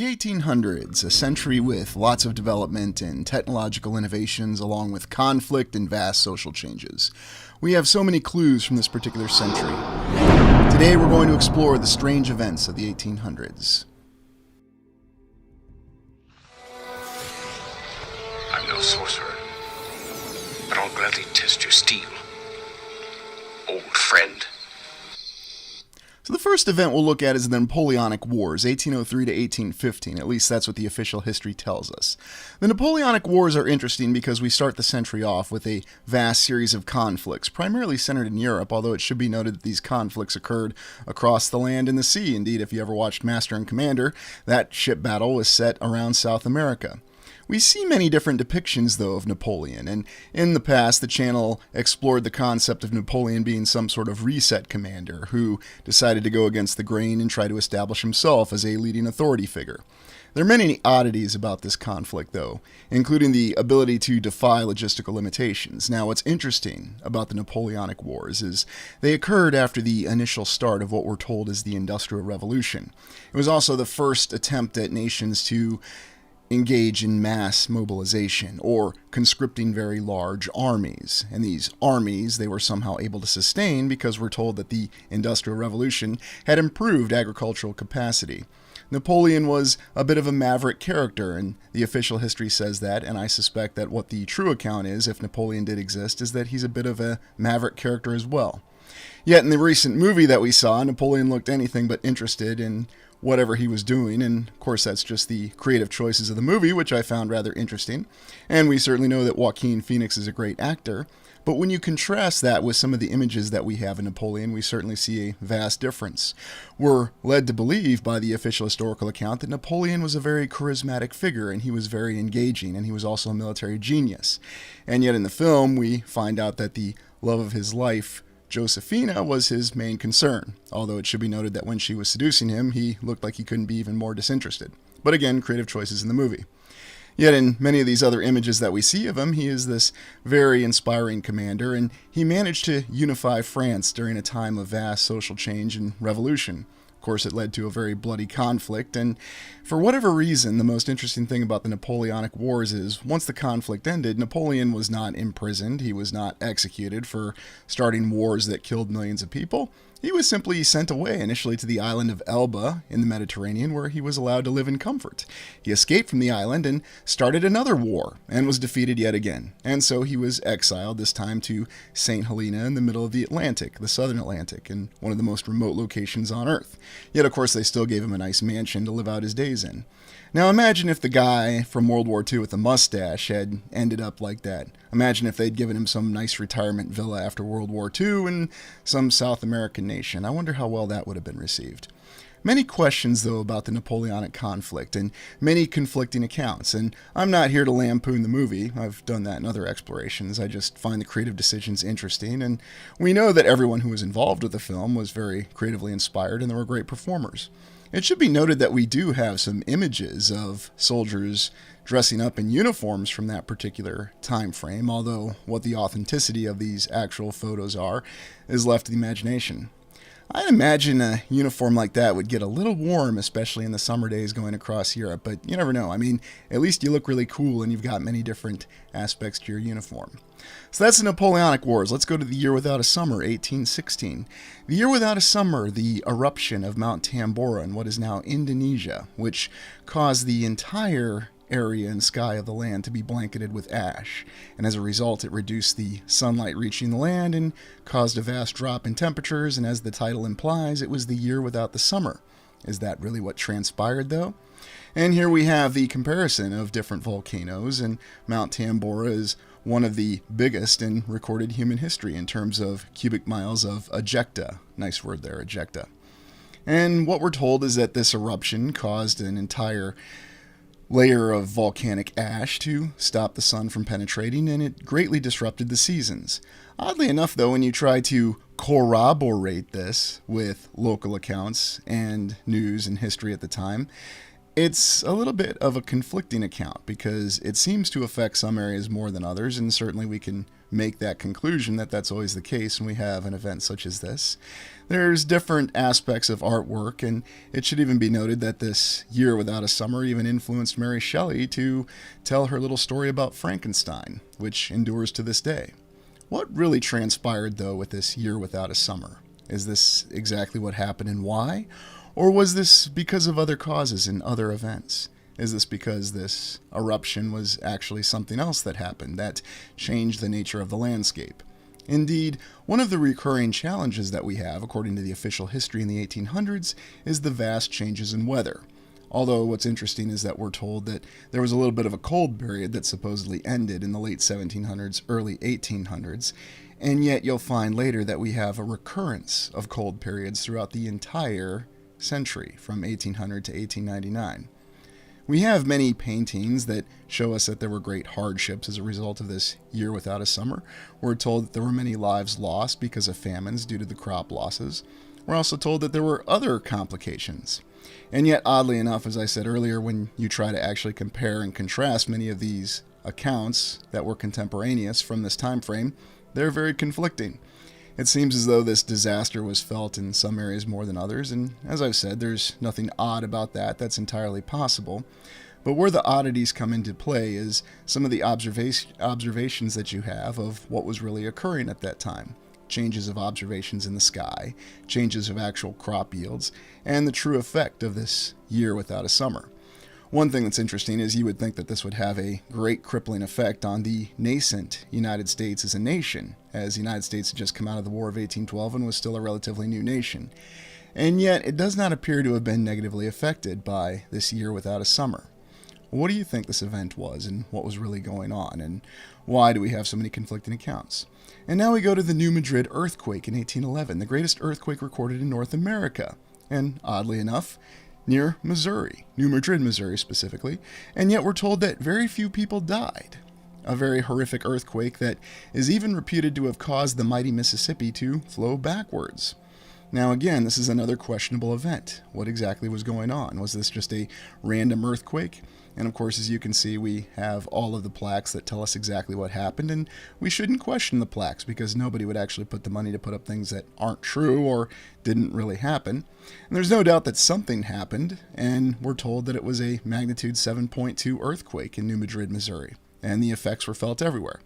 The 1800s, a century with lots of development and technological innovations along with conflict and vast social changes. We have so many clues from this particular century. Today we're going to explore the strange events of the 1800s. I'm no sorcerer, but I'll gladly test your steel, old friend. So the first event we'll look at is the Napoleonic Wars, 1803 to 1815. At least that's what the official history tells us. The Napoleonic Wars are interesting because we start the century off with a vast series of conflicts, primarily centered in Europe, although it should be noted that these conflicts occurred across the land and the sea. Indeed, if you ever watched Master and Commander, that ship battle was set around South America. We see many different depictions, though, of Napoleon, and in the past, the channel explored the concept of Napoleon being some sort of reset commander who decided to go against the grain and try to establish himself as a leading authority figure. There are many oddities about this conflict, though, including the ability to defy logistical limitations. Now, what's interesting about the Napoleonic Wars is they occurred after the initial start of what we're told is the Industrial Revolution. It was also the first attempt at nations to engage in mass mobilization or conscripting very large armies. And these armies they were somehow able to sustain because we're told that the Industrial Revolution had improved agricultural capacity. Napoleon was a bit of a maverick character, and the official history says that, and I suspect that what the true account is, if Napoleon did exist, is that he's a bit of a maverick character as well. Yet in the recent movie that we saw, Napoleon looked anything but interested in whatever he was doing, and of course that's just the creative choices of the movie, which I found rather interesting. And we certainly know that Joaquin Phoenix is a great actor, but when you contrast that with some of the images that we have in Napoleon, we certainly see a vast difference. We're led to believe by the official historical account that Napoleon was a very charismatic figure, and he was very engaging, and he was also a military genius. And yet in the film, we find out that the love of his life, Josephina, was his main concern, although it should be noted that when she was seducing him, he looked like he couldn't be even more disinterested. But again, creative choices in the movie. Yet in many of these other images that we see of him, he is this very inspiring commander, and he managed to unify France during a time of vast social change and revolution. Of course, it led to a very bloody conflict, and for whatever reason, the most interesting thing about the Napoleonic Wars is once the conflict ended, Napoleon was not imprisoned, he was not executed for starting wars that killed millions of people. He was simply sent away, initially to the island of Elba in the Mediterranean, where he was allowed to live in comfort. He escaped from the island and started another war, and was defeated yet again. And so he was exiled, this time to St. Helena in the middle of the Atlantic, the southern Atlantic, in one of the most remote locations on Earth. Yet, of course, they still gave him a nice mansion to live out his days in. Now imagine if the guy from World War II with the mustache had ended up like that. Imagine if they'd given him some nice retirement villa after World War II in some South American nation. I wonder how well that would have been received. Many questions, though, about the Napoleonic conflict and many conflicting accounts, and I'm not here to lampoon the movie. I've done that in other explorations. I just find the creative decisions interesting, and we know that everyone who was involved with the film was very creatively inspired and there were great performers. It should be noted that we do have some images of soldiers dressing up in uniforms from that particular time frame, although what the authenticity of these actual photos are is left to the imagination. I'd imagine a uniform like that would get a little warm, especially in the summer days going across Europe, but you never know. I mean, at least you look really cool and you've got many different aspects to your uniform. So that's the Napoleonic Wars. Let's go to the year without a summer, 1816. The year without a summer, the eruption of Mount Tambora in what is now Indonesia, which caused the entire area and sky of the land to be blanketed with ash, and as a result it reduced the sunlight reaching the land and caused a vast drop in temperatures, and as the title implies, it was the year without the summer. Is that really what transpired, though? And here we have the comparison of different volcanoes, and Mount Tambora is one of the biggest in recorded human history in terms of cubic miles of ejecta. Nice word there, ejecta. And what we're told is that this eruption caused an entire layer of volcanic ash to stop the sun from penetrating, and it greatly disrupted the seasons. Oddly enough, though, when you try to corroborate this with local accounts and news and history at the time, It's a little bit of a conflicting account because it seems to affect some areas more than others, and certainly we can make that conclusion that that's always the case when we have an event such as this. There's different aspects of artwork, and it should even be noted that this Year Without a Summer even influenced Mary Shelley to tell her little story about Frankenstein, which endures to this day. What really transpired, though, with this Year Without a Summer? Is this exactly what happened and why? Or was this because of other causes and other events? Is this because this eruption was actually something else that happened that changed the nature of the landscape? Indeed, one of the recurring challenges that we have, according to the official history in the 1800s, is the vast changes in weather. Although what's interesting is that we're told that there was a little bit of a cold period that supposedly ended in the late 1700s, early 1800s, and yet you'll find later that we have a recurrence of cold periods throughout the entire century, from 1800 to 1899. We have many paintings that show us that there were great hardships as a result of this Year Without a Summer. We're told that there were many lives lost because of famines due to the crop losses. We're also told that there were other complications. And yet, oddly enough, as I said earlier, when you try to actually compare and contrast many of these accounts that were contemporaneous from this time frame, they're very conflicting. It seems as though this disaster was felt in some areas more than others, and as I've said, there's nothing odd about that. That's entirely possible. But where the oddities come into play is some of the observations that you have of what was really occurring at that time. Changes of observations in the sky, changes of actual crop yields, and the true effect of this Year Without a Summer. One thing that's interesting is you would think that this would have a great crippling effect on the nascent United States as a nation, as the United States had just come out of the War of 1812 and was still a relatively new nation. And yet, it does not appear to have been negatively affected by this Year Without a Summer. What do you think this event was, and what was really going on, and why do we have so many conflicting accounts? And now we go to the New Madrid earthquake in 1811, the greatest earthquake recorded in North America, and oddly enough, near Missouri, New Madrid, Missouri specifically, and yet we're told that very few people died. A very horrific earthquake that is even reputed to have caused the mighty Mississippi to flow backwards. Now again, this is another questionable event. What exactly was going on? Was this just a random earthquake? And of course, as you can see, we have all of the plaques that tell us exactly what happened, and we shouldn't question the plaques because nobody would actually put the money to put up things that aren't true or didn't really happen. And there's no doubt that something happened, and we're told that it was a magnitude 7.2 earthquake in New Madrid, Missouri, and the effects were felt everywhere.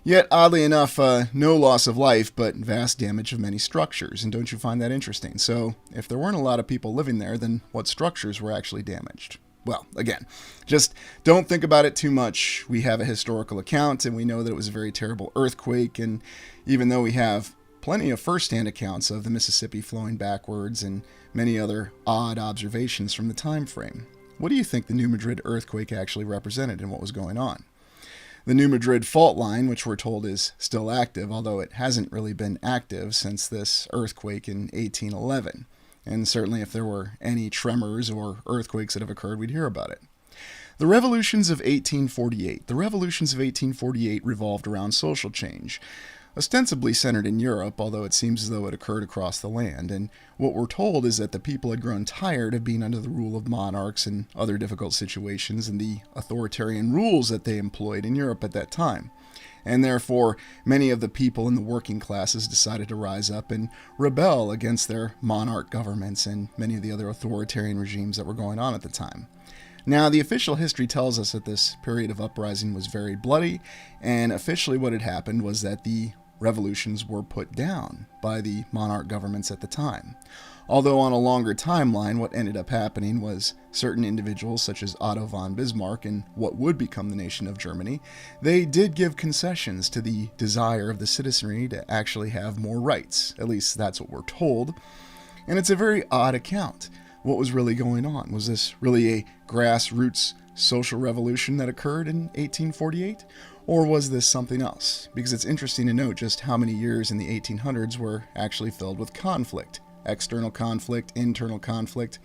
Yet, oddly enough, no loss of life, but vast damage of many structures, and don't you find that interesting? So, if there weren't a lot of people living there, then what structures were actually damaged? Well, again, just don't think about it too much. We have a historical account, and we know that it was a very terrible earthquake, and even though we have plenty of first-hand accounts of the Mississippi flowing backwards and many other odd observations from the time frame, what do you think the New Madrid earthquake actually represented and what was going on? The New Madrid fault line, which we're told is still active, although it hasn't really been active since this earthquake in 1811. And certainly if there were any tremors or earthquakes that have occurred, we'd hear about it. The revolutions of 1848. The revolutions of 1848 revolved around social change, ostensibly centered in Europe, although it seems as though it occurred across the land. And what we're told is that the people had grown tired of being under the rule of monarchs and other difficult situations and the authoritarian rules that they employed in Europe at that time. And therefore, many of the people in the working classes decided to rise up and rebel against their monarch governments and many of the other authoritarian regimes that were going on at the time. Now, the official history tells us that this period of uprising was very bloody, and officially what had happened was that the revolutions were put down by the monarch governments at the time. Although on a longer timeline, what ended up happening was certain individuals such as Otto von Bismarck and what would become the nation of Germany, they did give concessions to the desire of the citizenry to actually have more rights. At least that's what we're told. And it's a very odd account. What was really going on? Was this really a grassroots social revolution that occurred in 1848? Or was this something else? Because it's interesting to note just how many years in the 1800s were actually filled with conflict. External conflict, internal conflict,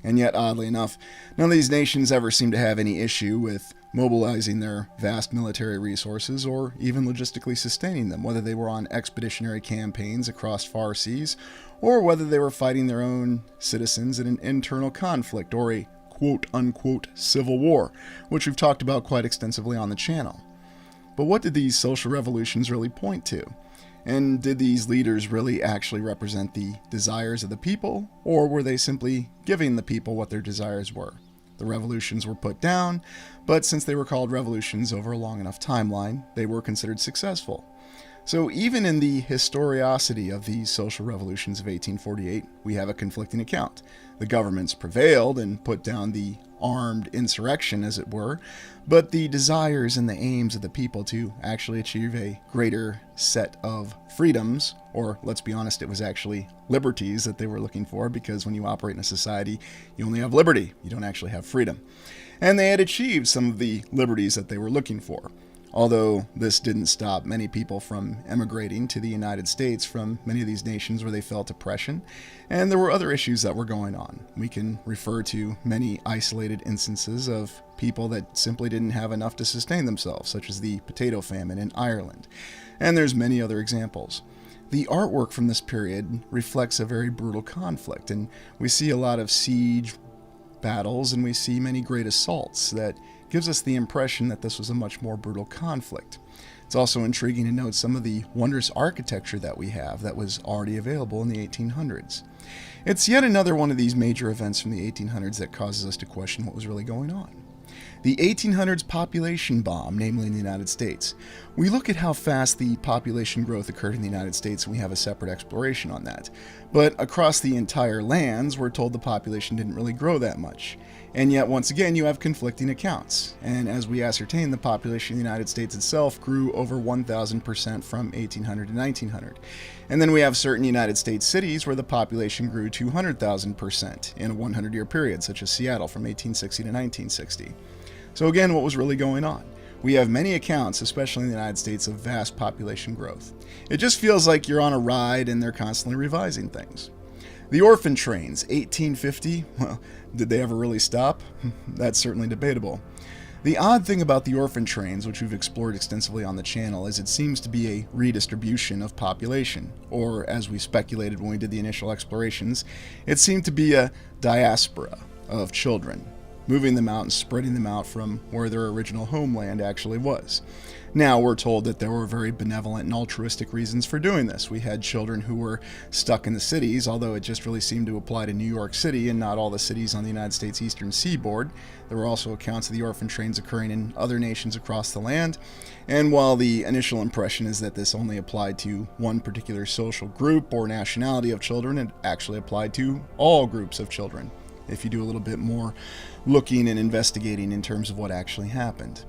and yet, oddly enough, none of these nations ever seem to have any issue with mobilizing their vast military resources or even logistically sustaining them, whether they were on expeditionary campaigns across far seas or whether they were fighting their own citizens in an internal conflict or a quote-unquote civil war, which we've talked about quite extensively on the channel. But what did these social revolutions really point to? And did these leaders really actually represent the desires of the people, or were they simply giving the people what their desires were? The revolutions were put down, but since they were called revolutions over a long enough timeline, they were considered successful. So even in the historicity of these social revolutions of 1848, we have a conflicting account. The governments prevailed and put down the armed insurrection, as it were, but the desires and the aims of the people to actually achieve a greater set of freedoms, or let's be honest, it was actually liberties that they were looking for, because when you operate in a society, you only have liberty, you don't actually have freedom. And they had achieved some of the liberties that they were looking for. Although this didn't stop many people from emigrating to the United States from many of these nations where they felt oppression, and there were other issues that were going on. We can refer to many isolated instances of people that simply didn't have enough to sustain themselves, such as the potato famine in Ireland, and there's many other examples. The artwork from this period reflects a very brutal conflict, and we see a lot of siege battles, and we see many great assaults that gives us the impression that this was a much more brutal conflict. It's also intriguing to note some of the wondrous architecture that we have that was already available in the 1800s. It's yet another one of these major events from the 1800s that causes us to question what was really going on. The 1800s population bomb, namely in the United States. We look at how fast the population growth occurred in the United States, and we have a separate exploration on that. But across the entire lands, we're told the population didn't really grow that much. And yet, once again, you have conflicting accounts. And as we ascertain, the population of the United States itself grew over 1,000% from 1800 to 1900. And then we have certain United States cities where the population grew 200,000% in a 100-year period, such as Seattle from 1860 to 1960. So again, what was really going on? We have many accounts, especially in the United States, of vast population growth. It just feels like you're on a ride and they're constantly revising things. The orphan trains, 1850, well, did they ever really stop? That's certainly debatable. The odd thing about the orphan trains, which we've explored extensively on the channel, is it seems to be a redistribution of population, or as we speculated when we did the initial explorations, it seemed to be a diaspora of children, moving them out and spreading them out from where their original homeland actually was. Now, we're told that there were very benevolent and altruistic reasons for doing this. We had children who were stuck in the cities, although it just really seemed to apply to New York City and not all the cities on the United States eastern seaboard. There were also accounts of the orphan trains occurring in other nations across the land. And while the initial impression is that this only applied to one particular social group or nationality of children, it actually applied to all groups of children, if you do a little bit more looking and investigating in terms of what actually happened.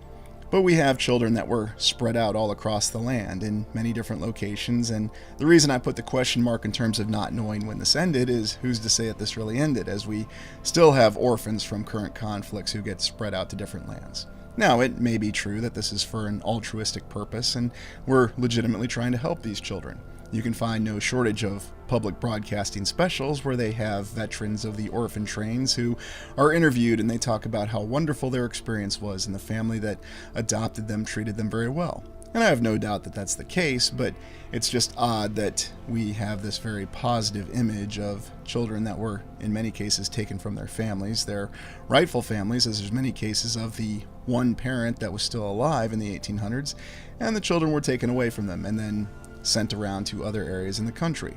But we have children that were spread out all across the land in many different locations, and the reason I put the question mark in terms of not knowing when this ended is who's to say that this really ended, as we still have orphans from current conflicts who get spread out to different lands. Now, it may be true that this is for an altruistic purpose, and we're legitimately trying to help these children. You can find no shortage of public broadcasting specials where they have veterans of the orphan trains who are interviewed, and they talk about how wonderful their experience was and the family that adopted them treated them very well. And I have no doubt that that's the case, but it's just odd that we have this very positive image of children that were in many cases taken from their families, their rightful families, as there's many cases of the one parent that was still alive in the 1800s, and the children were taken away from them and then sent around to other areas in the country.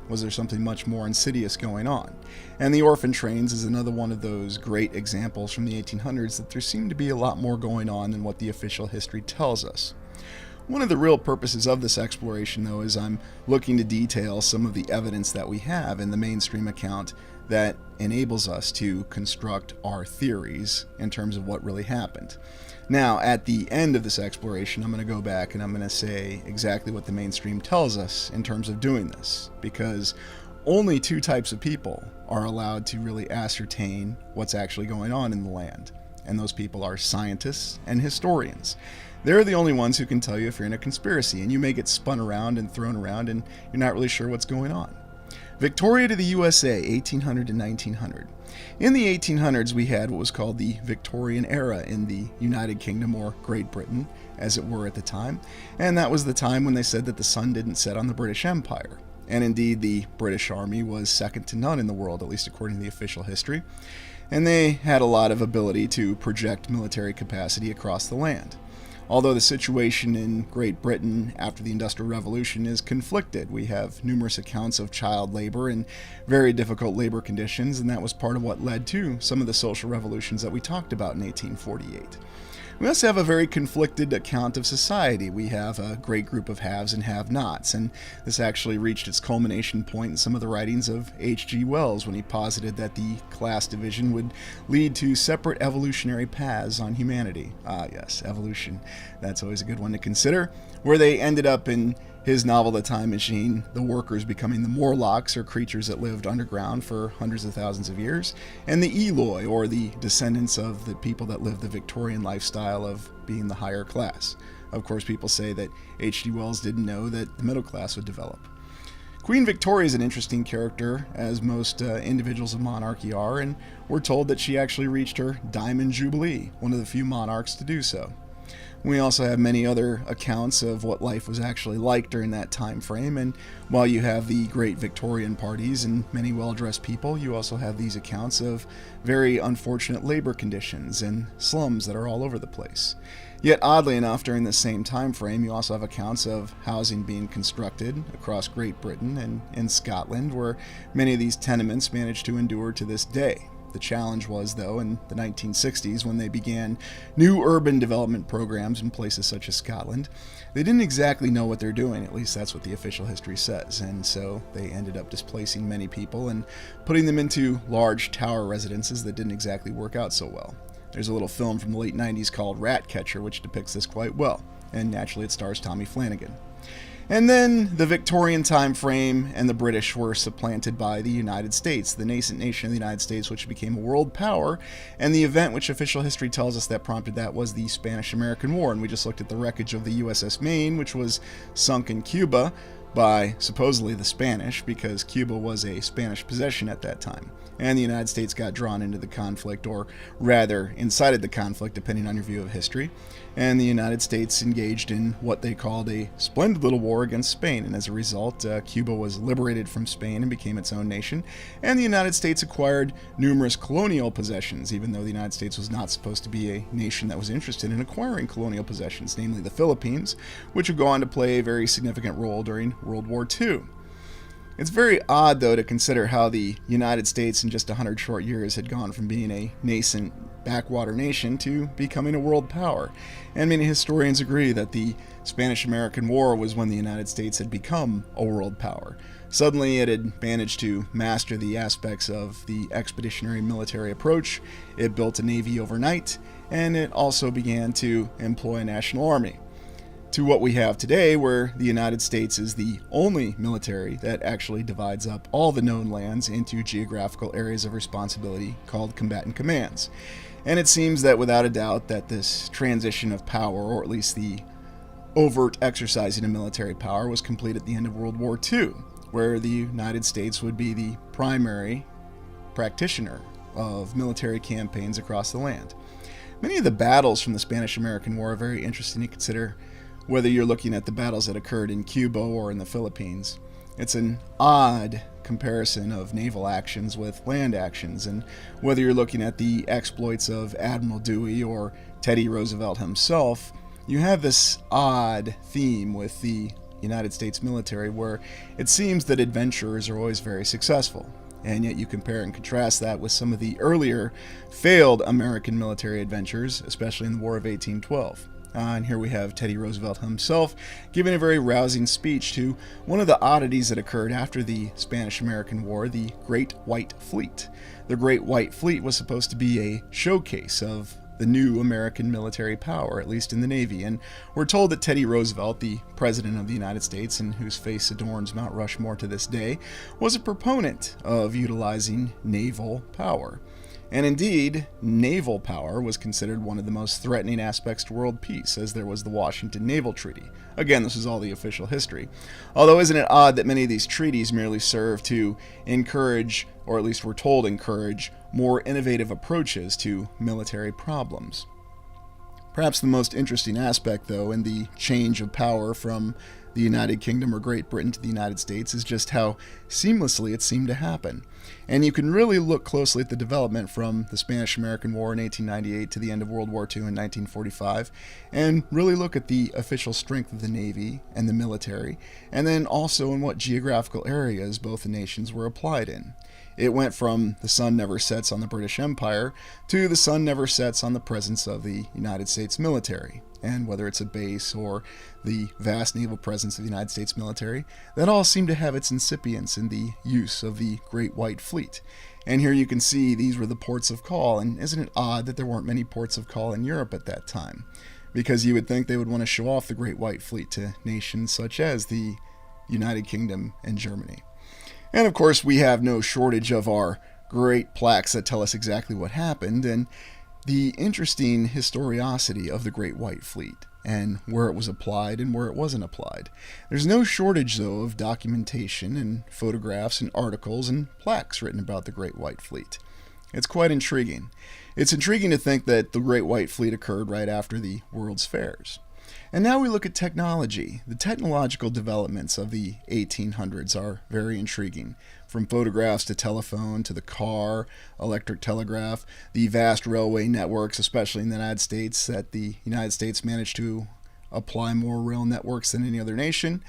Was there something much more insidious going on? And the orphan trains is another one of those great examples from the 1800s that there seemed to be a lot more going on than what the official history tells us. One of the real purposes of this exploration, though, is I'm looking to detail some of the evidence that we have in the mainstream account that enables us to construct our theories in terms of what really happened. Now, at the end of this exploration, I'm going to go back and I'm going to say exactly what the mainstream tells us in terms of doing this, because only two types of people are allowed to really ascertain what's actually going on in the land, and those people are scientists and historians. They're the only ones who can tell you if you're in a conspiracy, and you may get spun around and thrown around and you're not really sure what's going on. Victoria to the USA, 1800 to 1900. In the 1800s, we had what was called the Victorian era in the United Kingdom, or Great Britain, as it were at the time, and that was the time when they said that the sun didn't set on the British Empire. And indeed, the British Army was second to none in the world, at least according to the official history. and they had a lot of ability to project military capacity across the land. Although the situation in Great Britain after the Industrial Revolution is conflicted, we have numerous accounts of child labor and very difficult labor conditions, and that was part of what led to some of the social revolutions that we talked about in 1848. We also have a very conflicted account of society. We have a great group of haves and have-nots, and this actually reached its culmination point in some of the writings of H.G. Wells when he posited that the class division would lead to separate evolutionary paths on humanity. Ah, yes, evolution. That's always a good one to consider. Where they ended up in his novel The Time Machine, the workers becoming the Morlocks, or creatures that lived underground for hundreds of thousands of years, and the Eloi, or the descendants of the people that lived the Victorian lifestyle of being the higher class. Of course, people say that H.G. Wells didn't know that the middle class would develop. Queen Victoria is an interesting character, as most individuals of monarchy are, and we're told that she actually reached her Diamond Jubilee, one of the few monarchs to do so. We also have many other accounts of what life was actually like during that time frame, and while you have the great Victorian parties and many well-dressed people, you also have these accounts of very unfortunate labor conditions and slums that are all over the place. Yet, oddly enough, during the same time frame, you also have accounts of housing being constructed across Great Britain and in Scotland, where many of these tenements managed to endure to this day. The challenge was, though, in the 1960s when they began new urban development programs in places such as Scotland, they didn't exactly know what they're doing, at least that's what the official history says, and so they ended up displacing many people and putting them into large tower residences that didn't exactly work out so well. There's a little film from the late 90s called Ratcatcher which depicts this quite well, and naturally it stars Tommy Flanagan. And then the Victorian time frame and the British were supplanted by the United States, the nascent nation of the United States, which became a world power. And the event which official history tells us that prompted that was the Spanish-American War. And we just looked at the wreckage of the USS Maine, which was sunk in Cuba by supposedly the Spanish, because Cuba was a Spanish possession at that time. And the United States got drawn into the conflict, or rather incited the conflict, depending on your view of history. And the United States engaged in what they called a splendid little war against Spain, and as a result, Cuba was liberated from Spain and became its own nation, and the United States acquired numerous colonial possessions, even though the United States was not supposed to be a nation that was interested in acquiring colonial possessions, namely the Philippines, which would go on to play a very significant role during World War II. It's very odd, though, to consider how the United States in just 100 short years had gone from being a nascent backwater nation to becoming a world power. And many historians agree that the Spanish-American War was when the United States had become a world power. Suddenly, it had managed to master the aspects of the expeditionary military approach, it built a navy overnight, and it also began to employ a national army. To what we have today, where the United States is the only military that actually divides up all the known lands into geographical areas of responsibility called combatant commands. And it seems that without a doubt that this transition of power, or at least the overt exercising of military power, was complete at the end of World War II, where the United States would be the primary practitioner of military campaigns across the land. Many of the battles from the Spanish-American War are very interesting to consider, whether you're looking at the battles that occurred in Cuba or in the Philippines. It's an odd comparison of naval actions with land actions, and whether you're looking at the exploits of Admiral Dewey or Teddy Roosevelt himself, you have this odd theme with the United States military where it seems that adventurers are always very successful. And yet you compare and contrast that with some of the earlier failed American military adventures, especially in the War of 1812. And here we have Teddy Roosevelt himself giving a very rousing speech to one of the oddities that occurred after the Spanish-American War, the Great White Fleet. The Great White Fleet was supposed to be a showcase of the new American military power, at least in the Navy, and we're told that Teddy Roosevelt, the President of the United States, and whose face adorns Mount Rushmore to this day, was a proponent of utilizing naval power. And indeed, naval power was considered one of the most threatening aspects to world peace, as there was the Washington Naval Treaty. Again, this is all the official history. Although isn't it odd that many of these treaties merely serve to encourage, or at least we're told encourage, more innovative approaches to military problems. Perhaps the most interesting aspect, though, in the change of power from the United Kingdom or Great Britain to the United States is just how seamlessly it seemed to happen. And you can really look closely at the development from the Spanish-American War in 1898 to the end of World War II in 1945, and really look at the official strength of the Navy and the military, and then also in what geographical areas both the nations were applied in. It went from the sun never sets on the British Empire to the sun never sets on the presence of the United States military. And whether it's a base or the vast naval presence of the United States military, that all seemed to have its incipience in the use of the Great White Fleet. And here you can see these were the ports of call, and isn't it odd that there weren't many ports of call in Europe at that time? Because you would think they would want to show off the Great White Fleet to nations such as the United Kingdom and Germany. And of course, we have no shortage of our great plaques that tell us exactly what happened, and the interesting historicity of the Great White Fleet, and where it was applied and where it wasn't applied. There's no shortage, though, of documentation and photographs and articles and plaques written about the Great White Fleet. It's quite intriguing. It's intriguing to think that the Great White Fleet occurred right after the World's Fairs. And now we look at technology. The technological developments of the 1800s are very intriguing. From photographs to telephone to the car, electric telegraph, the vast railway networks, especially in the United States, that the United States managed to apply more rail networks than any other nation,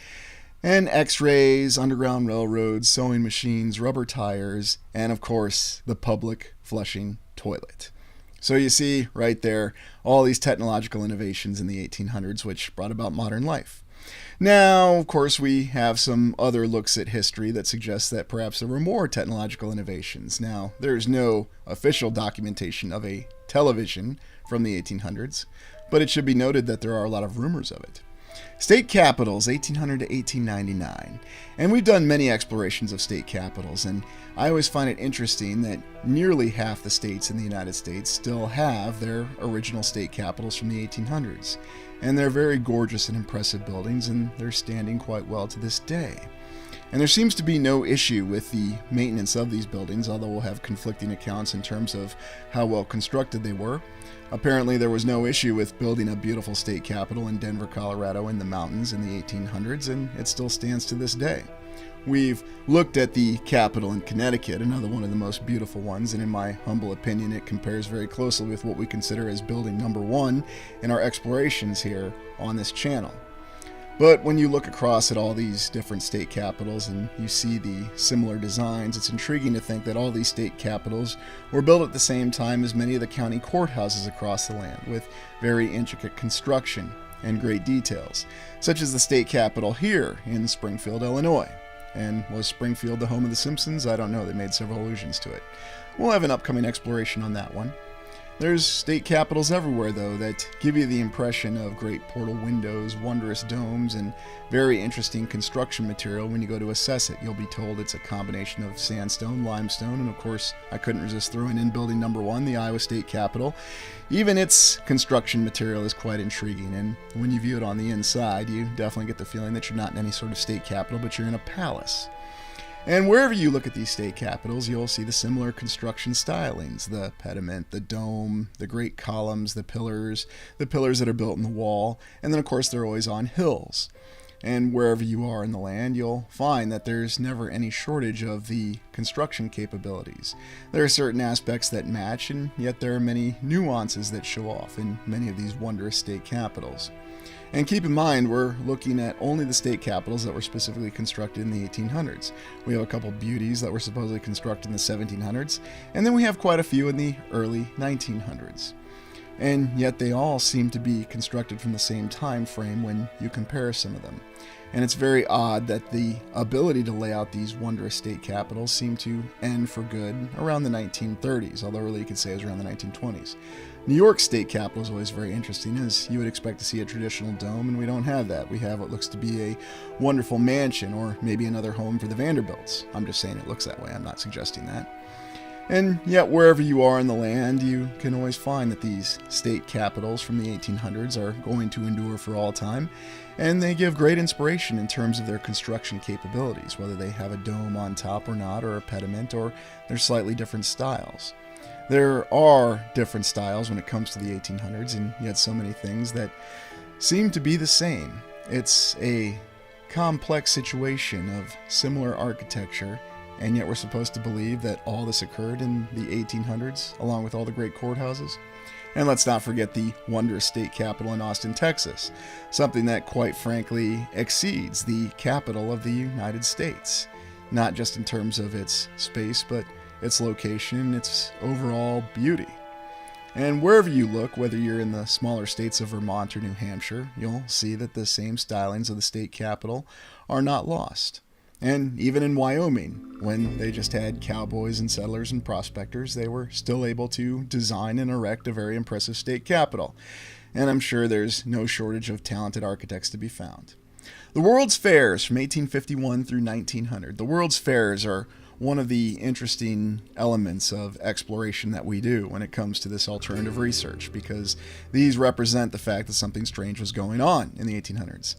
and x-rays, underground railroads, sewing machines, rubber tires, and of course, the public flushing toilet. So you see right there all these technological innovations in the 1800s which brought about modern life. Now, of course, we have some other looks at history that suggest that perhaps there were more technological innovations. Now, there's no official documentation of a television from the 1800s, but it should be noted that there are a lot of rumors of it. State capitals, 1800 to 1899. And we've done many explorations of state capitals, and I always find it interesting that nearly half the states in the United States still have their original state capitals from the 1800s. And they're very gorgeous and impressive buildings, and they're standing quite well to this day. And there seems to be no issue with the maintenance of these buildings, although we'll have conflicting accounts in terms of how well constructed they were. Apparently, there was no issue with building a beautiful state capitol in Denver, Colorado in the mountains in the 1800s, and it still stands to this day. We've looked at the Capitol in Connecticut, another one of the most beautiful ones, and in my humble opinion, it compares very closely with what we consider as building number one in our explorations here on this channel. But when you look across at all these different state capitals and you see the similar designs, it's intriguing to think that all these state capitals were built at the same time as many of the county courthouses across the land, with very intricate construction and great details, such as the state capitol here in Springfield, Illinois. And was Springfield the home of the Simpsons? I don't know. They made several allusions to it. We'll have an upcoming exploration on that one. There's state capitals everywhere, though, that give you the impression of great portal windows, wondrous domes, and very interesting construction material. When you go to assess it, you'll be told it's a combination of sandstone, limestone, and of course, I couldn't resist throwing in building number one, the Iowa State Capitol. Even its construction material is quite intriguing, and when you view it on the inside, you definitely get the feeling that you're not in any sort of state capitol, but you're in a palace. And wherever you look at these state capitals, you'll see the similar construction stylings, the pediment, the dome, the great columns, the pillars that are built in the wall, and then of course they're always on hills. And wherever you are in the land, you'll find that there's never any shortage of the construction capabilities. There are certain aspects that match, and yet there are many nuances that show off in many of these wondrous state capitals. And keep in mind, we're looking at only the state capitals that were specifically constructed in the 1800s. We have a couple beauties that were supposedly constructed in the 1700s, and then we have quite a few in the early 1900s. And yet they all seem to be constructed from the same time frame when you compare some of them. And it's very odd that the ability to lay out these wondrous state capitals seemed to end for good around the 1930s, although really you could say it was around the 1920s. New York State Capitol is always very interesting, as you would expect to see a traditional dome, and we don't have that. We have what looks to be a wonderful mansion, or maybe another home for the Vanderbilts. I'm just saying it looks that way, I'm not suggesting that. And yet, wherever you are in the land, you can always find that these state capitals from the 1800s are going to endure for all time, and they give great inspiration in terms of their construction capabilities, whether they have a dome on top or not, or a pediment, or they're slightly different styles. There are different styles when it comes to the 1800s, and yet so many things that seem to be the same. It's a complex situation of similar architecture, and yet we're supposed to believe that all this occurred in the 1800s, along with all the great courthouses? And let's not forget the wondrous state capitol in Austin, Texas, something that quite frankly exceeds the capital of the United States, not just in terms of its space, but its location, its overall beauty. And wherever you look, whether you're in the smaller states of Vermont or New Hampshire, you'll see that the same stylings of the state capitol are not lost. And even in Wyoming, when they just had cowboys and settlers and prospectors, they were still able to design and erect a very impressive state capitol. And I'm sure there's no shortage of talented architects to be found. The World's Fairs from 1851 through 1900. The World's Fairs are one of the interesting elements of exploration that we do when it comes to this alternative research, because these represent the fact that something strange was going on in the 1800s.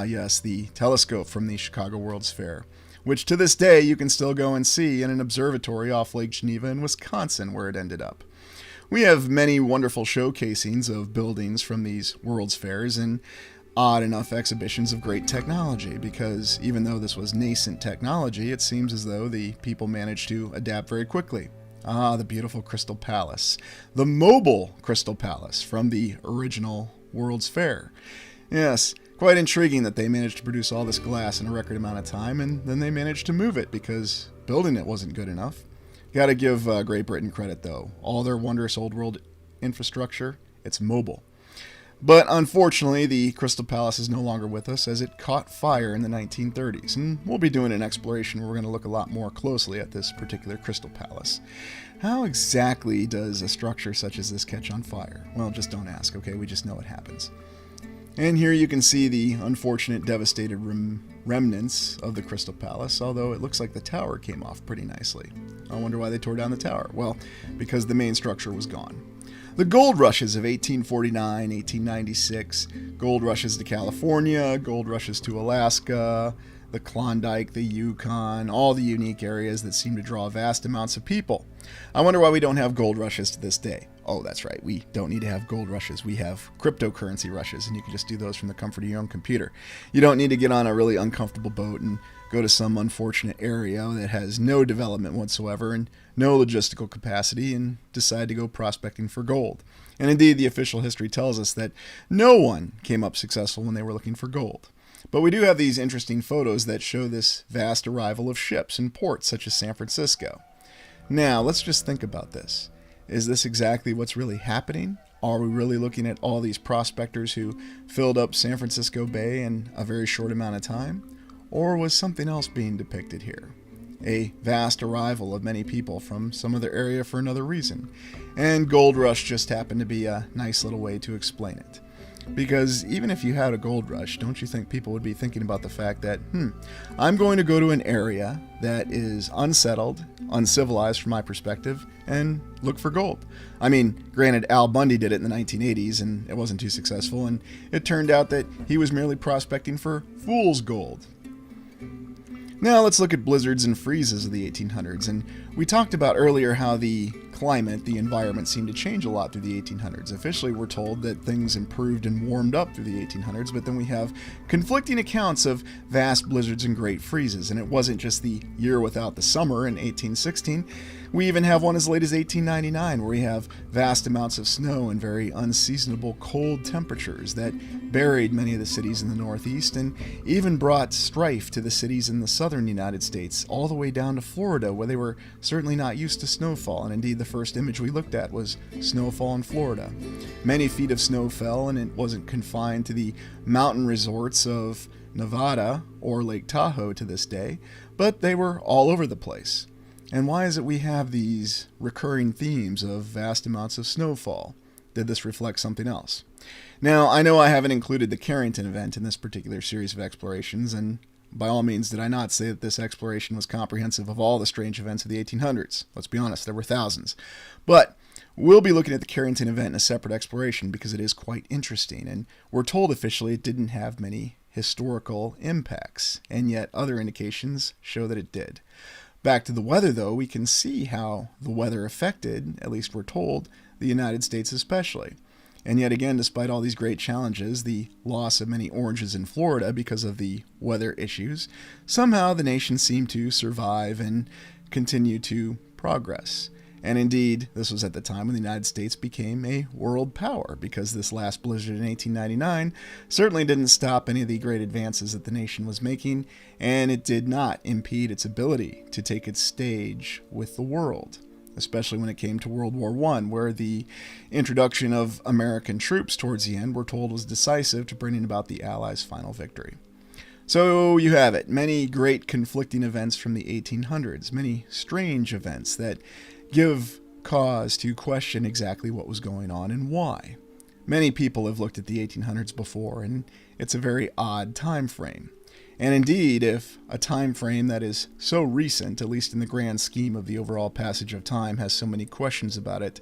Yes, the telescope from the Chicago World's Fair, which to this day you can still go and see in an observatory off Lake Geneva in Wisconsin, where it ended up. We have many wonderful showcasings of buildings from these World's Fairs and odd enough exhibitions of great technology, because even though this was nascent technology, it seems as though the people managed to adapt very quickly. The beautiful Crystal Palace, the mobile Crystal Palace from the original World's Fair. Yes, quite intriguing that they managed to produce all this glass in a record amount of time, and then they managed to move it because building it wasn't good enough. Gotta give Great Britain credit, though. All their wondrous old world infrastructure, it's mobile. But unfortunately, the Crystal Palace is no longer with us, as it caught fire in the 1930s, and we'll be doing an exploration where we're going to look a lot more closely at this particular Crystal Palace. How exactly does a structure such as this catch on fire? Well, just don't ask, okay? We just know it happens. And here you can see the unfortunate devastated remnants of the Crystal Palace, although it looks like the tower came off pretty nicely. I wonder why they tore down the tower. Well, because the main structure was gone. The gold rushes of 1849, 1896, gold rushes to California, gold rushes to Alaska, the Klondike, the Yukon, all the unique areas that seem to draw vast amounts of people. I wonder why we don't have gold rushes to this day. Oh, that's right, we don't need to have gold rushes. We have cryptocurrency rushes, and you can just do those from the comfort of your own computer. You don't need to get on a really uncomfortable boat and go to some unfortunate area that has no development whatsoever and no logistical capacity and decide to go prospecting for gold. And indeed, the official history tells us that no one came up successful when they were looking for gold. But we do have these interesting photos that show this vast arrival of ships in ports such as San Francisco. Now, let's just think about this. Is this exactly what's really happening? Are we really looking at all these prospectors who filled up San Francisco Bay in a very short amount of time? Or was something else being depicted here? A vast arrival of many people from some other area for another reason. And Gold Rush just happened to be a nice little way to explain it. Because even if you had a gold rush, don't you think people would be thinking about the fact that, I'm going to go to an area that is unsettled, uncivilized from my perspective, and look for gold. I mean, granted, Al Bundy did it in the 1980s, and it wasn't too successful, and it turned out that he was merely prospecting for fool's gold. Now let's look at blizzards and freezes of the 1800s, and we talked about earlier how the climate, the environment seemed to change a lot through the 1800s. Officially, we're told that things improved and warmed up through the 1800s, but then we have conflicting accounts of vast blizzards and great freezes, and it wasn't just the year without the summer in 1816. We even have one as late as 1899, where we have vast amounts of snow and very unseasonable cold temperatures that buried many of the cities in the Northeast and even brought strife to the cities in the southern United States, all the way down to Florida, where they were certainly not used to snowfall. And indeed, the first image we looked at was snowfall in Florida. Many feet of snow fell, and it wasn't confined to the mountain resorts of Nevada or Lake Tahoe to this day, but they were all over the place. And why is it we have these recurring themes of vast amounts of snowfall? Did this reflect something else? Now, I know I haven't included the Carrington event in this particular series of explorations, and by all means did I not say that this exploration was comprehensive of all the strange events of the 1800s. Let's be honest, there were thousands. But we'll be looking at the Carrington event in a separate exploration because it is quite interesting, and we're told officially it didn't have many historical impacts, and yet other indications show that it did. Back to the weather, though, we can see how the weather affected, at least we're told, the United States especially. And yet again, despite all these great challenges, the loss of many oranges in Florida because of the weather issues, somehow the nation seemed to survive and continue to progress. And indeed, this was at the time when the United States became a world power, because this last blizzard in 1899 certainly didn't stop any of the great advances that the nation was making, and it did not impede its ability to take its stage with the world, especially when it came to World War I, where the introduction of American troops towards the end, we're told, was decisive to bringing about the Allies' final victory. So you have it, many great conflicting events from the 1800s, many strange events that give cause to question exactly what was going on and why. Many people have looked at the 1800s before, and it's a very odd time frame. And indeed, if a time frame that is so recent, at least in the grand scheme of the overall passage of time, has so many questions about it,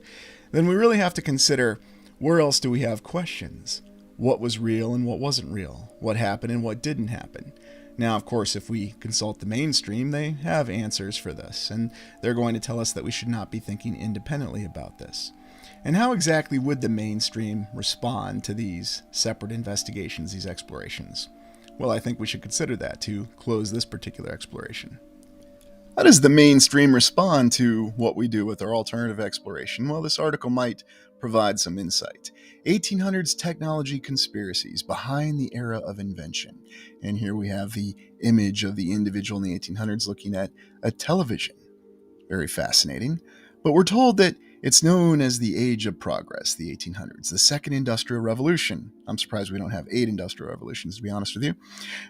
then we really have to consider, where else do we have questions? What was real and what wasn't real? What happened and what didn't happen? Now, of course, if we consult the mainstream, they have answers for this, and they're going to tell us that we should not be thinking independently about this. And how exactly would the mainstream respond to these separate investigations, these explorations? Well, I think we should consider that to close this particular exploration. How does the mainstream respond to what we do with our alternative exploration? Well, this article might provide some insight. 1800s technology conspiracies behind the era of invention. And here we have the image of the individual in the 1800s looking at a television. Very fascinating. But we're told that it's known as the Age of Progress, the 1800s, the Second Industrial Revolution. I'm surprised we don't have 8 industrial revolutions, to be honest with you.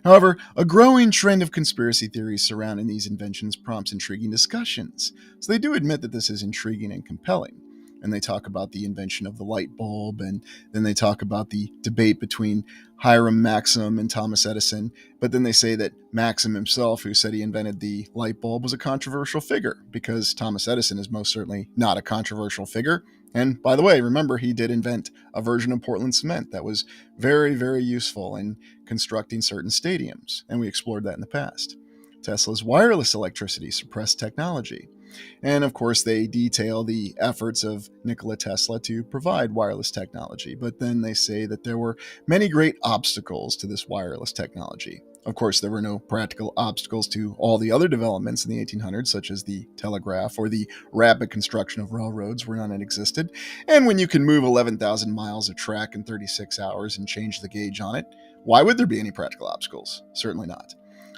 However, a growing trend of conspiracy theories surrounding these inventions prompts intriguing discussions. So they do admit that this is intriguing and compelling. And they talk about the invention of the light bulb, and then they talk about the debate between Hiram Maxim and Thomas Edison. But then they say that Maxim himself, who said he invented the light bulb, was a controversial figure, because Thomas Edison is most certainly not a controversial figure. And by the way, remember, he did invent a version of Portland cement that was very, very useful in constructing certain stadiums, and we explored that in the past. Tesla's wireless electricity suppressed technology. And of course, they detail the efforts of Nikola Tesla to provide wireless technology, but then they say that there were many great obstacles to this wireless technology. Of course, there were no practical obstacles to all the other developments in the 1800s, such as the telegraph or the rapid construction of railroads, where none had existed. And when you can move 11,000 miles of track in 36 hours and change the gauge on it, why would there be any practical obstacles? Certainly not.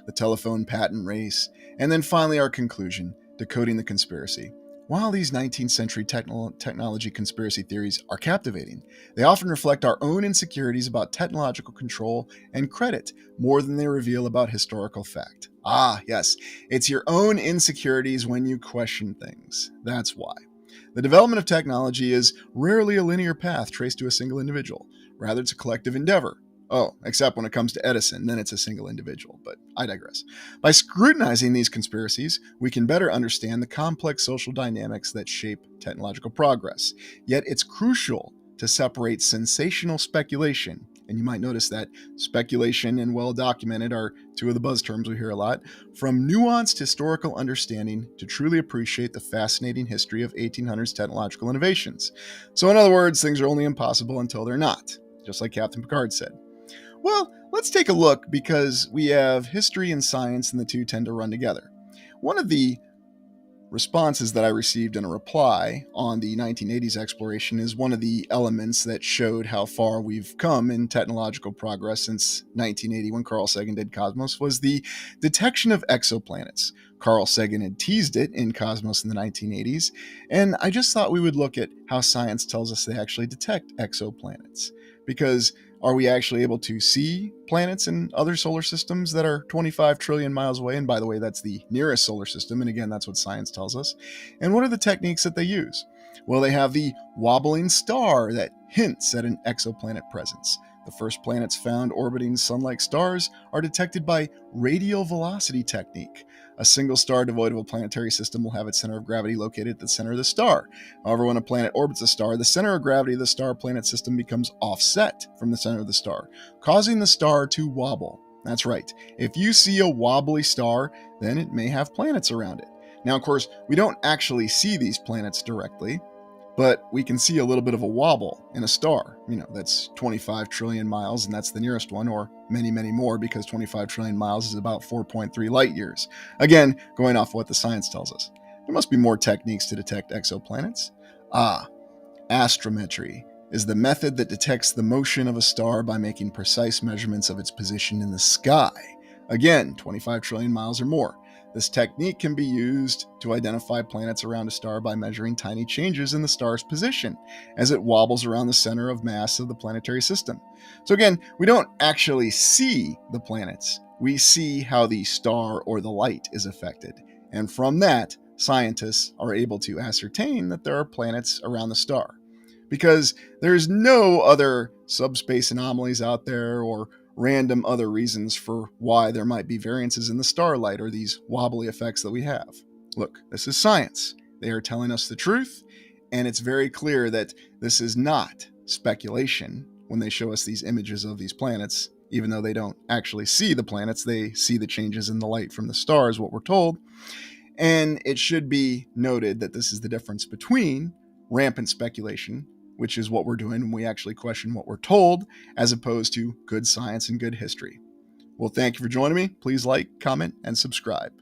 The telephone patent race, and then finally our conclusion, decoding the conspiracy. While these 19th century technology conspiracy theories are captivating, they often reflect our own insecurities about technological control and credit more than they reveal about historical fact. Ah, yes, it's your own insecurities when you question things. That's why. The development of technology is rarely a linear path traced to a single individual. Rather, it's a collective endeavor. Oh, except when it comes to Edison, then it's a single individual, but I digress. By scrutinizing these conspiracies, we can better understand the complex social dynamics that shape technological progress. Yet it's crucial to separate sensational speculation, and you might notice that speculation and well-documented are two of the buzz terms we hear a lot, from nuanced historical understanding to truly appreciate the fascinating history of 1800s technological innovations. So in other words, things are only impossible until they're not, just like Captain Picard said. Well, let's take a look, because we have history and science and the two tend to run together. One of the responses that I received in a reply on the 1980s exploration is one of the elements that showed how far we've come in technological progress since 1980 when Carl Sagan did Cosmos was the detection of exoplanets. Carl Sagan had teased it in Cosmos in the 1980s, and I just thought we would look at how science tells us they actually detect exoplanets. Because are we actually able to see planets in other solar systems that are 25 trillion miles away? And by the way, that's the nearest solar system. And again, that's what science tells us. And what are the techniques that they use? Well, they have the wobbling star that hints at an exoplanet presence. The first planets found orbiting sun-like stars are detected by radial velocity technique. A single star devoid of a planetary system will have its center of gravity located at the center of the star. However, when a planet orbits a star, the center of gravity of the star-planet system becomes offset from the center of the star, causing the star to wobble. That's right. If you see a wobbly star, then it may have planets around it. Now, of course, we don't actually see these planets directly, but we can see a little bit of a wobble in a star. That's 25 trillion miles, and that's the nearest one, or many, many more, because 25 trillion miles is about 4.3 light years. Again, going off what the science tells us. There must be more techniques to detect exoplanets. Astrometry is the method that detects the motion of a star by making precise measurements of its position in the sky. Again, 25 trillion miles or more. This technique can be used to identify planets around a star by measuring tiny changes in the star's position as it wobbles around the center of mass of the planetary system. So again, we don't actually see the planets. We see how the star or the light is affected. And from that, scientists are able to ascertain that there are planets around the star. Because there's no other subspace anomalies out there or random other reasons for why there might be variances in the starlight or these wobbly effects that we have. Look, this is science. They are telling us the truth, and it's very clear that this is not speculation when they show us these images of these planets. Even though they don't actually see the planets, they see the changes in the light from the stars, what we're told. And it should be noted that this is the difference between rampant speculation, which is what we're doing when we actually question what we're told, as opposed to good science and good history. Well, thank you for joining me. Please like, comment, and subscribe.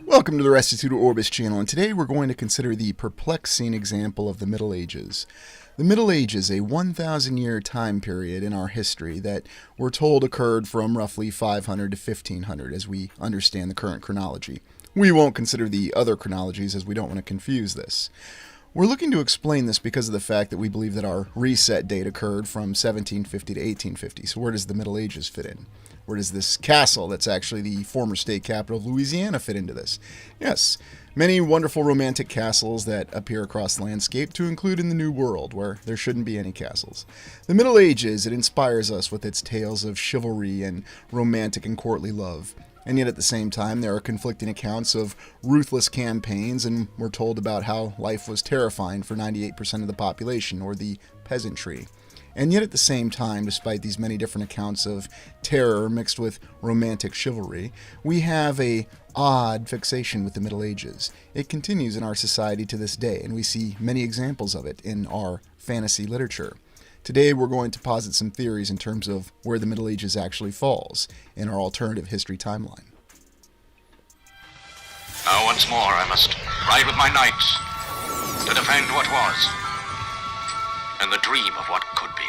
Welcome to the Restitutor Orbis channel, and today we're going to consider the perplexing example of the Middle Ages. The Middle Ages, a 1,000-year time period in our history that we're told occurred from roughly 500 to 1500 as we understand the current chronology. We won't consider the other chronologies as we don't want to confuse this. We're looking to explain this because of the fact that we believe that our reset date occurred from 1750 to 1850. So where does the Middle Ages fit in? Where does this castle that's actually the former state capital of Louisiana fit into this? Yes, many wonderful romantic castles that appear across the landscape, to include in the New World, where there shouldn't be any castles. The Middle Ages, it inspires us with its tales of chivalry and romantic and courtly love. And yet at the same time, there are conflicting accounts of ruthless campaigns, and we're told about how life was terrifying for 98% of the population, or the peasantry. And yet at the same time, despite these many different accounts of terror mixed with romantic chivalry, we have a odd fixation with the Middle Ages. It continues in our society to this day, and we see many examples of it in our fantasy literature. Today we're going to posit some theories in terms of where the Middle Ages actually falls in our alternative history timeline. Now once more I must ride with my knights to defend what was and the dream of what could be.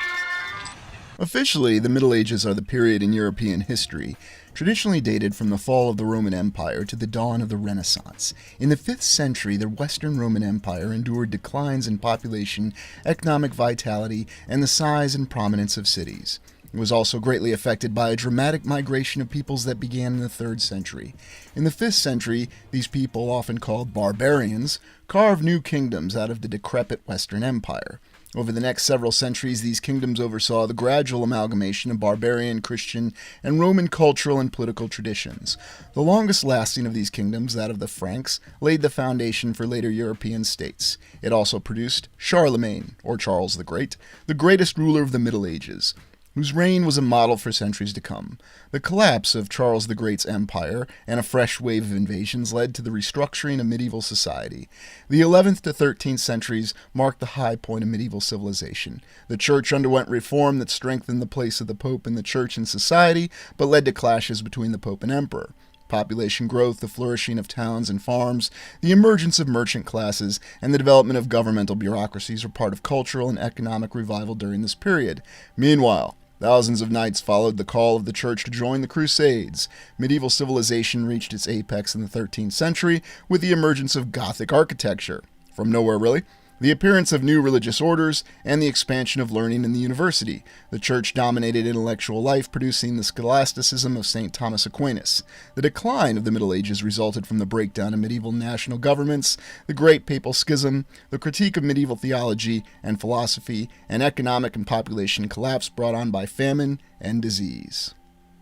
Officially, the Middle Ages are the period in European history traditionally dated from the fall of the Roman Empire to the dawn of the Renaissance. In the 5th century, the Western Roman Empire endured declines in population, economic vitality, and the size and prominence of cities. It was also greatly affected by a dramatic migration of peoples that began in the 3rd century. In the 5th century, these people, often called barbarians, carved new kingdoms out of the decrepit Western Empire. Over the next several centuries, these kingdoms oversaw the gradual amalgamation of barbarian, Christian, and Roman cultural and political traditions. The longest lasting of these kingdoms, that of the Franks, laid the foundation for later European states. It also produced Charlemagne, or Charles the Great, the greatest ruler of the Middle Ages. whose reign was a model for centuries to come. The collapse of Charles the Great's empire and a fresh wave of invasions led to the restructuring of medieval society. The 11th to 13th centuries marked the high point of medieval civilization. The church underwent reform that strengthened the place of the Pope in the church and society, but led to clashes between the Pope and Emperor. Population growth, the flourishing of towns and farms, the emergence of merchant classes, and the development of governmental bureaucracies were part of cultural and economic revival during this period. Meanwhile, thousands of knights followed the call of the church to join the Crusades. Medieval civilization reached its apex in the 13th century with the emergence of Gothic architecture. From nowhere, really. The appearance of new religious orders, and the expansion of learning in the university. The church dominated intellectual life, producing the scholasticism of St. Thomas Aquinas. The decline of the Middle Ages resulted from the breakdown of medieval national governments, the Great Papal Schism, the critique of medieval theology and philosophy, and economic and population collapse brought on by famine and disease.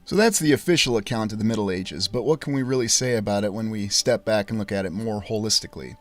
So that's the official account of the Middle Ages, but what can we really say about it when we step back and look at it more holistically?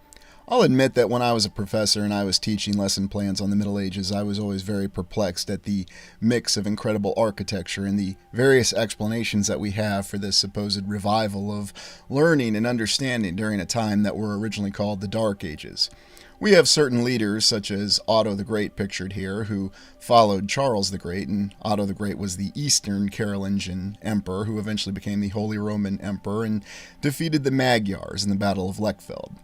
I'll admit that when I was a professor and I was teaching lesson plans on the Middle Ages, I was always very perplexed at the mix of incredible architecture and the various explanations that we have for this supposed revival of learning and understanding during a time that were originally called the Dark Ages. We have certain leaders, such as Otto the Great pictured here, who followed Charles the Great, and Otto the Great was the Eastern Carolingian emperor who eventually became the Holy Roman Emperor and defeated the Magyars in the Battle of Lechfeld.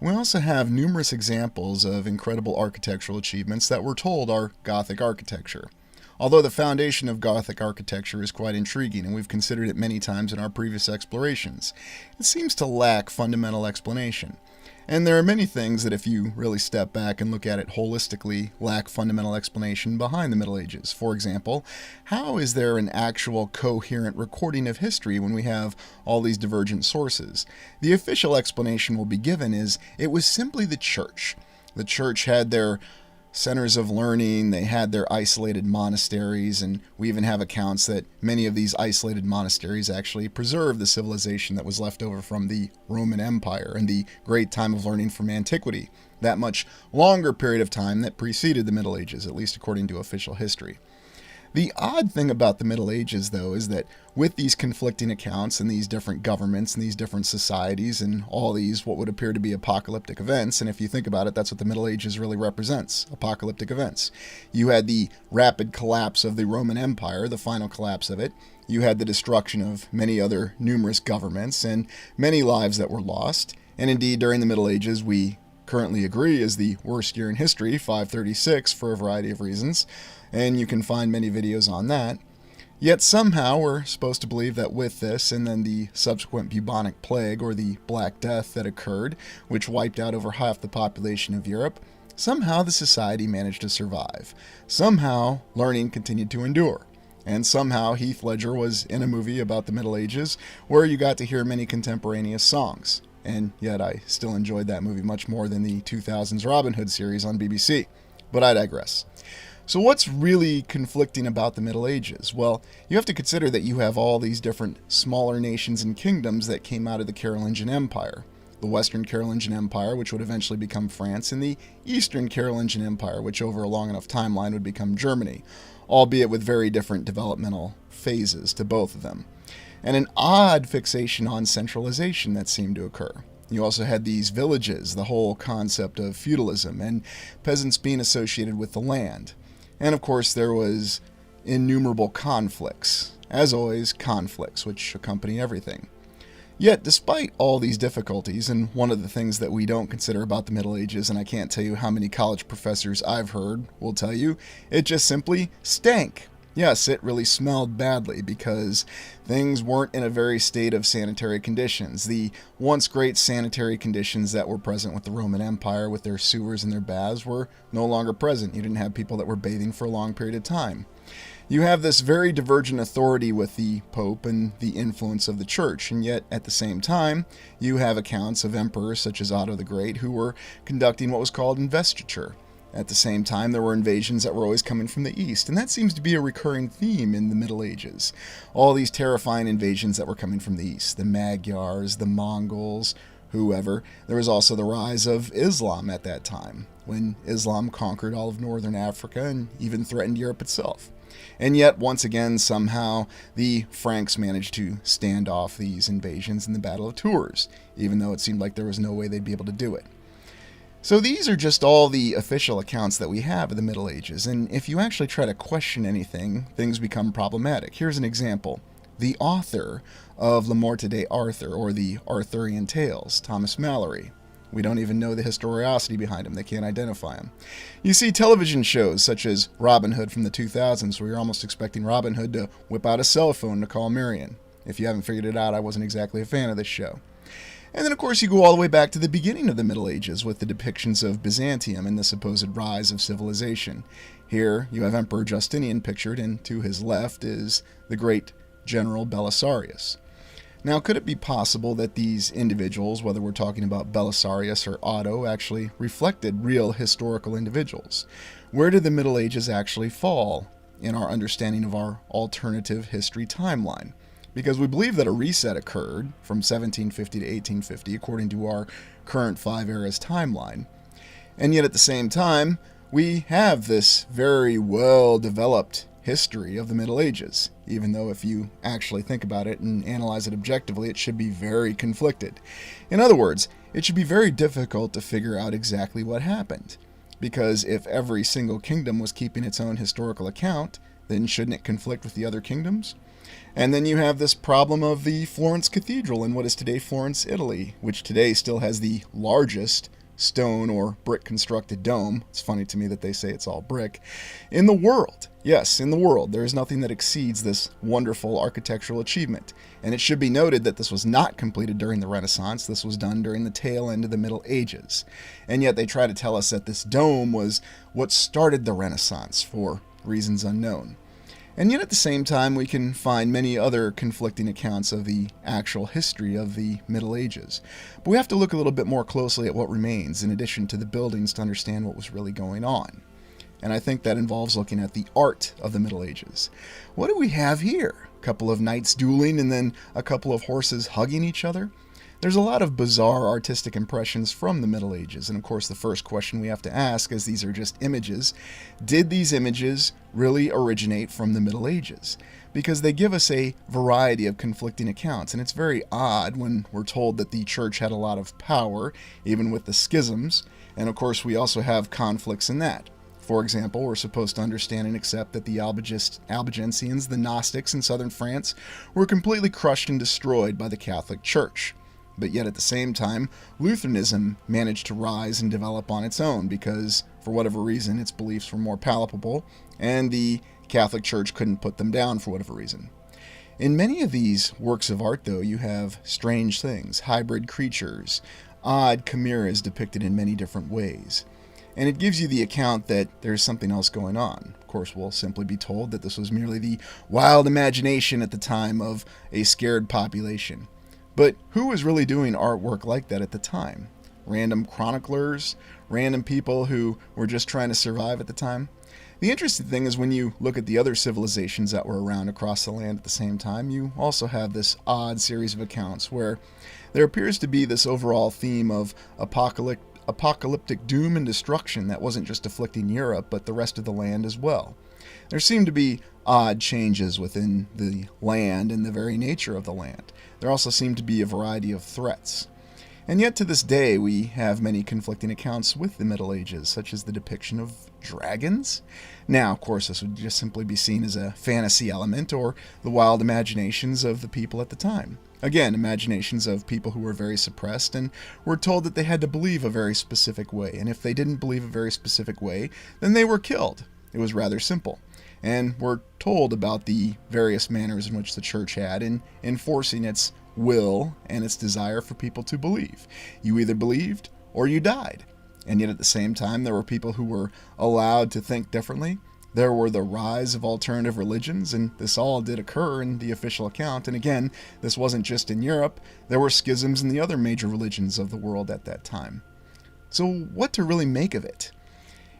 We also have numerous examples of incredible architectural achievements that we're told are Gothic architecture. Although the foundation of Gothic architecture is quite intriguing, and we've considered it many times in our previous explorations, it seems to lack fundamental explanation. And there are many things that, if you really step back and look at it holistically, lack fundamental explanation behind the Middle Ages. For example, how is there an actual coherent recording of history when we have all these divergent sources? The official explanation will be given is it was simply the church. The church had their centers of learning, they had their isolated monasteries, and we even have accounts that many of these isolated monasteries actually preserved the civilization that was left over from the Roman Empire and the great time of learning from antiquity, that much longer period of time that preceded the Middle Ages, at least according to official history. The odd thing about the Middle Ages, though, is that with these conflicting accounts and these different governments and these different societies and all these what would appear to be apocalyptic events, and if you think about it, that's what the Middle Ages really represents, apocalyptic events. You had the rapid collapse of the Roman Empire, the final collapse of it. You had the destruction of many other numerous governments and many lives that were lost. And indeed, during the Middle Ages, we currently agree is the worst year in history, 536, for a variety of reasons, and you can find many videos on that. Yet somehow we're supposed to believe that with this and then the subsequent bubonic plague or the Black Death that occurred, which wiped out over half the population of Europe, somehow the society managed to survive. Somehow learning continued to endure. And somehow Heath Ledger was in a movie about the Middle Ages where you got to hear many contemporaneous songs. And yet I still enjoyed that movie much more than the 2000s Robin Hood series on BBC. But I digress. So what's really conflicting about the Middle Ages? Well, you have to consider that you have all these different smaller nations and kingdoms that came out of the Carolingian Empire. The Western Carolingian Empire, which would eventually become France, and the Eastern Carolingian Empire, which over a long enough timeline would become Germany, albeit with very different developmental phases to both of them. And an odd fixation on centralization that seemed to occur. You also had these villages, the whole concept of feudalism, and peasants being associated with the land. And of course there was innumerable conflicts. As always, conflicts, which accompany everything. Yet, despite all these difficulties, and one of the things that we don't consider about the Middle Ages, and I can't tell you how many college professors I've heard will tell you, it just simply stank. Yes, it really smelled badly because things weren't in a very state of sanitary conditions. The once great sanitary conditions that were present with the Roman Empire with their sewers and their baths were no longer present. You didn't have people that were bathing for a long period of time. You have this very divergent authority with the Pope and the influence of the Church, and yet at the same time, you have accounts of emperors such as Otto the Great who were conducting what was called investiture. At the same time, there were invasions that were always coming from the east, and that seems to be a recurring theme in the Middle Ages. All these terrifying invasions that were coming from the east, the Magyars, the Mongols, whoever. There was also the rise of Islam at that time, when Islam conquered all of northern Africa and even threatened Europe itself. And yet, once again, somehow, the Franks managed to stand off these invasions in the Battle of Tours, even though it seemed like there was no way they'd be able to do it. So these are just all the official accounts that we have of the Middle Ages, and if you actually try to question anything, things become problematic. Here's an example. The author of Le Morte d'Arthur, or the Arthurian Tales, Thomas Malory. We don't even know the historicity behind him. They can't identify him. You see television shows such as Robin Hood from the 2000s, where you're almost expecting Robin Hood to whip out a cell phone to call Marion. If you haven't figured it out, I wasn't exactly a fan of this show. And then, of course, you go all the way back to the beginning of the Middle Ages with the depictions of Byzantium and the supposed rise of civilization. Here, you have Emperor Justinian pictured, and to his left is the great General Belisarius. Now, could it be possible that these individuals, whether we're talking about Belisarius or Otto, actually reflected real historical individuals? Where did the Middle Ages actually fall in our understanding of our alternative history timeline? Because we believe that a reset occurred from 1750 to 1850 according to our current 5 eras timeline. And yet at the same time, we have this very well-developed history of the Middle Ages, even though if you actually think about it and analyze it objectively, it should be very conflicted. In other words, it should be very difficult to figure out exactly what happened. Because if every single kingdom was keeping its own historical account, then shouldn't it conflict with the other kingdoms? And then you have this problem of the Florence Cathedral in what is today Florence, Italy, which today still has the largest stone or brick constructed dome. It's funny to me that they say it's all brick. In the world, yes, in the world, there is nothing that exceeds this wonderful architectural achievement. And it should be noted that this was not completed during the Renaissance. This was done during the tail end of the Middle Ages. And yet they try to tell us that this dome was what started the Renaissance for reasons unknown. And yet at the same time, we can find many other conflicting accounts of the actual history of the Middle Ages. But we have to look a little bit more closely at what remains, in addition to the buildings, to understand what was really going on. And I think that involves looking at the art of the Middle Ages. What do we have here? A couple of knights dueling and then a couple of horses hugging each other? There's a lot of bizarre artistic impressions from the Middle Ages, and of course the first question we have to ask, as these are just images, did these images really originate from the Middle Ages? Because they give us a variety of conflicting accounts, and it's very odd when we're told that the church had a lot of power, even with the schisms, and of course we also have conflicts in that. For example, we're supposed to understand and accept that the Albigensians, the Gnostics in southern France, were completely crushed and destroyed by the Catholic Church. But yet at the same time, Lutheranism managed to rise and develop on its own because, for whatever reason, its beliefs were more palpable, and the Catholic Church couldn't put them down for whatever reason. In many of these works of art, though, you have strange things, hybrid creatures, odd chimeras depicted in many different ways. And it gives you the account that there's something else going on. Of course, we'll simply be told that this was merely the wild imagination at the time of a scared population. But who was really doing artwork like that at the time? Random chroniclers? Random people who were just trying to survive at the time? The interesting thing is when you look at the other civilizations that were around across the land at the same time, you also have this odd series of accounts where there appears to be this overall theme of apocalyptic doom and destruction that wasn't just afflicting Europe, but the rest of the land as well. There seemed to be odd changes within the land and the very nature of the land. There also seemed to be a variety of threats. And yet to this day we have many conflicting accounts with the Middle Ages, such as the depiction of dragons. Now, of course, this would just simply be seen as a fantasy element or the wild imaginations of the people at the time. Again, imaginations of people who were very suppressed and were told that they had to believe a very specific way, and if they didn't believe a very specific way, then they were killed. It was rather simple. And we're told about the various manners in which the church had in enforcing its will and its desire for people to believe. You either believed or you died. And yet at the same time, there were people who were allowed to think differently. There were the rise of alternative religions, and this all did occur in the official account. And again, this wasn't just in Europe. There were schisms in the other major religions of the world at that time. So what to really make of it?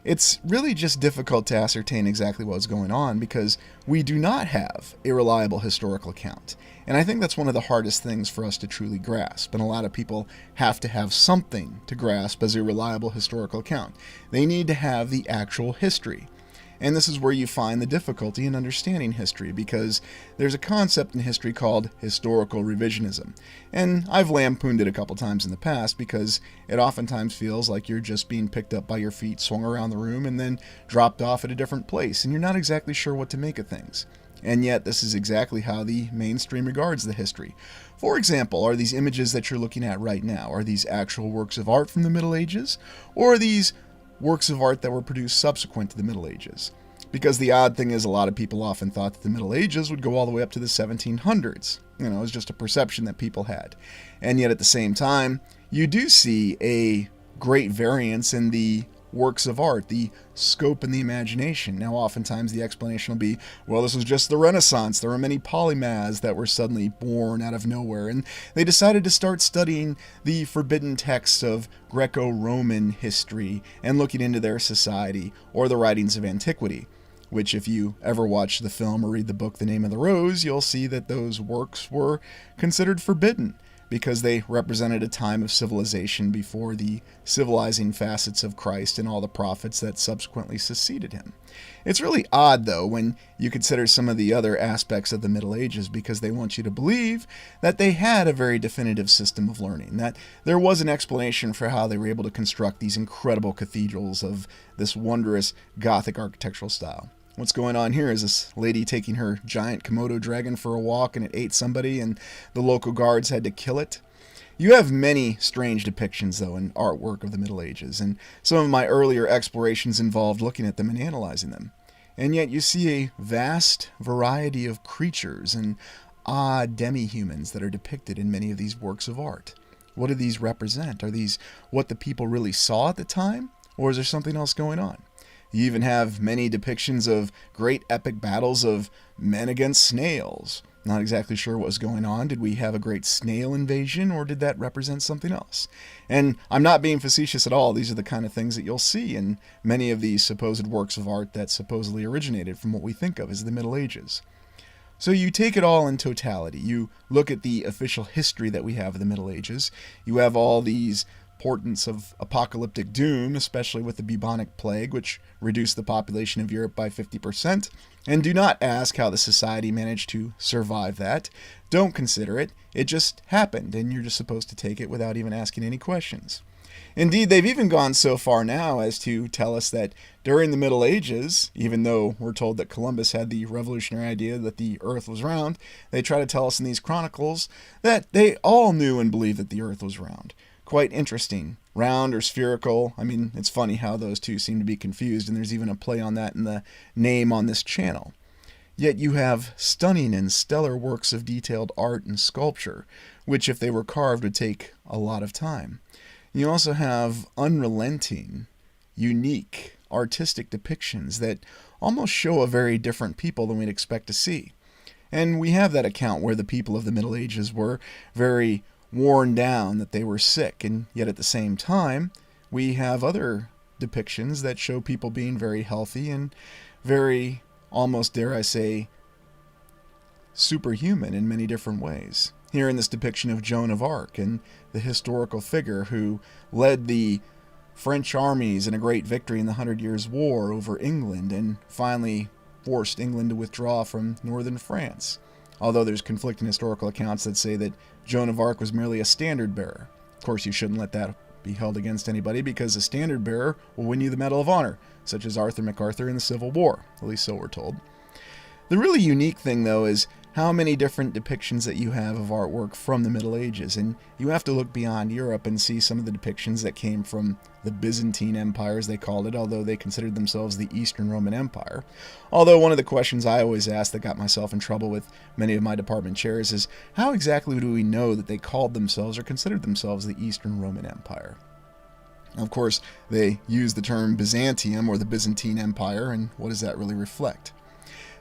It's really just difficult to ascertain exactly what's going on because we do not have a reliable historical account. And I think that's one of the hardest things for us to truly grasp. And a lot of people have to have something to grasp as a reliable historical account. They need to have the actual history. And this is where you find the difficulty in understanding history, because there's a concept in history called historical revisionism. And I've lampooned it a couple times in the past because it oftentimes feels like you're just being picked up by your feet, swung around the room, and then dropped off at a different place, and you're not exactly sure what to make of things. And yet, this is exactly how the mainstream regards the history. For example, are these images that you're looking at right now, are these actual works of art from the Middle Ages, or are these works of art that were produced subsequent to the Middle Ages? Because the odd thing is, a lot of people often thought that the Middle Ages would go all the way up to the 1700s. It was just a perception that people had. And yet at the same time, you do see a great variance in the works of art, the scope and the imagination. Now, oftentimes the explanation will be, well, this was just the Renaissance. There were many polymaths that were suddenly born out of nowhere, and they decided to start studying the forbidden texts of Greco-Roman history and looking into their society or the writings of antiquity, which if you ever watch the film or read the book The Name of the Rose, you'll see that those works were considered forbidden, because they represented a time of civilization before the civilizing facets of Christ and all the prophets that subsequently succeeded him. It's really odd, though, when you consider some of the other aspects of the Middle Ages, because they want you to believe that they had a very definitive system of learning, that there was an explanation for how they were able to construct these incredible cathedrals of this wondrous Gothic architectural style. What's going on here is this lady taking her giant Komodo dragon for a walk, and it ate somebody, and the local guards had to kill it. You have many strange depictions, though, in artwork of the Middle Ages, and some of my earlier explorations involved looking at them and analyzing them. And yet you see a vast variety of creatures and odd demi-humans that are depicted in many of these works of art. What do these represent? Are these what the people really saw at the time, or is there something else going on? You even have many depictions of great epic battles of men against snails. Not exactly sure what was going on. Did we have a great snail invasion, or did that represent something else? And I'm not being facetious at all. These are the kind of things that you'll see in many of these supposed works of art that supposedly originated from what we think of as the Middle Ages. So you take it all in totality. You look at the official history that we have of the Middle Ages. You have all these portents of apocalyptic doom, especially with the bubonic plague, which reduced the population of Europe by 50%. And do not ask how the society managed to survive that. Don't consider it. It just happened, and you're just supposed to take it without even asking any questions. Indeed, they've even gone so far now as to tell us that during the Middle Ages, even though we're told that Columbus had the revolutionary idea that the earth was round, they try to tell us in these chronicles that they all knew and believed that the earth was round. Quite interesting. Round or spherical. I mean, it's funny how those two seem to be confused, and there's even a play on that in the name on this channel. Yet you have stunning and stellar works of detailed art and sculpture, which if they were carved would take a lot of time. You also have unrelenting, unique, artistic depictions that almost show a very different people than we'd expect to see. And we have that account where the people of the Middle Ages were very worn down, that they were sick, and yet at the same time we have other depictions that show people being very healthy and very, almost dare I say, superhuman in many different ways. Here in this depiction of Joan of Arc, and the historical figure who led the French armies in a great victory in the 100 Years' War over England, and finally forced England to withdraw from northern France. Although there's conflicting historical accounts that say that Joan of Arc was merely a standard bearer. Of course, you shouldn't let that be held against anybody, because a standard bearer will win you the Medal of Honor, such as Arthur MacArthur in the Civil War. At least so we're told. The really unique thing, though, is how many different depictions that you have of artwork from the Middle Ages, and you have to look beyond Europe and see some of the depictions that came from the Byzantine Empire, as they called it, although they considered themselves the Eastern Roman Empire. Although one of the questions I always ask that got myself in trouble with many of my department chairs is, how exactly do we know that they called themselves or considered themselves the Eastern Roman Empire? Of course, they use the term Byzantium, or the Byzantine Empire, and what does that really reflect?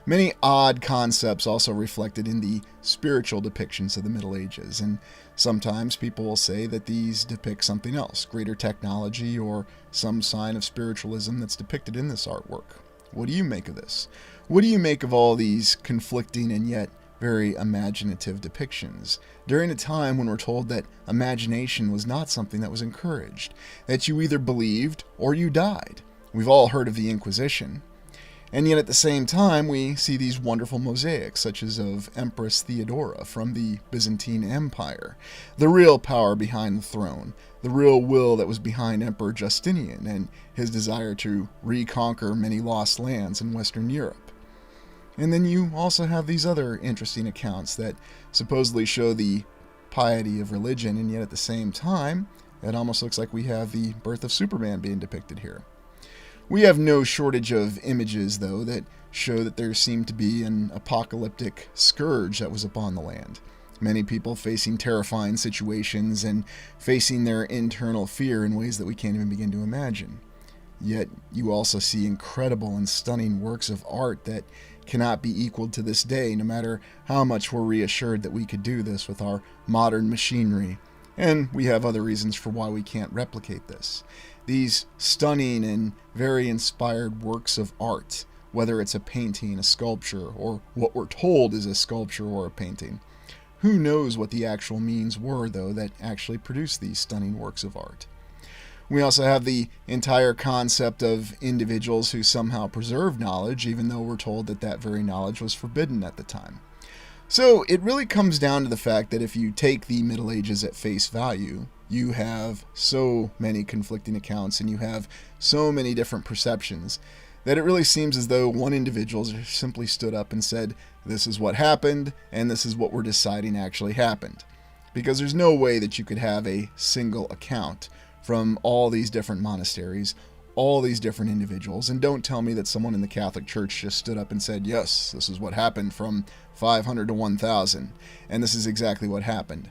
Many odd concepts also reflected in the spiritual depictions of the Middle Ages, and sometimes people will say that these depict something else, greater technology or some sign of spiritualism that's depicted in this artwork. What do you make of this? What do you make of all these conflicting and yet very imaginative depictions during a time when we're told that imagination was not something that was encouraged, that you either believed or you died? We've all heard of the Inquisition. And yet at the same time, we see these wonderful mosaics, such as of Empress Theodora from the Byzantine Empire, the real power behind the throne, the real will that was behind Emperor Justinian and his desire to reconquer many lost lands in Western Europe. And then you also have these other interesting accounts that supposedly show the piety of religion, and yet at the same time, it almost looks like we have the birth of Superman being depicted here. We have no shortage of images, though, that show that there seemed to be an apocalyptic scourge that was upon the land. Many people facing terrifying situations and facing their internal fear in ways that we can't even begin to imagine. Yet you also see incredible and stunning works of art that cannot be equaled to this day, no matter how much we're reassured that we could do this with our modern machinery. And we have other reasons for why we can't replicate this. These stunning and very inspired works of art, whether it's a painting, a sculpture, or what we're told is a sculpture or a painting. Who knows what the actual means were, though, that actually produced these stunning works of art. We also have the entire concept of individuals who somehow preserve knowledge, even though we're told that that very knowledge was forbidden at the time. So it really comes down to the fact that if you take the Middle Ages at face value, you have so many conflicting accounts and you have so many different perceptions that it really seems as though one individual simply stood up and said, this is what happened and this is what we're deciding actually happened. Because there's no way that you could have a single account from all these different monasteries, all these different individuals, and don't tell me that someone in the Catholic Church just stood up and said, yes, this is what happened from 500 to 1000, and this is exactly what happened.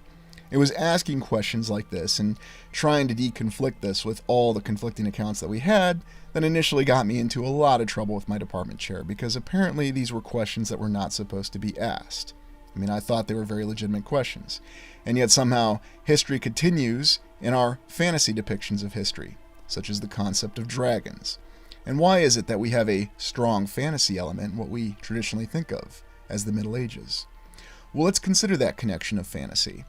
It was asking questions like this and trying to deconflict this with all the conflicting accounts that we had that initially got me into a lot of trouble with my department chair, because apparently these were questions that were not supposed to be asked. I mean, I thought they were very legitimate questions, and yet somehow history continues in our fantasy depictions of history, such as the concept of dragons. And why is it that we have a strong fantasy element in what we traditionally think of as the Middle Ages? Well, let's consider that connection of fantasy.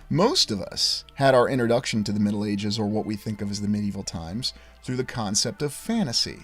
Most of us had our introduction to the Middle Ages, or what we think of as the medieval times, through the concept of fantasy.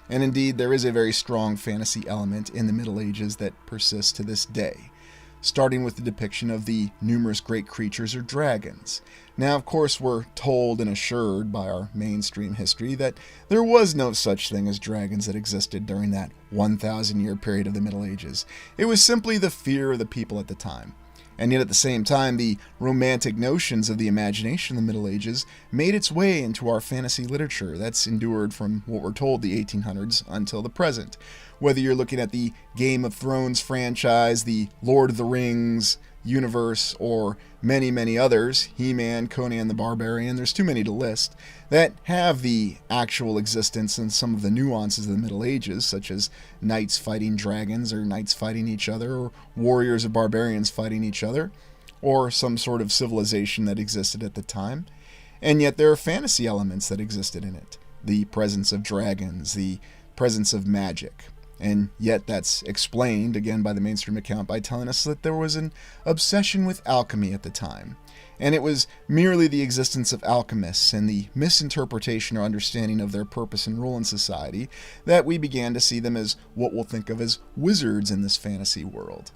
And indeed, there is a very strong fantasy element in the Middle Ages that persists to this day, starting with the depiction of the numerous great creatures or dragons. Now, of course, we're told and assured by our mainstream history that there was no such thing as dragons that existed during that 1,000-year period of the Middle Ages. It was simply the fear of the people at the time. And yet at the same time, the romantic notions of the imagination of the Middle Ages made its way into our fantasy literature that's endured from what we're told the 1800s until the present. Whether you're looking at the Game of Thrones franchise, the Lord of the Rings universe, or many, many others, He-Man, Conan the Barbarian, there's too many to list, that have the actual existence and some of the nuances of the Middle Ages, such as knights fighting dragons, or knights fighting each other, or warriors or barbarians fighting each other, or some sort of civilization that existed at the time. And yet there are fantasy elements that existed in it. The presence of dragons, the presence of magic. And yet that's explained, again, by the mainstream account by telling us that there was an obsession with alchemy at the time. And it was merely the existence of alchemists and the misinterpretation or understanding of their purpose and role in society that we began to see them as what we'll think of as wizards in this fantasy world.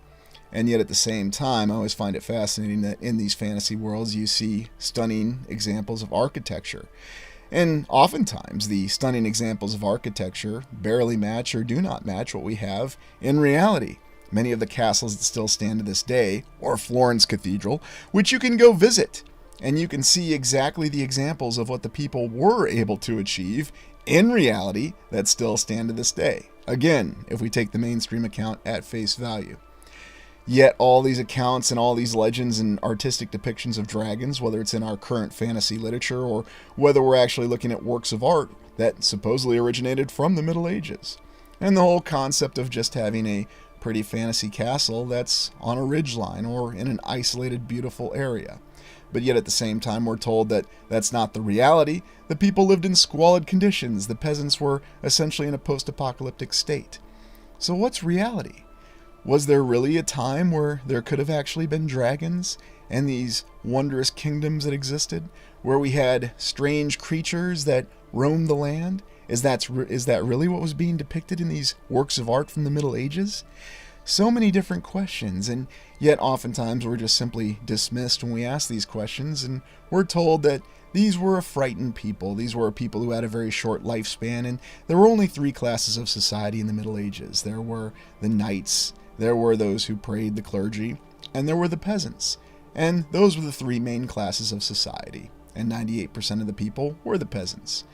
And yet at the same time, I always find it fascinating that in these fantasy worlds you see stunning examples of architecture. And oftentimes, the stunning examples of architecture barely match or do not match what we have in reality. Many of the castles that still stand to this day, or Florence Cathedral, which you can go visit, and you can see exactly the examples of what the people were able to achieve in reality that still stand to this day. Again, if we take the mainstream account at face value. Yet all these accounts and all these legends and artistic depictions of dragons, whether it's in our current fantasy literature or whether we're actually looking at works of art that supposedly originated from the Middle Ages. And the whole concept of just having a pretty fantasy castle that's on a ridgeline or in an isolated, beautiful area. But yet at the same time, we're told that that's not the reality. The people lived in squalid conditions. The peasants were essentially in a post-apocalyptic state. So what's reality? Was there really a time where there could have actually been dragons and these wondrous kingdoms that existed, where we had strange creatures that roamed the land, Is that really what was being depicted in these works of art from the Middle Ages? So many different questions, and yet oftentimes we're just simply dismissed when we ask these questions, and we're told that these were a frightened people. These were people who had a very short lifespan, and there were only three classes of society in the Middle Ages. There were the knights, there were those who prayed, the clergy, and there were the peasants. And those were the three main classes of society, and 98% of the people were the peasants.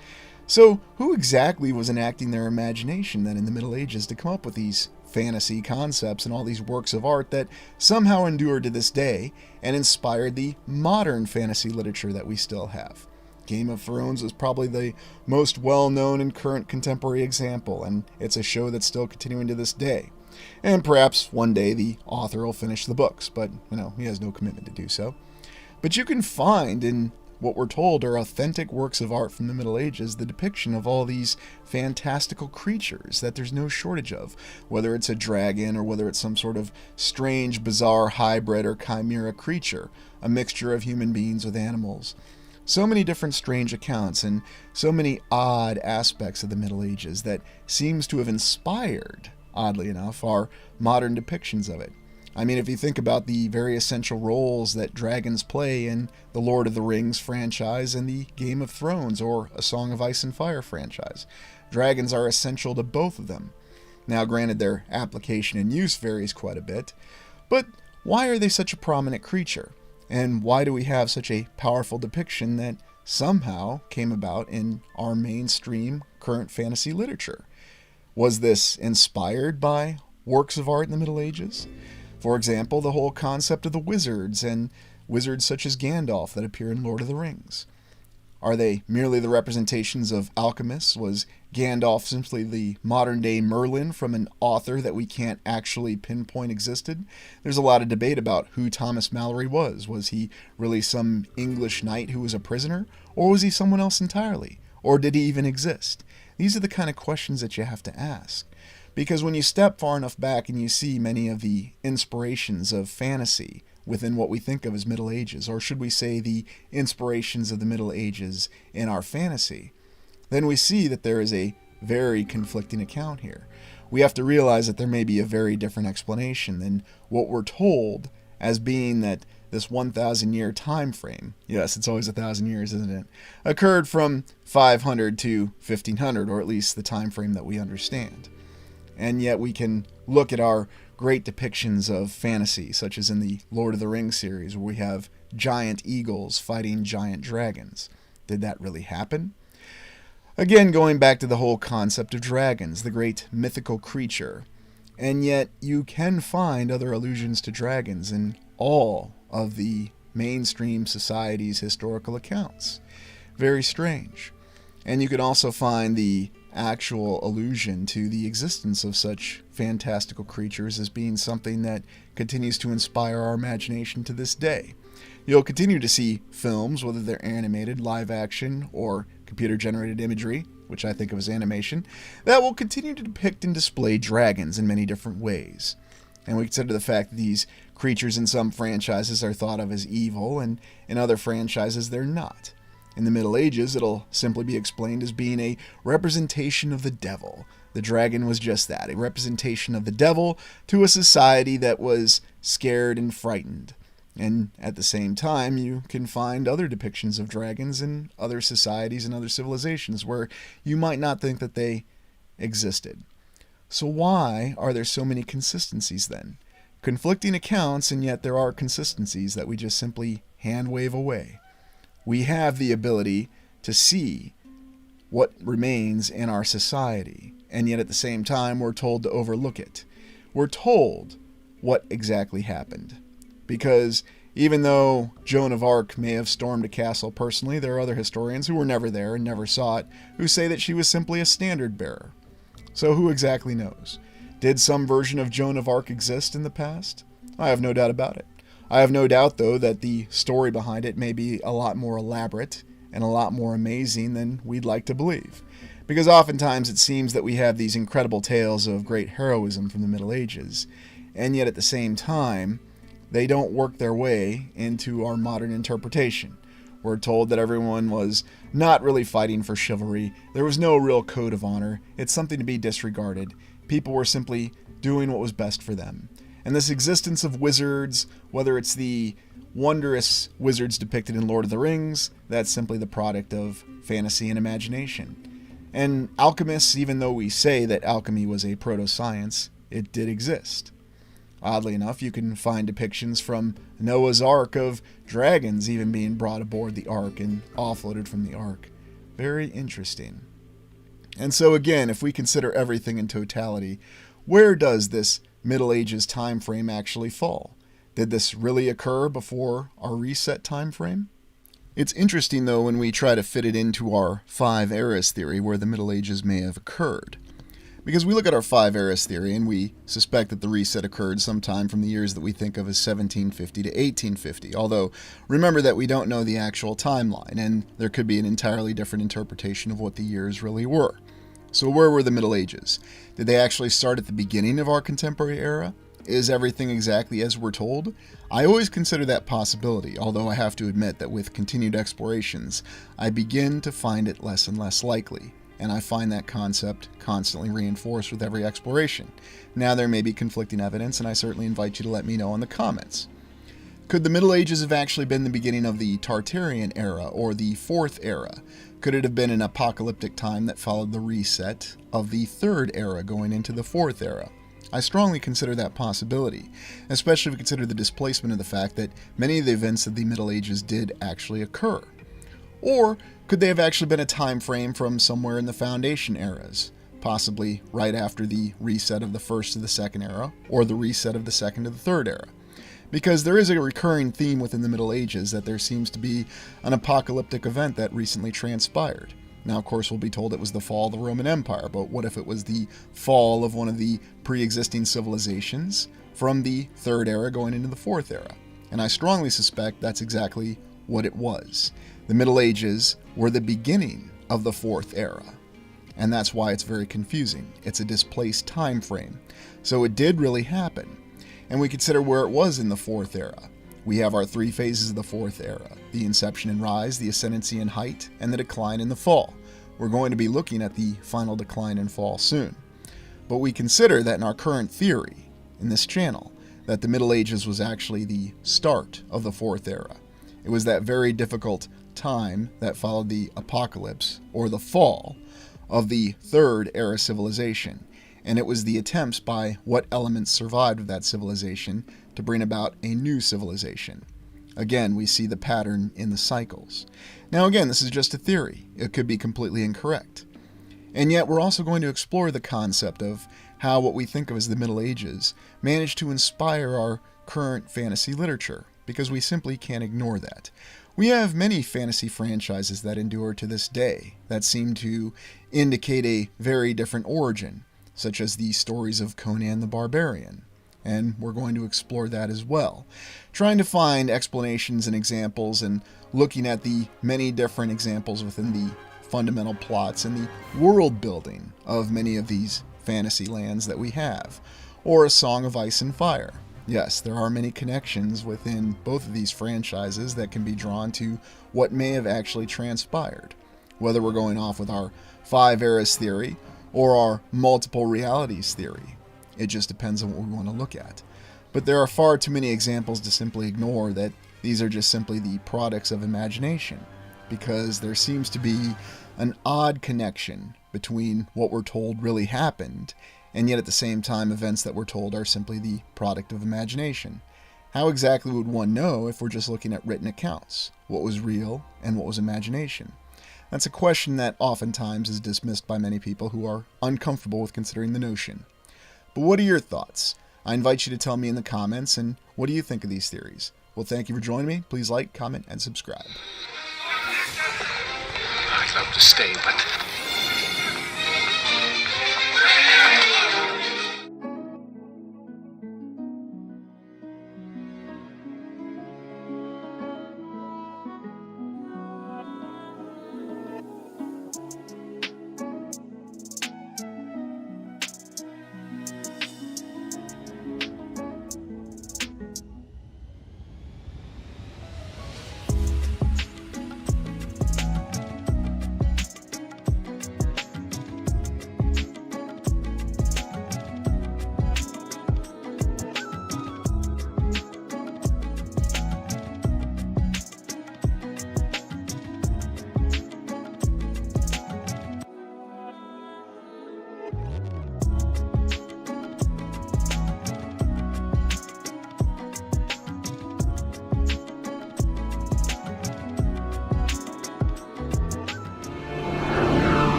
So who exactly was enacting their imagination then in the Middle Ages to come up with these fantasy concepts and all these works of art that somehow endured to this day and inspired the modern fantasy literature that we still have? Game of Thrones is probably the most well-known and current contemporary example, and it's a show that's still continuing to this day. And perhaps one day the author will finish the books, but he has no commitment to do so. But you can find in what we're told are authentic works of art from the Middle Ages the depiction of all these fantastical creatures that there's no shortage of, whether it's a dragon or whether it's some sort of strange, bizarre hybrid or chimera creature, a mixture of human beings with animals. So many different strange accounts and so many odd aspects of the Middle Ages that seems to have inspired, oddly enough, our modern depictions of it. I mean, if you think about the very essential roles that dragons play in the Lord of the Rings franchise and the Game of Thrones or A Song of Ice and Fire franchise, dragons are essential to both of them. Now, granted, their application and use varies quite a bit, but why are they such a prominent creature? And why do we have such a powerful depiction that somehow came about in our mainstream current fantasy literature? Was this inspired by works of art in the Middle Ages? For example, the whole concept of the wizards and wizards such as Gandalf that appear in Lord of the Rings. Are they merely the representations of alchemists? Was Gandalf simply the modern-day Merlin from an author that we can't actually pinpoint existed? There's a lot of debate about who Thomas Malory was. Was he really some English knight who was a prisoner? Or was he someone else entirely? Or did he even exist? These are the kind of questions that you have to ask. Because when you step far enough back and you see many of the inspirations of fantasy within what we think of as Middle Ages, or should we say the inspirations of the Middle Ages in our fantasy, then we see that there is a very conflicting account here. We have to realize that there may be a very different explanation than what we're told as being that this 1,000-year time frame, yes, it's always 1,000 years, isn't it, occurred from 500 to 1500, or at least the time frame that we understand. And yet we can look at our great depictions of fantasy, such as in the Lord of the Rings series, where we have giant eagles fighting giant dragons. Did that really happen? Again, going back to the whole concept of dragons, the great mythical creature. And yet you can find other allusions to dragons in all of the mainstream society's historical accounts. Very strange. And you can also find the actual allusion to the existence of such fantastical creatures as being something that continues to inspire our imagination to this day. You'll continue to see films, whether they're animated, live action, or computer-generated imagery, which I think of as animation, that will continue to depict and display dragons in many different ways. And we consider the fact that these creatures in some franchises are thought of as evil, and in other franchises they're not. In the Middle Ages, it'll simply be explained as being a representation of the devil. The dragon was just that, a representation of the devil to a society that was scared and frightened. And at the same time, you can find other depictions of dragons in other societies and other civilizations where you might not think that they existed. So why are there so many consistencies then? Conflicting accounts, and yet there are consistencies that we just simply hand-wave away. We have the ability to see what remains in our society, and yet at the same time we're told to overlook it. We're told what exactly happened. Because even though Joan of Arc may have stormed a castle personally, there are other historians who were never there and never saw it, who say that she was simply a standard bearer. So who exactly knows? Did some version of Joan of Arc exist in the past? I have no doubt about it. I have no doubt, though, that the story behind it may be a lot more elaborate and a lot more amazing than we'd like to believe. Because oftentimes it seems that we have these incredible tales of great heroism from the Middle Ages, and yet at the same time, they don't work their way into our modern interpretation. We're told that everyone was not really fighting for chivalry. There was no real code of honor. It's something to be disregarded. People were simply doing what was best for them. And this existence of wizards, whether it's the wondrous wizards depicted in Lord of the Rings, that's simply the product of fantasy and imagination. And alchemists, even though we say that alchemy was a proto-science, it did exist. Oddly enough, you can find depictions from Noah's Ark of dragons even being brought aboard the Ark and offloaded from the Ark. Very interesting. And so again, if we consider everything in totality, where does this Middle Ages time frame actually fall? Did this really occur before our reset time frame? It's interesting, though, when we try to fit it into our 5 eras theory where the Middle Ages may have occurred. Because we look at our 5 eras theory and we suspect that the reset occurred sometime from the years that we think of as 1750 to 1850. Although, remember that we don't know the actual timeline, and there could be an entirely different interpretation of what the years really were. So where were the Middle Ages? Did they actually start at the beginning of our contemporary era? Is everything exactly as we're told? I always consider that possibility, although I have to admit that with continued explorations, I begin to find it less and less likely. And I find that concept constantly reinforced with every exploration. Now there may be conflicting evidence, and I certainly invite you to let me know in the comments. Could the Middle Ages have actually been the beginning of the Tartarian era, or the 4th era? Could it have been an apocalyptic time that followed the reset of the 3rd era going into the 4th era? I strongly consider that possibility, especially if we consider the displacement of the fact that many of the events of the Middle Ages did actually occur. Or could they have actually been a time frame from somewhere in the Foundation eras, possibly right after the reset of the 1st to the 2nd era, or the reset of the 2nd to the 3rd era? Because there is a recurring theme within the Middle Ages that there seems to be an apocalyptic event that recently transpired. Now, of course, we'll be told it was the fall of the Roman Empire, but what if it was the fall of one of the pre-existing civilizations from the 3rd era going into the 4th era? And I strongly suspect that's exactly what it was. The Middle Ages were the beginning of the 4th era, and that's why it's very confusing. It's a displaced time frame. So it did really happen. And we consider where it was in the 4th era. We have our 3 phases of the 4th era: the inception and rise, the ascendancy and height, and the decline and the fall. We're going to be looking at the final decline and fall soon. But we consider that in our current theory, in this channel, that the Middle Ages was actually the start of the 4th era. It was that very difficult time that followed the apocalypse, or the fall, of the 3rd era civilization. And it was the attempts by what elements survived of that civilization to bring about a new civilization. Again, we see the pattern in the cycles. Now again, this is just a theory. It could be completely incorrect. And yet we're also going to explore the concept of how what we think of as the Middle Ages managed to inspire our current fantasy literature, because we simply can't ignore that. We have many fantasy franchises that endure to this day that seem to indicate a very different origin, such as the stories of Conan the Barbarian, and we're going to explore that as well, trying to find explanations and examples and looking at the many different examples within the fundamental plots and the world building of many of these fantasy lands that we have, or A Song of Ice and Fire. Yes, there are many connections within both of these franchises that can be drawn to what may have actually transpired, whether we're going off with our 5 eras theory or our multiple realities theory. It just depends on what we want to look at. But there are far too many examples to simply ignore that these are just simply the products of imagination, because there seems to be an odd connection between what we're told really happened, and yet at the same time events that we're told are simply the product of imagination. How exactly would one know if we're just looking at written accounts? What was real and what was imagination? That's a question that oftentimes is dismissed by many people who are uncomfortable with considering the notion. But what are your thoughts? I invite you to tell me in the comments, and what do you think of these theories? Well, thank you for joining me. Please like, comment, and subscribe. I'd love to stay, but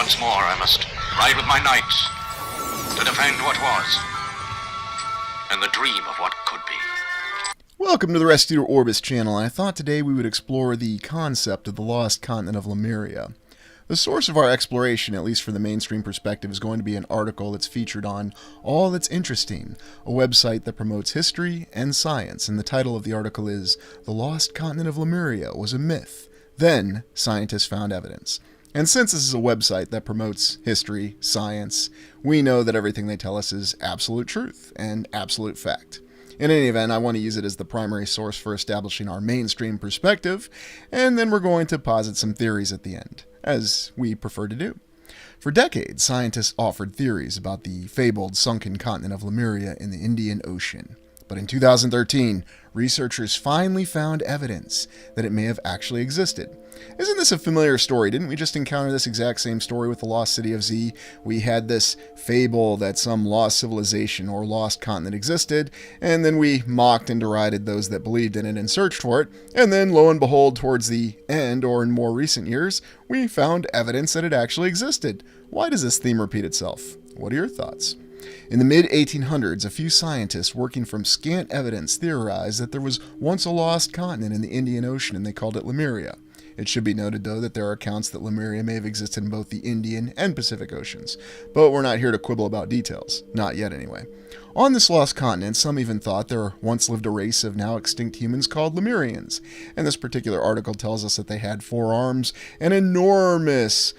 Once more I must ride with my knights to defend what was and the dream of what could be. Welcome to the Rescuer Orbis channel, and I thought today we would explore the concept of the lost continent of Lemuria. The source of our exploration, at least for the mainstream perspective, is going to be an article that's featured on All That's Interesting, a website that promotes history and science, and the title of the article is The Lost Continent of Lemuria Was a Myth. Then, scientists found evidence. And since this is a website that promotes history, science, we know that everything they tell us is absolute truth and absolute fact. In any event, I want to use it as the primary source for establishing our mainstream perspective, and then we're going to posit some theories at the end, as we prefer to do. For decades, scientists offered theories about the fabled sunken continent of Lemuria in the Indian Ocean. But in 2013, researchers finally found evidence that it may have actually existed. Isn't this a familiar story? Didn't we just encounter this exact same story with the lost city of Z? We had this fable that some lost civilization or lost continent existed, and then we mocked and derided those that believed in it and searched for it, and then lo and behold, towards the end, or in more recent years, we found evidence that it actually existed. Why does this theme repeat itself? What are your thoughts? In the mid-1800s, a few scientists working from scant evidence theorized that there was once a lost continent in the Indian Ocean, and they called it Lemuria. It should be noted, though, that there are accounts that Lemuria may have existed in both the Indian and Pacific Oceans, but we're not here to quibble about details. Not yet, anyway. On this lost continent, some even thought there once lived a race of now extinct humans called Lemurians, and this particular article tells us that they had 4 arms and enormous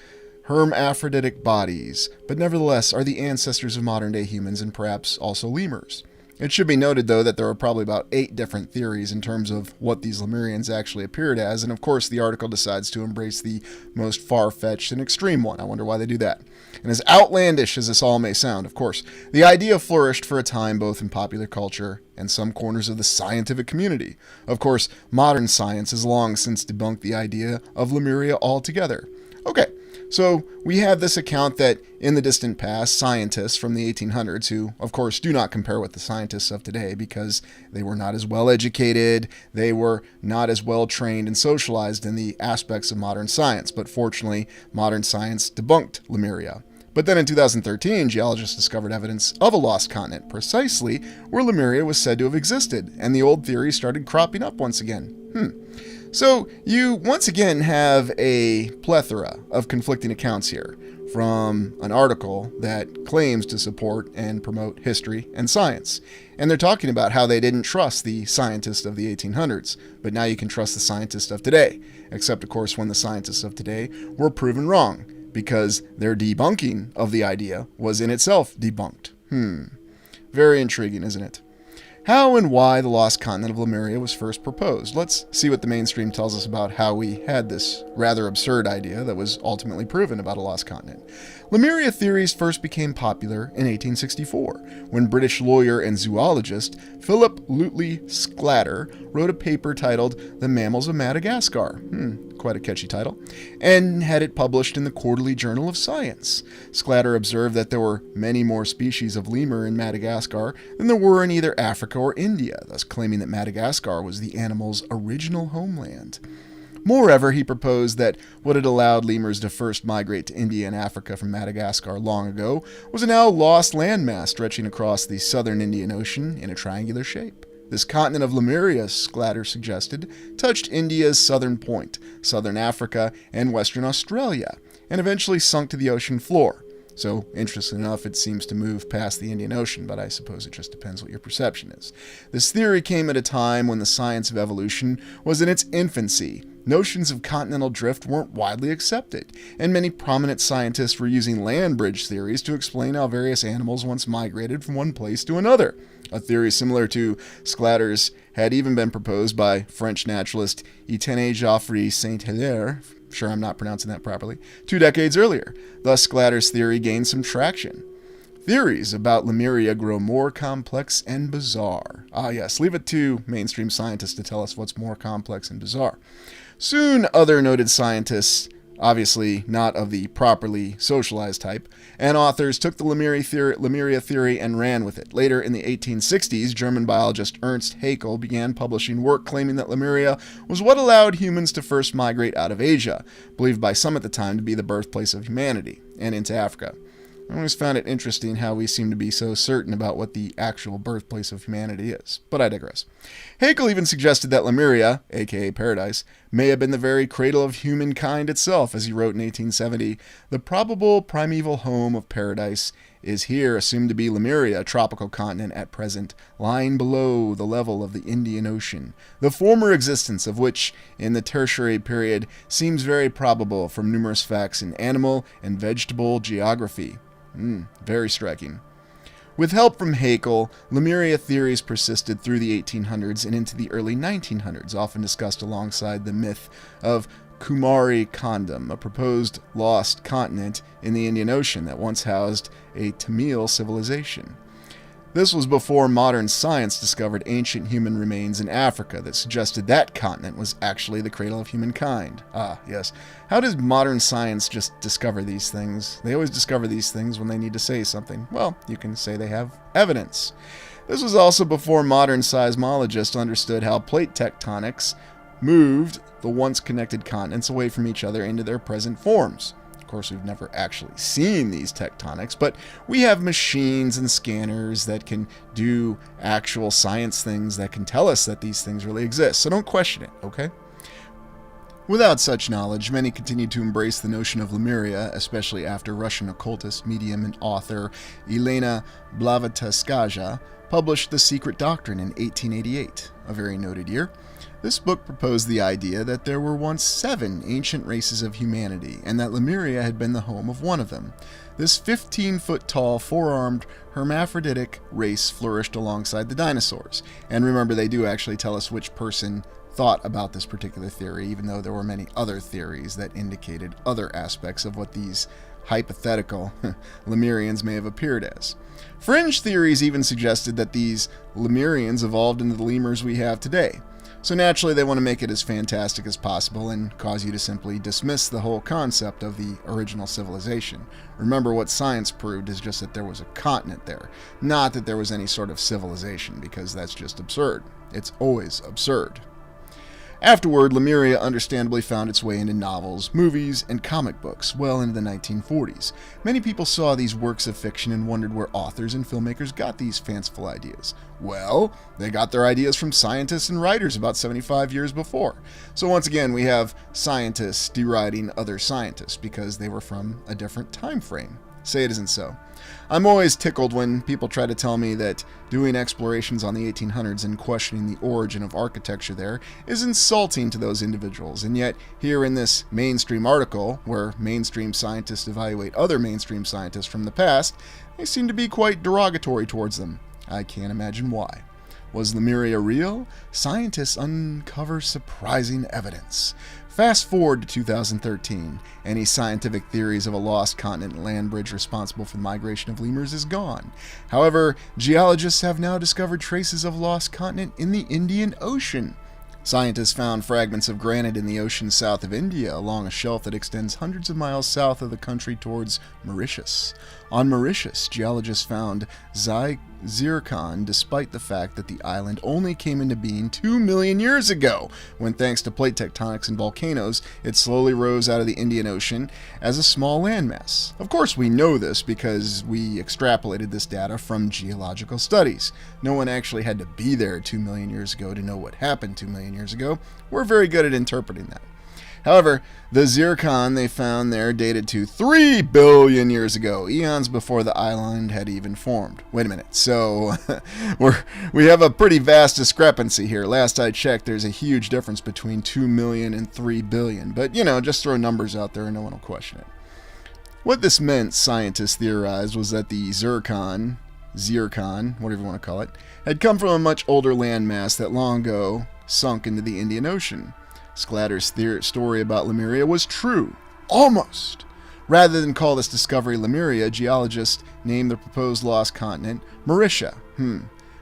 hermaphroditic bodies, but nevertheless are the ancestors of modern-day humans and perhaps also lemurs. It should be noted, though, that there are probably about 8 different theories in terms of what these Lemurians actually appeared as, and of course the article decides to embrace the most far-fetched and extreme one. I wonder why they do that. And as outlandish as this all may sound, of course, the idea flourished for a time both in popular culture and some corners of the scientific community. Of course, modern science has long since debunked the idea of Lemuria altogether. Okay, so we have this account that in the distant past, scientists from the 1800s, who of course do not compare with the scientists of today because they were not as well educated, they were not as well trained and socialized in the aspects of modern science, but fortunately, modern science debunked Lemuria. But then in 2013, geologists discovered evidence of a lost continent, precisely where Lemuria was said to have existed, and the old theories started cropping up once again. So you once again have a plethora of conflicting accounts here from an article that claims to support and promote history and science. And they're talking about how they didn't trust the scientists of the 1800s, but now you can trust the scientists of today. Except, of course, when the scientists of today were proven wrong, because their debunking of the idea was in itself debunked. Very intriguing, isn't it? How and why the lost continent of Lemuria was first proposed. Let's see what the mainstream tells us about how we had this rather absurd idea that was ultimately proven about a lost continent. Lemuria theories first became popular in 1864, when British lawyer and zoologist Philip Lutley Sclater wrote a paper titled The Mammals of Madagascar. Quite a catchy title, and had it published in the Quarterly Journal of Science. Sclater observed that there were many more species of lemur in Madagascar than there were in either Africa or India, thus claiming that Madagascar was the animal's original homeland. Moreover, he proposed that what had allowed lemurs to first migrate to India and Africa from Madagascar long ago was a now lost landmass stretching across the southern Indian Ocean in a triangular shape. This continent of Lemuria, Sclater suggested, touched India's southern point, southern Africa, and western Australia, and eventually sunk to the ocean floor. So, interesting enough, it seems to move past the Indian Ocean, but I suppose it just depends what your perception is. This theory came at a time when the science of evolution was in its infancy. Notions of continental drift weren't widely accepted, and many prominent scientists were using land bridge theories to explain how various animals once migrated from one place to another. A theory similar to Sclater's had even been proposed by French naturalist Etienne Geoffroy Saint-Hilaire, sure I'm not pronouncing that properly, 2 decades earlier. Thus, Sclater's theory gained some traction. Theories about Lemuria grow more complex and bizarre. Ah yes, leave it to mainstream scientists to tell us what's more complex and bizarre. Soon, other noted scientists, obviously not of the properly socialized type, and authors took the Lemuria theory and ran with it. Later in the 1860s, German biologist Ernst Haeckel began publishing work claiming that Lemuria was what allowed humans to first migrate out of Asia, believed by some at the time to be the birthplace of humanity. and into Africa. I always found it interesting how we seem to be so certain about what the actual birthplace of humanity is, but I digress. Haeckel even suggested that Lemuria, aka Paradise, may have been the very cradle of humankind itself, as he wrote in 1870, "The probable primeval home of Paradise is here assumed to be Lemuria, a tropical continent at present, lying below the level of the Indian Ocean, the former existence of which in the tertiary period seems very probable from numerous facts in animal and vegetable geography." Very striking. With help from Haeckel, Lemuria theories persisted through the 1800s and into the early 1900s, often discussed alongside the myth of Kumari Kandam, a proposed lost continent in the Indian Ocean that once housed a Tamil civilization. This was before modern science discovered ancient human remains in Africa that suggested that continent was actually the cradle of humankind. Ah, yes. How does modern science just discover these things? They always discover these things when they need to say something. Well, you can say they have evidence. This was also before modern seismologists understood how plate tectonics moved the once connected continents away from each other into their present forms. Of course, we've never actually seen these tectonics, but we have machines and scanners that can do actual science things that can tell us that these things really exist. So don't question it, okay? Without such knowledge, many continued to embrace the notion of Lemuria, especially after Russian occultist, medium, and author Elena Blavatsky published The Secret Doctrine in 1888, a very noted year. This book proposed the idea that there were once 7 ancient races of humanity, and that Lemuria had been the home of one of them. This 15-foot-tall, 4-armed, hermaphroditic race flourished alongside the dinosaurs. And remember, they do actually tell us which person thought about this particular theory, even though there were many other theories that indicated other aspects of what these hypothetical Lemurians may have appeared as. Fringe theories even suggested that these Lemurians evolved into the lemurs we have today. So naturally, they want to make it as fantastic as possible and cause you to simply dismiss the whole concept of the original civilization. Remember, what science proved is just that there was a continent there, not that there was any sort of civilization, because that's just absurd. It's always absurd. Afterward, Lemuria understandably found its way into novels, movies, and comic books well into the 1940s. Many people saw these works of fiction and wondered where authors and filmmakers got these fanciful ideas. Well, they got their ideas from scientists and writers about 75 years before. So once again, we have scientists deriding other scientists because they were from a different time frame. Say it isn't so. I'm always tickled when people try to tell me that doing explorations on the 1800s and questioning the origin of architecture there is insulting to those individuals, and yet here in this mainstream article, where mainstream scientists evaluate other mainstream scientists from the past, they seem to be quite derogatory towards them. I can't imagine why. Was Lemuria real? Scientists uncover surprising evidence. Fast forward to 2013. Any scientific theories of a lost continent and land bridge responsible for the migration of lemurs is gone. However, geologists have now discovered traces of a lost continent in the Indian Ocean. Scientists found fragments of granite in the ocean south of India along a shelf that extends hundreds of miles south of the country towards Mauritius. On Mauritius, geologists found zircon despite the fact that the island only came into being 2 million years ago, when thanks to plate tectonics and volcanoes, it slowly rose out of the Indian Ocean as a small landmass. Of course, we know this because we extrapolated this data from geological studies. No one actually had to be there 2 million years ago to know what happened 2 million years ago. We're very good at interpreting that. However, the zircon they found there dated to 3 billion years ago, eons before the island had even formed. Wait a minute, so we have a pretty vast discrepancy here. Last I checked, there's a huge difference between 2 million and 3 billion, but just throw numbers out there and no one will question it. What this meant, scientists theorized, was that the zircon, whatever you want to call it, had come from a much older landmass that long ago sunk into the Indian Ocean. Sclatter's story about Lemuria was true. Almost. Rather than call this discovery Lemuria, geologists named the proposed lost continent Mauritia.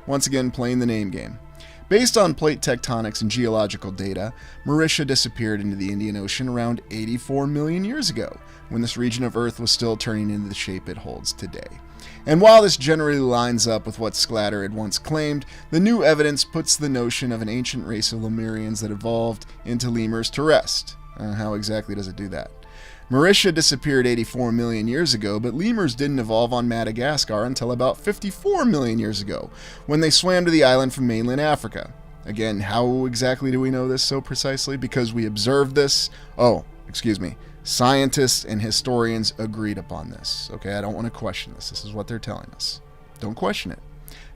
Once again, playing the name game. Based on plate tectonics and geological data, Mauritia disappeared into the Indian Ocean around 84 million years ago, when this region of Earth was still turning into the shape it holds today. And while this generally lines up with what Sclatter had once claimed, the new evidence puts the notion of an ancient race of Lemurians that evolved into lemurs to rest. How exactly does it do that? Mauritius disappeared 84 million years ago, but lemurs didn't evolve on Madagascar until about 54 million years ago, when they swam to the island from mainland Africa. Again, how exactly do we know this so precisely? Because we observed this. Scientists and historians agreed upon this. Okay, I don't want to question this. This is what they're telling us. Don't question it.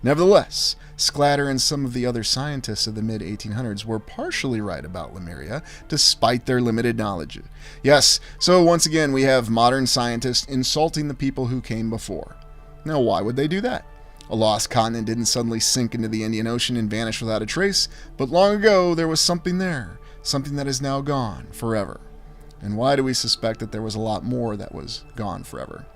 Nevertheless, Sclatter and some of the other scientists of the mid-1800s were partially right about Lemuria, despite their limited knowledge. Yes, so once again we have modern scientists insulting the people who came before. Now, why would they do that? A lost continent didn't suddenly sink into the Indian Ocean and vanish without a trace, but long ago there was something there, something that is now gone forever. And why do we suspect that there was a lot more that was gone forever?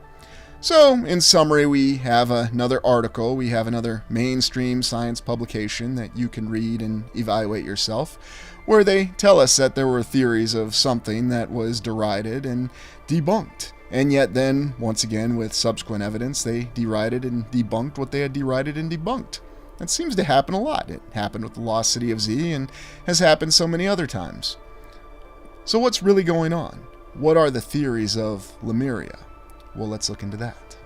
So, in summary, we have another article, we have another mainstream science publication that you can read and evaluate yourself, where they tell us that there were theories of something that was derided and debunked. And yet then, once again, with subsequent evidence, they derided and debunked what they had derided and debunked. That seems to happen a lot. It happened with the lost city of Z and has happened so many other times. So what's really going on? What are the theories of Lemuria? Well, let's look into that.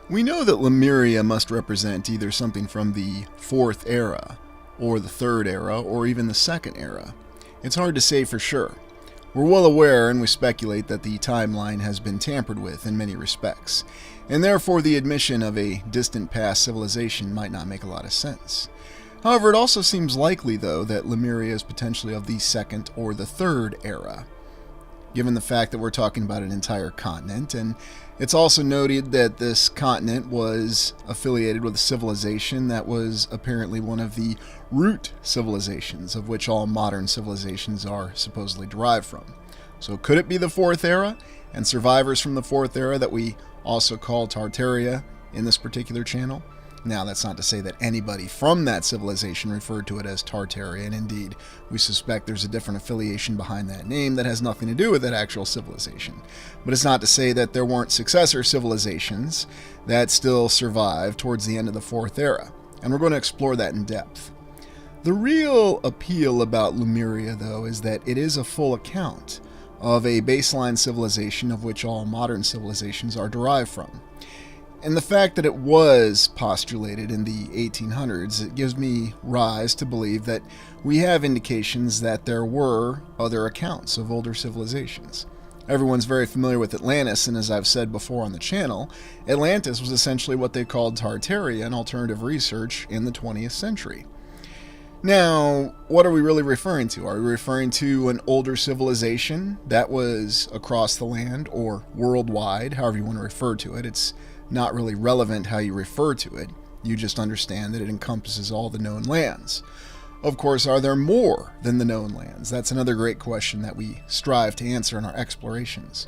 We know that Lemuria must represent either something from the 4th era, or the 3rd era, or even the 2nd era. It's hard to say for sure. We're well aware and we speculate that the timeline has been tampered with in many respects, and therefore the admission of a distant past civilization might not make a lot of sense. However, it also seems likely, though, that Lemuria is potentially of the 2nd or the 3rd era, given the fact that we're talking about an entire continent, and it's also noted that this continent was affiliated with a civilization that was apparently one of the root civilizations of which all modern civilizations are supposedly derived from. So could it be the 4th era, and survivors from the 4th era that we also call Tartaria in this particular channel? Now, that's not to say that anybody from that civilization referred to it as Tartaria, and indeed, we suspect there's a different affiliation behind that name that has nothing to do with that actual civilization. But it's not to say that there weren't successor civilizations that still survived towards the end of the 4th era, and we're going to explore that in depth. The real appeal about Lemuria, though, is that it is a full account of a baseline civilization of which all modern civilizations are derived from. And the fact that it was postulated in the 1800s, it gives me rise to believe that we have indications that there were other accounts of older civilizations. Everyone's very familiar with Atlantis, and as I've said before on the channel, Atlantis was essentially what they called Tartaria in alternative research in the 20th century. Now, what are we really referring to? Are we referring to an older civilization that was across the land or worldwide, however you want to refer to it? It's not really relevant how you refer to it. You just understand that it encompasses all the known lands. Of course, are there more than the known lands? That's another great question that we strive to answer in our explorations.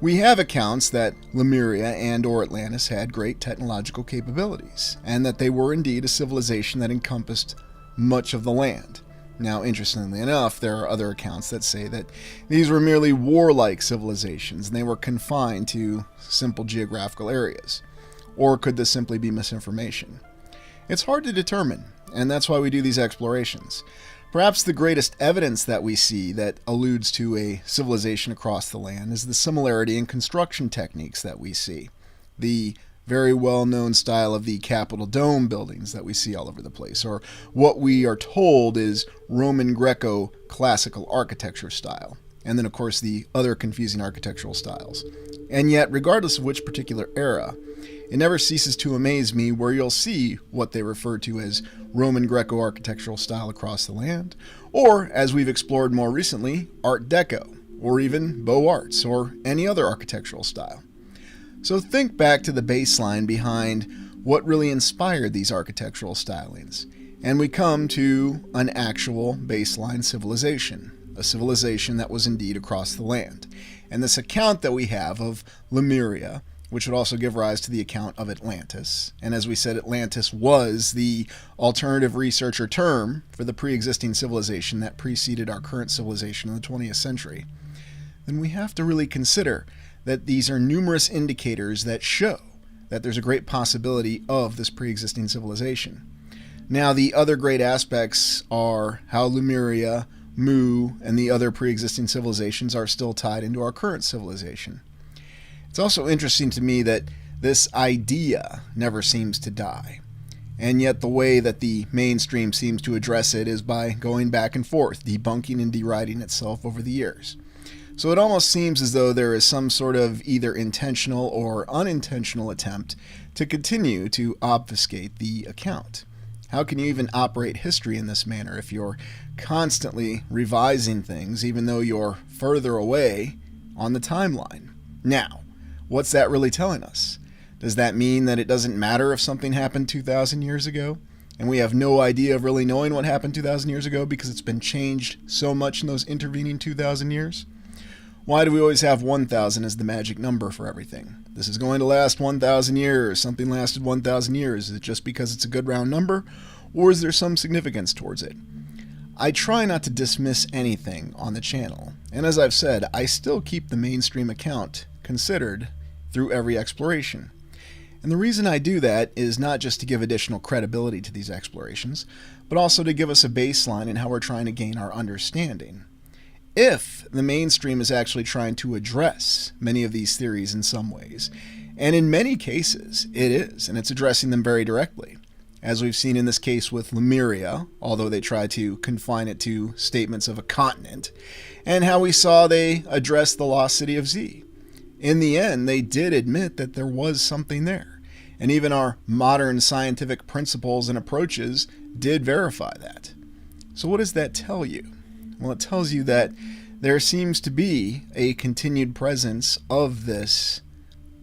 We have accounts that Lemuria and or Atlantis had great technological capabilities, and that they were indeed a civilization that encompassed much of the land. Now, interestingly enough, there are other accounts that say that these were merely warlike civilizations and they were confined to simple geographical areas. Or could this simply be misinformation? It's hard to determine, and that's why we do these explorations. Perhaps the greatest evidence that we see that alludes to a civilization across the land is the similarity in construction techniques that we see. The very well-known style of the Capitol Dome buildings that we see all over the place, or what we are told is Roman Greco classical architecture style, and then of course the other confusing architectural styles. And yet, regardless of which particular era, it never ceases to amaze me where you'll see what they refer to as Roman Greco architectural style across the land, or, as we've explored more recently, Art Deco, or even Beaux Arts, or any other architectural style. So think back to the baseline behind what really inspired these architectural stylings, and we come to an actual baseline civilization, a civilization that was indeed across the land. And this account that we have of Lemuria, which would also give rise to the account of Atlantis, and as we said, Atlantis was the alternative researcher term for the pre-existing civilization that preceded our current civilization in the 20th century, then we have to really consider that these are numerous indicators that show that there's a great possibility of this pre-existing civilization. Now, the other great aspects are how Lemuria Mu, and the other pre-existing civilizations are still tied into our current civilization. It's also interesting to me that this idea never seems to die. And yet the way that the mainstream seems to address it is by going back and forth, debunking and deriding itself over the years. So it almost seems as though there is some sort of either intentional or unintentional attempt to continue to obfuscate the account. How can you even operate history in this manner if you're constantly revising things even though you're further away on the timeline? Now, what's that really telling us? Does that mean that it doesn't matter if something happened 2,000 years ago, and we have no idea of really knowing what happened 2,000 years ago because it's been changed so much in those intervening 2,000 years? Why do we always have 1,000 as the magic number for everything? This is going to last 1,000 years. Something lasted 1,000 years. Is it just because it's a good round number, or is there some significance towards it? I try not to dismiss anything on the channel, and as I've said, I still keep the mainstream account considered through every exploration. And the reason I do that is not just to give additional credibility to these explorations, but also to give us a baseline in how we're trying to gain our understanding. If the mainstream is actually trying to address many of these theories in some ways, and in many cases it is, and it's addressing them very directly, as we've seen in this case with Lemuria, although they try to confine it to statements of a continent, and how we saw they address the lost city of Z. In the end, they did admit that there was something there. And even our modern scientific principles and approaches did verify that. So what does that tell you? Well, it tells you that there seems to be a continued presence of this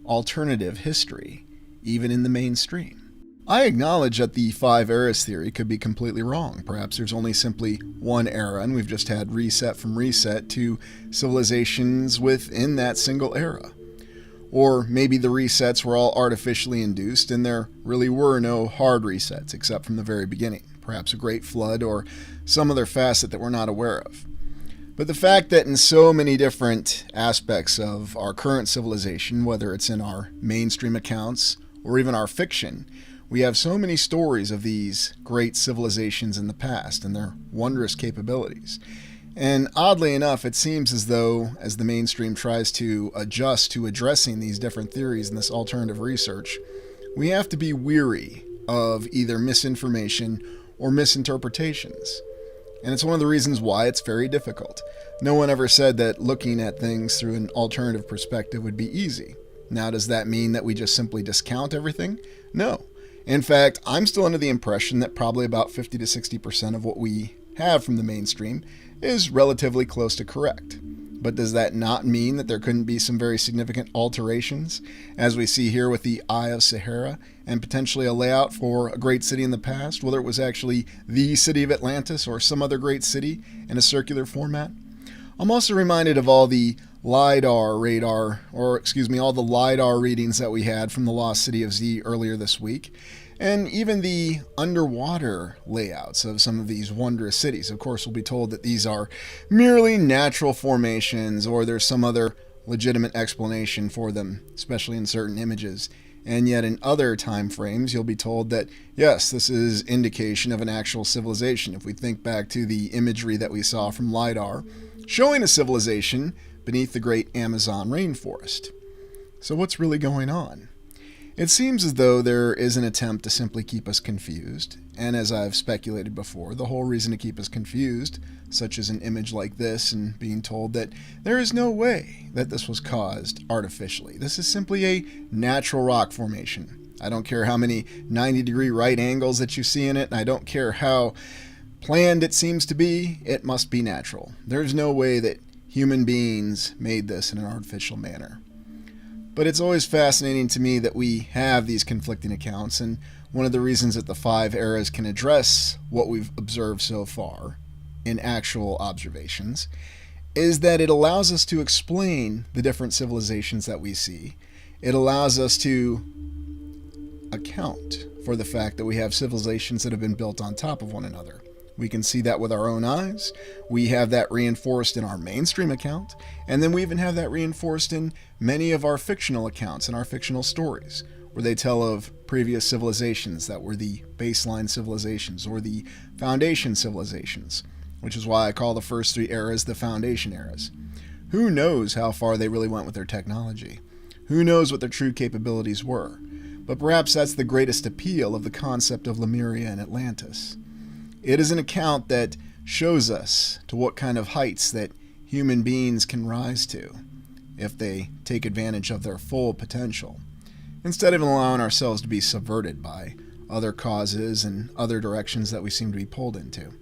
alternative history, even in the mainstream. I acknowledge that the 5 eras theory could be completely wrong. Perhaps there's only simply one era, and we've just had reset from reset to civilizations within that single era. Or maybe the resets were all artificially induced and there really were no hard resets except from the very beginning. Perhaps a great flood or some other facet that we're not aware of. But the fact that in so many different aspects of our current civilization, whether it's in our mainstream accounts or even our fiction, we have so many stories of these great civilizations in the past and their wondrous capabilities. And oddly enough, it seems as though, as the mainstream tries to adjust to addressing these different theories in this alternative research, we have to be weary of either misinformation or misinterpretations. And it's one of the reasons why it's very difficult. No one ever said that looking at things through an alternative perspective would be easy. Now, does that mean that we just simply discount everything? No. In fact, I'm still under the impression that probably about 50 to 60% of what we have from the mainstream is relatively close to correct. But does that not mean that there couldn't be some very significant alterations, as we see here with the Eye of Sahara, and potentially a layout for a great city in the past, whether it was actually the city of Atlantis or some other great city in a circular format? I'm also reminded of all the LiDAR readings that we had from the lost city of Z earlier this week, and even the underwater layouts of some of these wondrous cities. Of course, we'll be told that these are merely natural formations or there's some other legitimate explanation for them, especially in certain images. And yet in other time frames, you'll be told that, yes, this is indication of an actual civilization. If we think back to the imagery that we saw from LiDAR, showing a civilization beneath the great Amazon rainforest. So what's really going on? It seems as though there is an attempt to simply keep us confused, and as I've speculated before, the whole reason to keep us confused, such as an image like this and being told that there is no way that this was caused artificially. This is simply a natural rock formation. I don't care how many 90-degree right angles that you see in it, and I don't care how planned it seems to be, it must be natural. There's no way that human beings made this in an artificial manner. But it's always fascinating to me that we have these conflicting accounts, and one of the reasons that the 5 eras can address what we've observed so far in actual observations is that it allows us to explain the different civilizations that we see. It allows us to account for the fact that we have civilizations that have been built on top of one another. We can see that with our own eyes. We have that reinforced in our mainstream account. And then we even have that reinforced in many of our fictional accounts and our fictional stories, where they tell of previous civilizations that were the baseline civilizations or the foundation civilizations. which is why I call the first three eras the foundation eras. Who knows how far they really went with their technology? Who knows what their true capabilities were? But perhaps that's the greatest appeal of the concept of Lemuria and Atlantis. It is an account that shows us to what kind of heights that human beings can rise to if they take advantage of their full potential, instead of allowing ourselves to be subverted by other causes and other directions that we seem to be pulled into.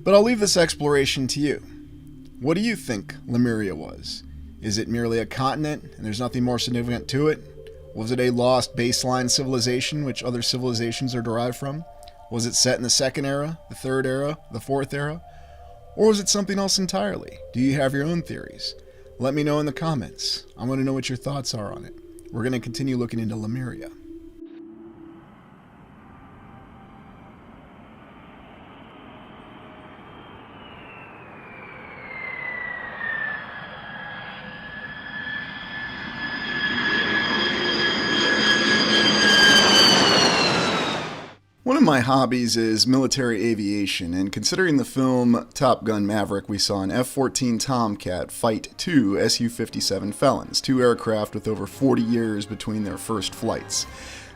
But I'll leave this exploration to you. What do you think Lemuria was? Is it merely a continent and there's nothing more significant to it? Was it a lost baseline civilization which other civilizations are derived from? Was it set in the second era, the third era, the fourth era? Or was it something else entirely? Do you have your own theories? Let me know in the comments. I want to know what your thoughts are on it. We're going to continue looking into Lemuria. One of my hobbies is military aviation, and considering the film Top Gun Maverick, we saw an F-14 Tomcat fight two Su-57 Felons, two aircraft with over 40 years between their first flights.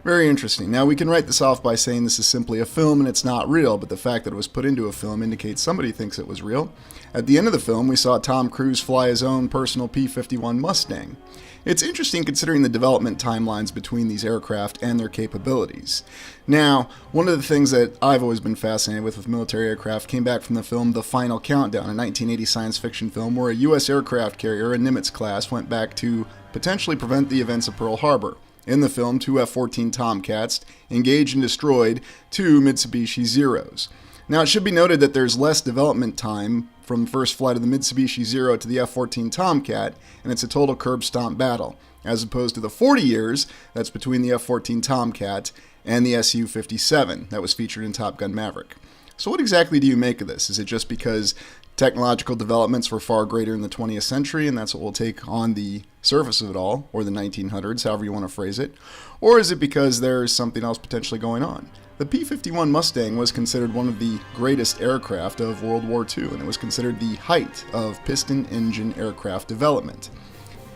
Very interesting. Now, we can write this off by saying this is simply a film and it's not real, but the fact that it was put into a film indicates somebody thinks it was real. At the end of the film, we saw Tom Cruise fly his own personal P-51 Mustang. It's interesting considering the development timelines between these aircraft and their capabilities. Now, one of the things that I've always been fascinated with military aircraft came back from the film The Final Countdown, a 1980 science fiction film where a U.S. aircraft carrier, a Nimitz class, went back to potentially prevent the events of Pearl Harbor. In the film, two F-14 Tomcats engaged and destroyed two Mitsubishi Zeros. Now, it should be noted that there's less development time from the first flight of the Mitsubishi Zero to the F-14 Tomcat, and it's a total curb stomp battle, as opposed to the 40 years that's between the F-14 Tomcat and the Su-57 that was featured in Top Gun Maverick. So what exactly do you make of this? Is it just because technological developments were far greater in the 20th century, and that's what we'll take on the surface of it all, or the 1900s, however you want to phrase it? Or is it because there's something else potentially going on? The P-51 Mustang was considered one of the greatest aircraft of World War II, and it was considered the height of piston engine aircraft development.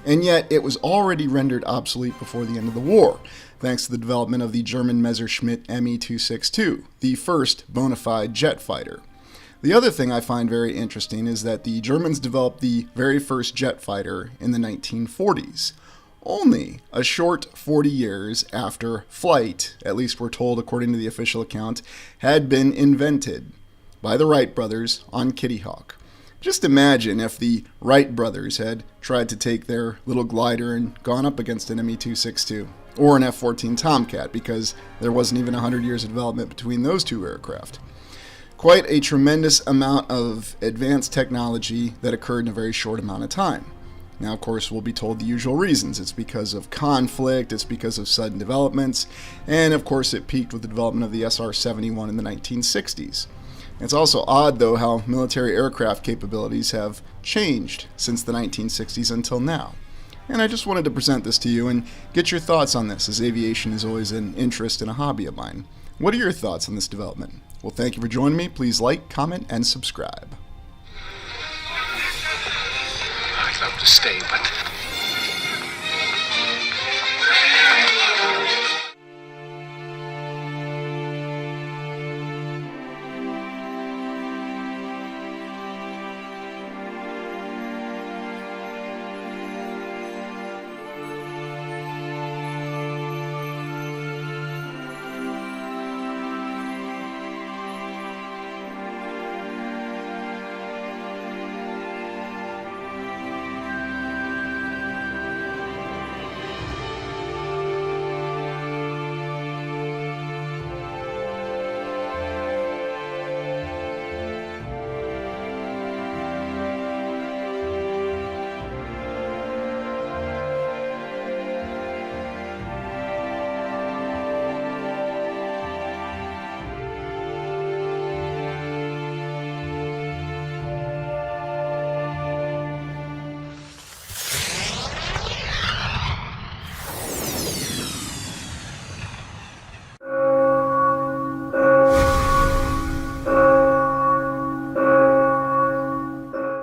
And yet, it was already rendered obsolete before the end of the war, thanks to the development of the German Messerschmitt Me-262, the first bona fide jet fighter. The other thing I find very interesting is that the Germans developed the very first jet fighter in the 1940s. Only a short 40 years after flight, at least we're told according to the official account, had been invented by the Wright brothers on Kitty Hawk. Just imagine if the Wright brothers had tried to take their little glider and gone up against an Me-262 or an F-14 Tomcat, because there wasn't even 100 years of development between those two aircraft. Quite a tremendous amount of advanced technology that occurred in a very short amount of time. Now, of course, we'll be told the usual reasons. It's because of conflict, it's because of sudden developments, and of course it peaked with the development of the SR-71 in the 1960s. It's also odd, though, how military aircraft capabilities have changed since the 1960s until now. And I just wanted to present this to you and get your thoughts on this, as aviation is always an interest and a hobby of mine. What are your thoughts on this development? Well, thank you for joining me. Please like, comment, and subscribe. I'd love to stay, but...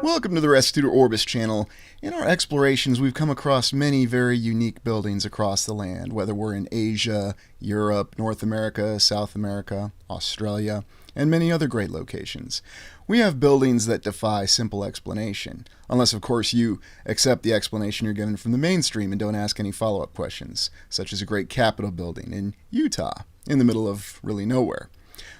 Welcome to the Restitutor Orbis channel. In our explorations, we've come across many very unique buildings across the land, whether we're in Asia, Europe, North America, South America, Australia, and many other great locations. We have buildings that defy simple explanation, unless of course you accept the explanation you're given from the mainstream and don't ask any follow-up questions, such as a great Capitol building in Utah, in the middle of really nowhere.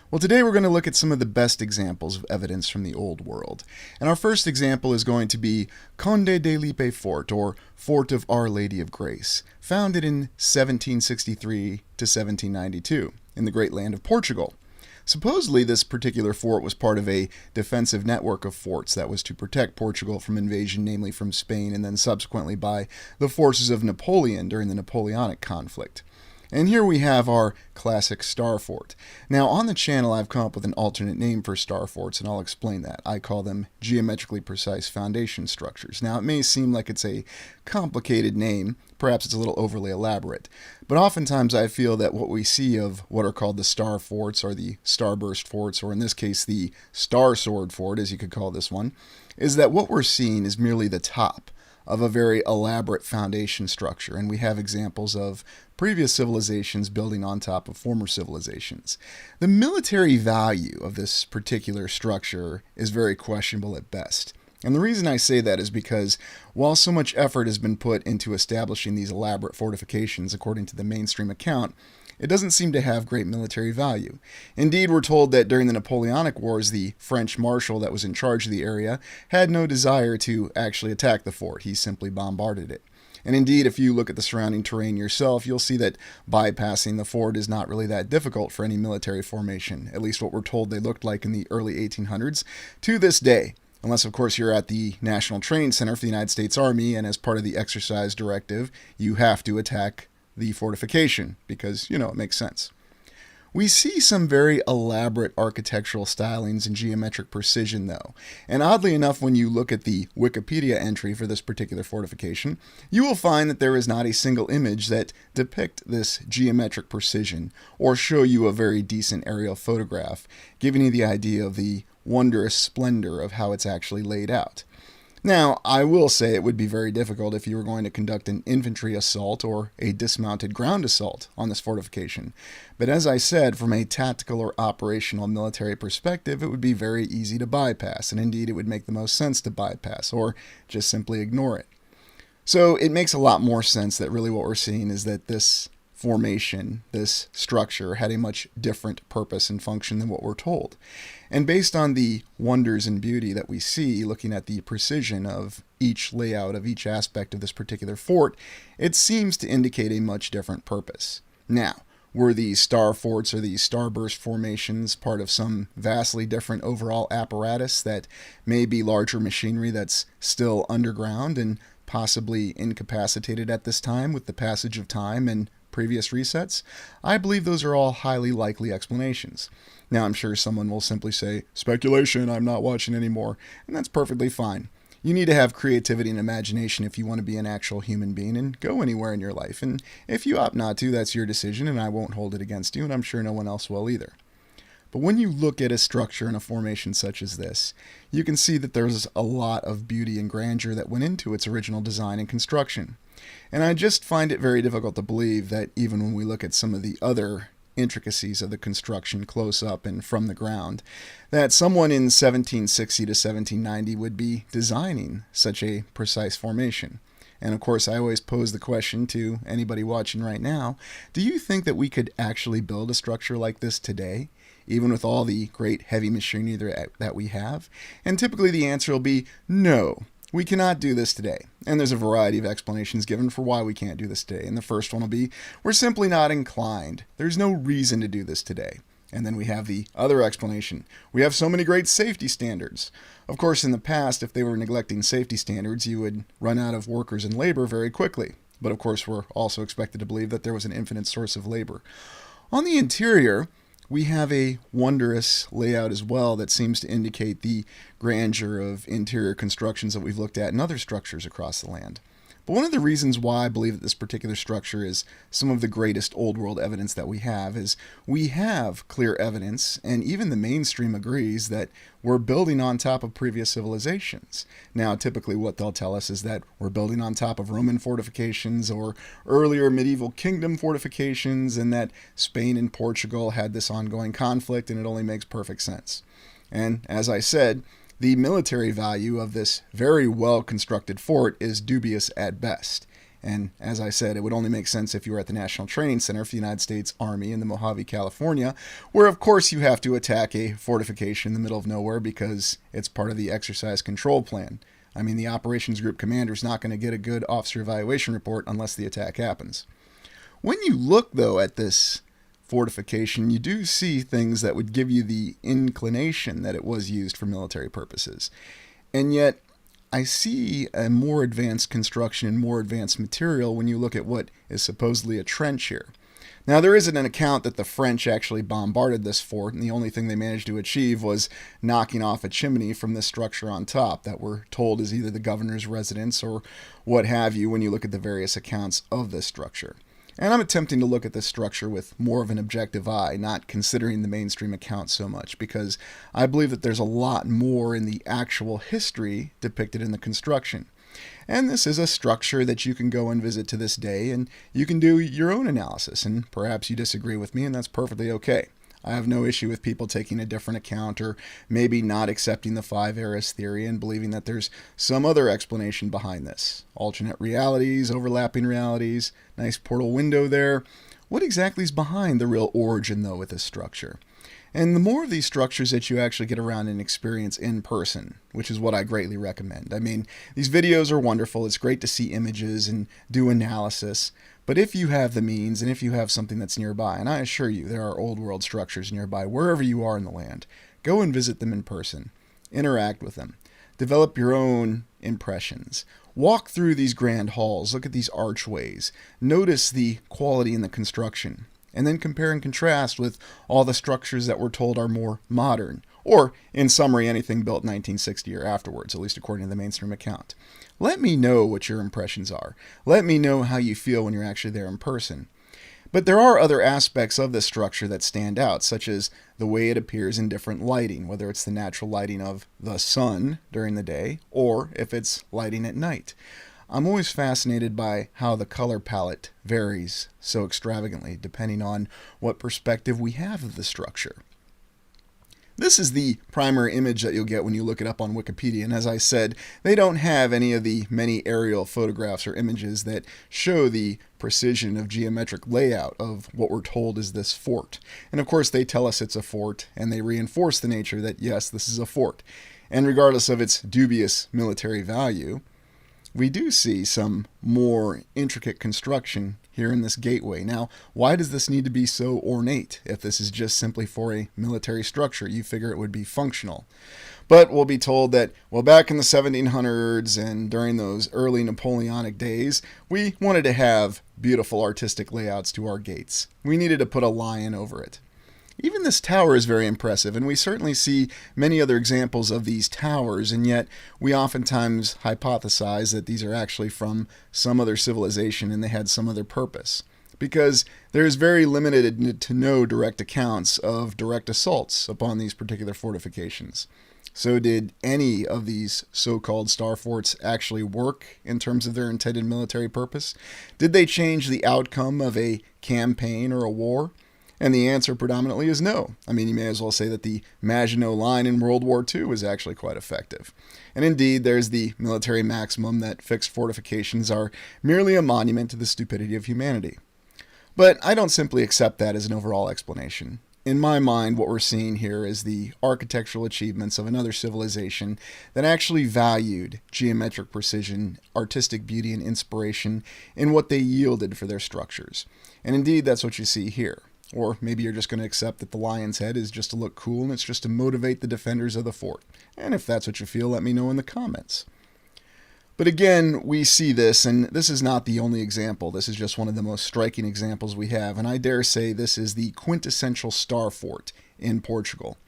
Well, today we're going to look at some of the best examples of evidence from the Old World. And our first example is going to be Conde de Lippe Fort, or Fort of Our Lady of Grace, founded in 1763 to 1792 in the great land of Portugal. Supposedly, this particular fort was part of a defensive network of forts that was to protect Portugal from invasion, namely from Spain, and then subsequently by the forces of Napoleon during the Napoleonic conflict. And here we have our classic star fort. Now, on the channel, I've come up with an alternate name for star forts, and I'll explain that. I call them geometrically precise foundation structures. Now, it may seem like it's a complicated name, perhaps it's a little overly elaborate, but oftentimes I feel that what we see of what are called the star forts, or the starburst forts, or in this case, the star sword fort, as you could call this one, is that what we're seeing is merely the top of a very elaborate foundation structure, and we have examples of previous civilizations building on top of former civilizations. The military value of this particular structure is very questionable at best. And the reason I say that is because while so much effort has been put into establishing these elaborate fortifications according to the mainstream account, it doesn't seem to have great military value. Indeed, we're told that during the Napoleonic Wars, the French marshal that was in charge of the area had no desire to actually attack the fort. He simply bombarded it. And indeed, if you look at the surrounding terrain yourself, you'll see that bypassing the fort is not really that difficult for any military formation, at least what we're told they looked like in the early 1800s to this day. Unless, of course, you're at the National Training Center for the United States Army, and as part of the exercise directive, you have to attack the fortification, because, it makes sense. We see some very elaborate architectural stylings and geometric precision, though. And oddly enough, when you look at the Wikipedia entry for this particular fortification, you will find that there is not a single image that depict this geometric precision, or show you a very decent aerial photograph, giving you the idea of the wondrous splendor of how it's actually laid out. Now, I will say it would be very difficult if you were going to conduct an infantry assault or a dismounted ground assault on this fortification. But as I said, from a tactical or operational military perspective, it would be very easy to bypass, and indeed it would make the most sense to bypass, or just simply ignore it. So it makes a lot more sense that really what we're seeing is that this formation, this structure, had a much different purpose and function than what we're told. And based on the wonders and beauty that we see, looking at the precision of each layout of each aspect of this particular fort, it seems to indicate a much different purpose. Now, were these star forts or these starburst formations part of some vastly different overall apparatus that may be larger machinery that's still underground and possibly incapacitated at this time with the passage of time and previous resets? I believe those are all highly likely explanations. Now, I'm sure someone will simply say, speculation, I'm not watching anymore, and that's perfectly fine. You need to have creativity and imagination if you want to be an actual human being and go anywhere in your life, and if you opt not to, that's your decision, and I won't hold it against you, and I'm sure no one else will either. But when you look at a structure and a formation such as this, you can see that there's a lot of beauty and grandeur that went into its original design and construction. And I just find it very difficult to believe that even when we look at some of the other intricacies of the construction close up and from the ground, that someone in 1760 to 1790 would be designing such a precise formation. And of course, I always pose the question to anybody watching right now, do you think that we could actually build a structure like this today, even with all the great heavy machinery that we have? And typically the answer will be no. We cannot do this today, and there's a variety of explanations given for why we can't do this today. And the first one will be, we're simply not inclined. There's no reason to do this today. And then we have the other explanation. We have so many great safety standards. Of course, in the past, if they were neglecting safety standards, you would run out of workers and labor very quickly. But of course, we're also expected to believe that there was an infinite source of labor. On the interior, we have a wondrous layout as well that seems to indicate the grandeur of interior constructions that we've looked at in other structures across the land. But one of the reasons why I believe that this particular structure is some of the greatest old world evidence that we have is we have clear evidence, and even the mainstream agrees, that we're building on top of previous civilizations. Now, typically what they'll tell us is that we're building on top of Roman fortifications or earlier medieval kingdom fortifications, and that Spain and Portugal had this ongoing conflict, and it only makes perfect sense. And as I said, the military value of this very well-constructed fort is dubious at best. And as I said, it would only make sense if you were at the National Training Center for the United States Army in the Mojave, California, where of course you have to attack a fortification in the middle of nowhere because it's part of the exercise control plan. I mean, the operations group commander's not going to get a good officer evaluation report unless the attack happens. When you look, though, at this fortification, you do see things that would give you the inclination that it was used for military purposes. And yet, I see a more advanced construction and more advanced material when you look at what is supposedly a trench here. Now, there isn't an account that the French actually bombarded this fort, and the only thing they managed to achieve was knocking off a chimney from this structure on top that we're told is either the governor's residence or what have you when you look at the various accounts of this structure. And I'm attempting to look at this structure with more of an objective eye, not considering the mainstream accounts so much, because I believe that there's a lot more in the actual history depicted in the construction. And this is a structure that you can go and visit to this day, and you can do your own analysis, and perhaps you disagree with me, and that's perfectly okay. I have no issue with people taking a different account or maybe not accepting the five eras theory and believing that there's some other explanation behind this. Alternate realities, overlapping realities, nice portal window there. What exactly is behind the real origin, though, with this structure? And the more of these structures that you actually get around and experience in person, which is what I greatly recommend. I mean, these videos are wonderful. It's great to see images and do analysis. But if you have the means and if you have something that's nearby, and I assure you there are old world structures nearby wherever you are in the land, go and visit them in person. Interact with them. Develop your own impressions. Walk through these grand halls. Look at these archways. Notice the quality in the construction. And then compare and contrast with all the structures that we're told are more modern. Or, in summary, anything built 1960 or afterwards, at least according to the mainstream account. Let me know what your impressions are. Let me know how you feel when you're actually there in person. But there are other aspects of this structure that stand out, such as the way it appears in different lighting, whether it's the natural lighting of the sun during the day, or if it's lighting at night. I'm always fascinated by how the color palette varies so extravagantly, depending on what perspective we have of the structure. This is the primary image that you'll get when you look it up on Wikipedia, and as I said, they don't have any of the many aerial photographs or images that show the precision of geometric layout of what we're told is this fort. And of course, they tell us it's a fort, and they reinforce the nature that, yes, this is a fort. And regardless of its dubious military value, we do see some more intricate construction here in this gateway. Now, why does this need to be so ornate if this is just simply for a military structure? You figure it would be functional. But we'll be told that, well, back in the 1700s and during those early Napoleonic days, we wanted to have beautiful artistic layouts to our gates. We needed to put a lion over it. Even this tower is very impressive, and we certainly see many other examples of these towers, and yet we oftentimes hypothesize that these are actually from some other civilization and they had some other purpose. Because there is very limited to no direct accounts of direct assaults upon these particular fortifications. So did any of these so-called star forts actually work in terms of their intended military purpose? Did they change the outcome of a campaign or a war? And the answer predominantly is no. I mean, you may as well say that the Maginot Line in World War II was actually quite effective. And indeed, there's the military maximum that fixed fortifications are merely a monument to the stupidity of humanity. But I don't simply accept that as an overall explanation. In my mind, what we're seeing here is the architectural achievements of another civilization that actually valued geometric precision, artistic beauty, and inspiration in what they yielded for their structures. And indeed, that's what you see here. Or maybe you're just going to accept that the lion's head is just to look cool and it's just to motivate the defenders of the fort. And if that's what you feel, let me know in the comments. But again, we see this, and this is not the only example. This is just one of the most striking examples we have, and I dare say this is the quintessential star fort in Portugal.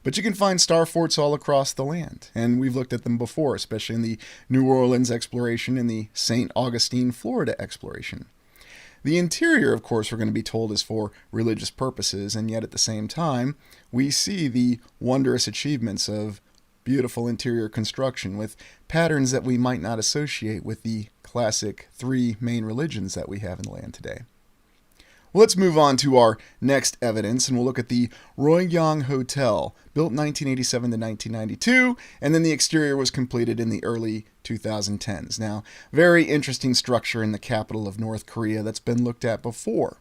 But you can find star forts all across the land, and we've looked at them before, especially in the New Orleans exploration and the St. Augustine, Florida exploration. The interior, of course, we're going to be told is for religious purposes, and yet at the same time, we see the wondrous achievements of beautiful interior construction with patterns that we might not associate with the classic three main religions that we have in the land today. Well, let's move on to our next evidence, and we'll look at the Royang Hotel, built 1987 to 1992, and then the exterior was completed in the early 2010s. Now, very interesting structure in the capital of North Korea that's been looked at before.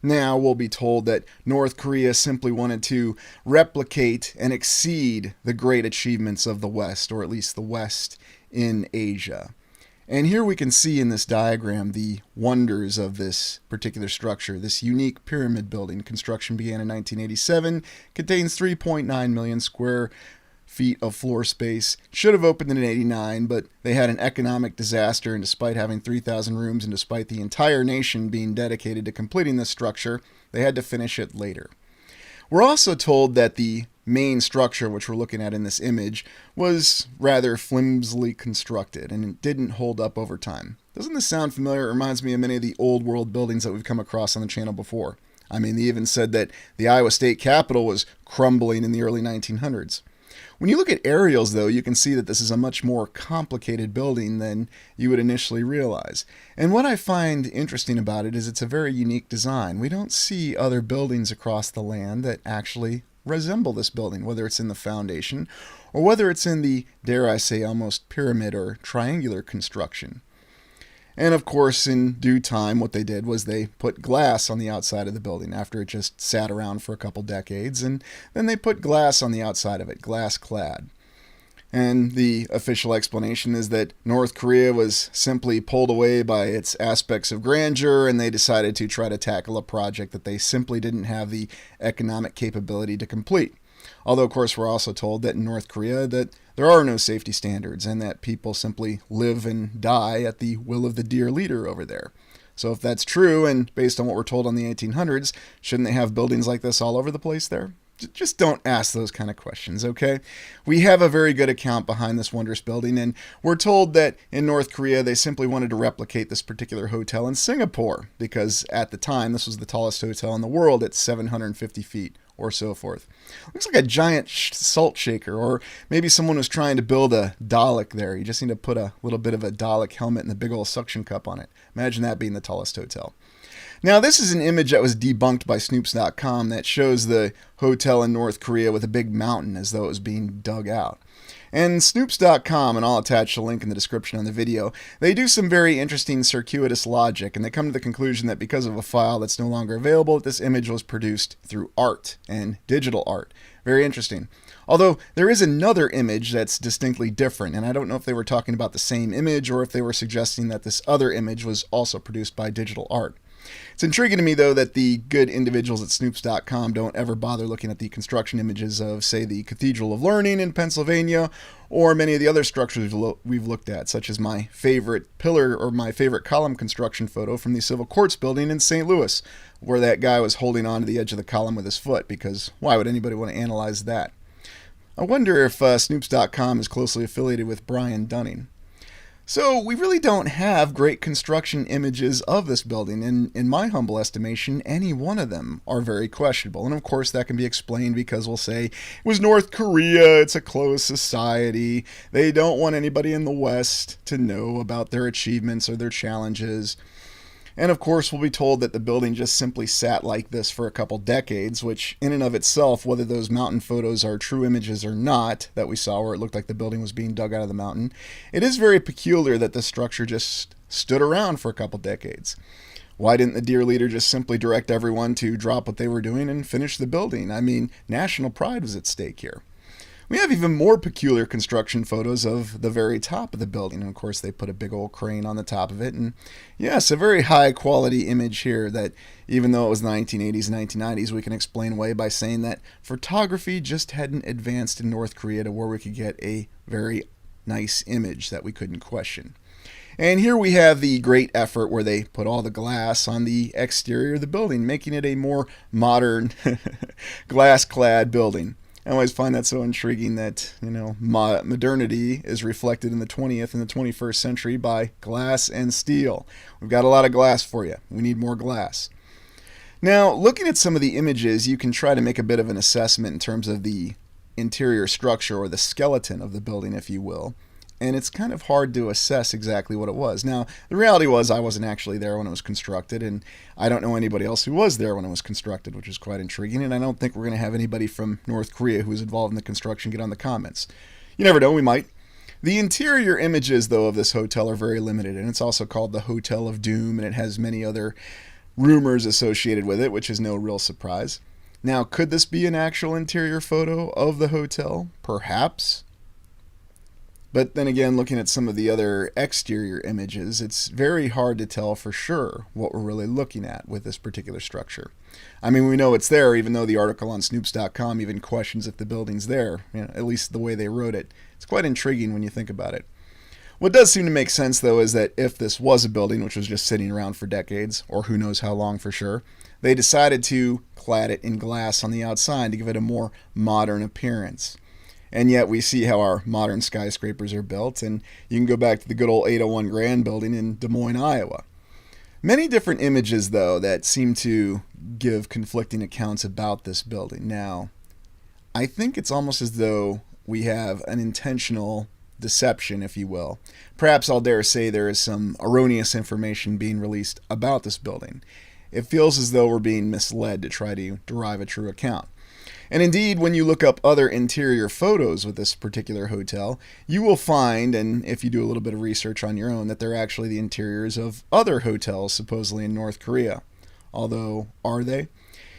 Now, we'll be told that North Korea simply wanted to replicate and exceed the great achievements of the West, or at least the West in Asia. And here we can see in this diagram the wonders of this particular structure. This unique pyramid building. Construction began in 1987, contains 3.9 million square feet of floor space. Should have opened in 89, but they had an economic disaster, and despite having 3,000 rooms and despite the entire nation being dedicated to completing this structure, they had to finish it later. We're also told that the main structure, which we're looking at in this image, was rather flimsily constructed and it didn't hold up over time. Doesn't this sound familiar? It reminds me of many of the old world buildings that we've come across on the channel before. I mean, they even said that the Iowa State Capitol was crumbling in the early 1900s. When you look at aerials, though, you can see that this is a much more complicated building than you would initially realize. And what I find interesting about it is it's a very unique design. We don't see other buildings across the land that actually resemble this building, whether it's in the foundation or whether it's in the, dare I say, almost pyramid or triangular construction. And of course, in due time, what they did was they put glass on the outside of the building after it just sat around for a couple decades, and then they put glass on the outside of it, glass clad. And the official explanation is that North Korea was simply pulled away by its aspects of grandeur, and they decided to try to tackle a project that they simply didn't have the economic capability to complete. Although, of course, we're also told that in North Korea that there are no safety standards and that people simply live and die at the will of the dear leader over there. So if that's true, and based on what we're told on the 1800s, shouldn't they have buildings like this all over the place there? Just don't ask those kind of questions, okay? We have a very good account behind this wondrous building, and we're told that in North Korea they simply wanted to replicate this particular hotel in Singapore, because at the time this was the tallest hotel in the world at 750 feet or so forth. Looks like a giant salt shaker, or maybe someone was trying to build a Dalek there. You just need to put a little bit of a Dalek helmet and a big old suction cup on it. Imagine that being the tallest hotel. Now, this is an image that was debunked by Snoops.com that shows the hotel in North Korea with a big mountain as though it was being dug out. And Snoops.com, and I'll attach a link in the description on the video, they do some very interesting circuitous logic, and they come to the conclusion that because of a file that's no longer available, this image was produced through art and digital art. Very interesting. Although there is another image that's distinctly different, and I don't know if they were talking about the same image or if they were suggesting that this other image was also produced by digital art. It's intriguing to me, though, that the good individuals at Snoops.com don't ever bother looking at the construction images of, say, the Cathedral of Learning in Pennsylvania, or many of the other structures we've looked at, such as my favorite pillar or my favorite column construction photo from the Civil Courts building in St. Louis, where that guy was holding on to the edge of the column with his foot, because why would anybody want to analyze that? I wonder if Snoops.com is closely affiliated with Brian Dunning. So we really don't have great construction images of this building, and in my humble estimation, any one of them are very questionable. And of course that can be explained because we'll say it was North Korea, it's a closed society, they don't want anybody in the West to know about their achievements or their challenges. And of course we'll be told that the building just simply sat like this for a couple decades, which in and of itself, whether those mountain photos are true images or not, that we saw where it looked like the building was being dug out of the mountain, it is very peculiar that this structure just stood around for a couple decades. Why didn't the dear leader just simply direct everyone to drop what they were doing and finish the building? I mean, national pride was at stake here. We have even more peculiar construction photos of the very top of the building. And of course, they put a big old crane on the top of it. And yes, a very high quality image here that even though it was the 1980s and 1990s, we can explain away by saying that photography just hadn't advanced in North Korea to where we could get a very nice image that we couldn't question. And here we have the great effort where they put all the glass on the exterior of the building, making it a more modern glass-clad building. I always find that so intriguing that, modernity is reflected in the 20th and the 21st century by glass and steel. We've got a lot of glass for you. We need more glass. Now, looking at some of the images, you can try to make a bit of an assessment in terms of the interior structure or the skeleton of the building, if you will. And it's kind of hard to assess exactly what it was. Now, the reality was I wasn't actually there when it was constructed, and I don't know anybody else who was there when it was constructed, which is quite intriguing, and I don't think we're going to have anybody from North Korea who was involved in the construction get on the comments. You never know, we might. The interior images, though, of this hotel are very limited, and it's also called the Hotel of Doom, and it has many other rumors associated with it, which is no real surprise. Now, could this be an actual interior photo of the hotel? Perhaps. But then again, looking at some of the other exterior images, it's very hard to tell for sure what we're really looking at with this particular structure. I mean, we know it's there, even though the article on Snoops.com even questions if the building's there, at least the way they wrote it. It's quite intriguing when you think about it. What does seem to make sense, though, is that if this was a building which was just sitting around for decades, or who knows how long for sure, they decided to clad it in glass on the outside to give it a more modern appearance. And yet we see how our modern skyscrapers are built, and you can go back to the good old 801 Grand building in Des Moines, Iowa. Many different images, though, that seem to give conflicting accounts about this building. Now, I think it's almost as though we have an intentional deception, if you will. Perhaps I'll dare say there is some erroneous information being released about this building. It feels as though we're being misled to try to derive a true account. And indeed, when you look up other interior photos with this particular hotel, you will find, and if you do a little bit of research on your own, that they're actually the interiors of other hotels supposedly in North Korea. Although, are they?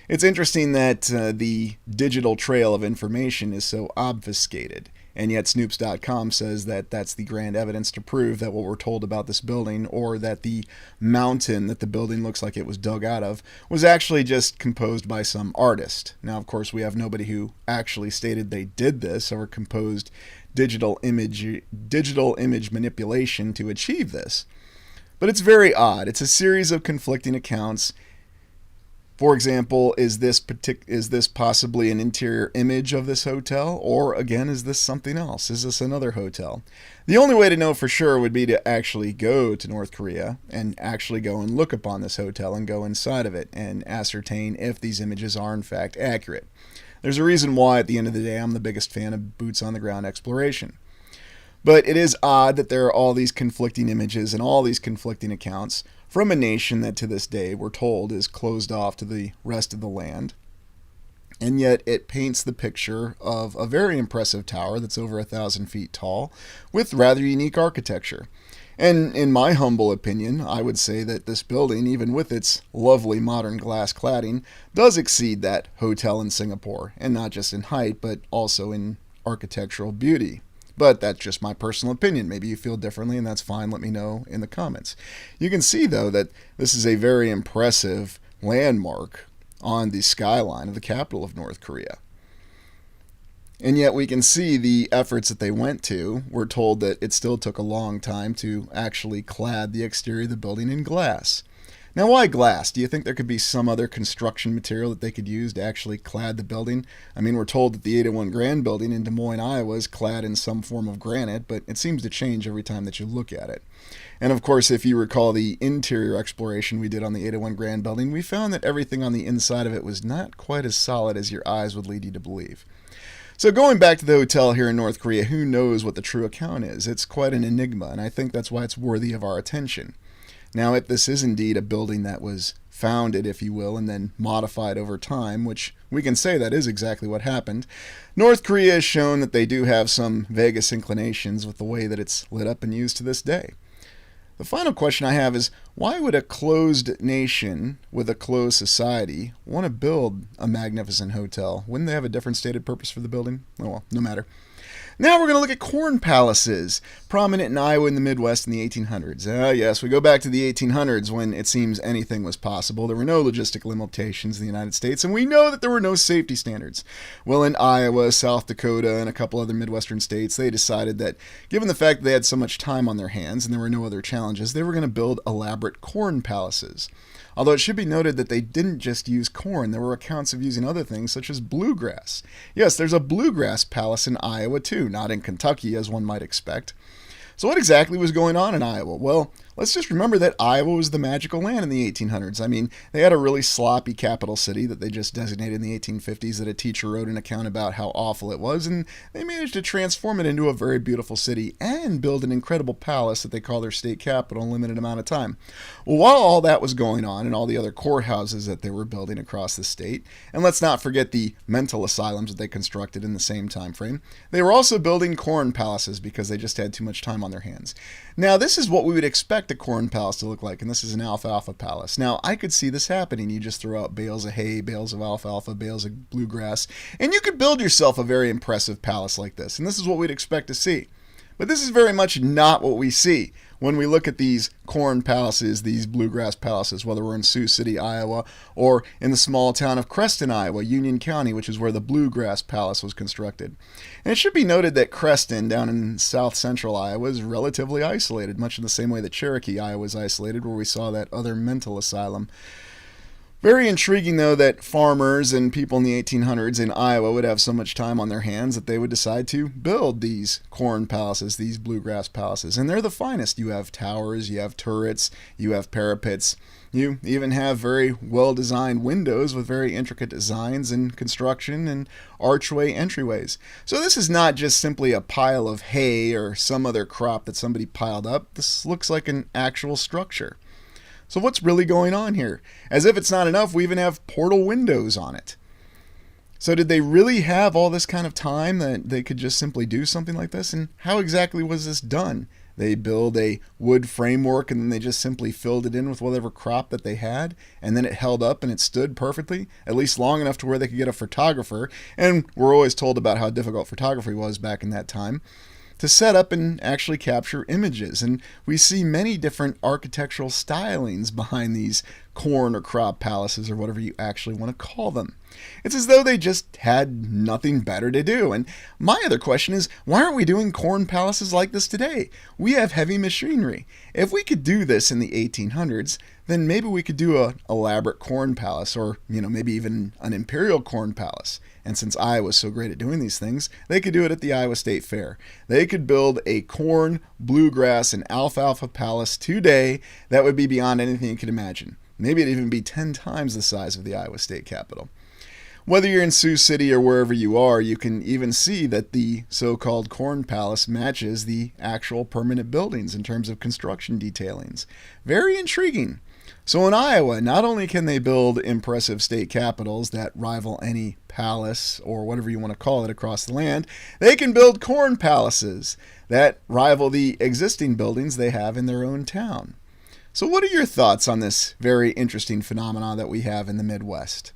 It's interesting that the digital trail of information is so obfuscated. And yet Snoops.com says that that's the grand evidence to prove that what we're told about this building, or that the mountain that the building looks like it was dug out of, was actually just composed by some artist. Now, of course, we have nobody who actually stated they did this or composed digital image manipulation to achieve this. But it's very odd. It's a series of conflicting accounts. For example, is this possibly an interior image of this hotel? Or, again, is this something else? Is this another hotel? The only way to know for sure would be to actually go to North Korea and actually go and look upon this hotel and go inside of it and ascertain if these images are in fact accurate. There's a reason why, at the end of the day, I'm the biggest fan of boots-on-the-ground exploration. But it is odd that there are all these conflicting images and all these conflicting accounts from a nation that to this day we're told is closed off to the rest of the land. And yet it paints the picture of a very impressive tower that's over 1,000 feet tall with rather unique architecture. And in my humble opinion, I would say that this building, even with its lovely modern glass cladding, does exceed that hotel in Singapore, and not just in height, but also in architectural beauty. But that's just my personal opinion. Maybe you feel differently, and that's fine. Let me know in the comments. You can see, though, that this is a very impressive landmark on the skyline of the capital of North Korea. And yet we can see the efforts that they went to. We're told that it still took a long time to actually clad the exterior of the building in glass. Now, why glass? Do you think there could be some other construction material that they could use to actually clad the building? I mean, we're told that the 801 Grand building in Des Moines, Iowa is clad in some form of granite, but it seems to change every time that you look at it. And of course, if you recall the interior exploration we did on the 801 Grand building, we found that everything on the inside of it was not quite as solid as your eyes would lead you to believe. So going back to the hotel here in North Korea, who knows what the true account is? It's quite an enigma, and I think that's why it's worthy of our attention. Now, if this is indeed a building that was founded, if you will, and then modified over time, which we can say that is exactly what happened, North Korea has shown that they do have some Vegas inclinations with the way that it's lit up and used to this day. The final question I have is, why would a closed nation with a closed society want to build a magnificent hotel? Wouldn't they have a different stated purpose for the building? Oh well, no matter. Now we're going to look at corn palaces. prominent in Iowa and the Midwest in the 1800s? Yes, we go back to the 1800s when it seems anything was possible. There were no logistic limitations in the United States, and we know that there were no safety standards. Well, in Iowa, South Dakota, and a couple other Midwestern states, they decided that given the fact that they had so much time on their hands and there were no other challenges, they were going to build elaborate corn palaces. Although it should be noted that they didn't just use corn. There were accounts of using other things such as bluegrass. Yes, there's a bluegrass palace in Iowa too, not in Kentucky as one might expect. So what exactly was going on in Iowa? Well, let's just remember that Iowa was the magical land in the 1800s. I mean, they had a really sloppy capital city that they just designated in the 1850s that a teacher wrote an account about how awful it was, and they managed to transform it into a very beautiful city and build an incredible palace that they call their state capital in a limited amount of time. Well, while all that was going on and all the other courthouses that they were building across the state, and let's not forget the mental asylums that they constructed in the same time frame, they were also building corn palaces because they just had too much time on their hands. Now, this is what we would expect a corn palace to look like, and this is an alfalfa palace. Now, I could see this happening. You just throw out bales of hay, bales of alfalfa, bales of bluegrass, and you could build yourself a very impressive palace like this, and this is what we'd expect to see. But this is very much not what we see when we look at these corn palaces, these bluegrass palaces, whether we're in Sioux City, Iowa, or in the small town of Creston, Iowa, Union County, which is where the bluegrass palace was constructed. And it should be noted that Creston, down in south central Iowa, is relatively isolated, much in the same way that Cherokee, Iowa is isolated, where we saw that other mental asylum. Very intriguing, though, that farmers and people in the 1800s in Iowa would have so much time on their hands that they would decide to build these corn palaces, these bluegrass palaces. And they're the finest. You have towers, you have turrets, you have parapets. You even have very well-designed windows with very intricate designs and construction and archway entryways. So this is not just simply a pile of hay or some other crop that somebody piled up. This looks like an actual structure. So what's really going on here? As if it's not enough, we even have portal windows on it. So did they really have all this kind of time that they could just simply do something like this? And how exactly was this done? They build a wood framework and then they just simply filled it in with whatever crop that they had, and then it held up and it stood perfectly, at least long enough to where they could get a photographer. And we're always told about how difficult photography was back in that time, to set up and actually capture images. And we see many different architectural stylings behind these corn or crop palaces, or whatever you actually want to call them. It's as though they just had nothing better to do. And my other question is, why aren't we doing corn palaces like this today? We have heavy machinery. If we could do this in the 1800s, then maybe we could do an elaborate corn palace, or maybe even an imperial corn palace. And since Iowa's so great at doing these things, they could do it at the Iowa State Fair. They could build a corn, bluegrass, and alfalfa palace today that would be beyond anything you could imagine. Maybe it'd even be 10 times the size of the Iowa State Capitol. Whether you're in Sioux City or wherever you are, you can even see that the so-called corn palace matches the actual permanent buildings in terms of construction detailings. Very intriguing. So in Iowa, not only can they build impressive state capitals that rival any palace or whatever you want to call it across the land, they can build corn palaces that rival the existing buildings they have in their own town. So what are your thoughts on this very interesting phenomenon that we have in the Midwest?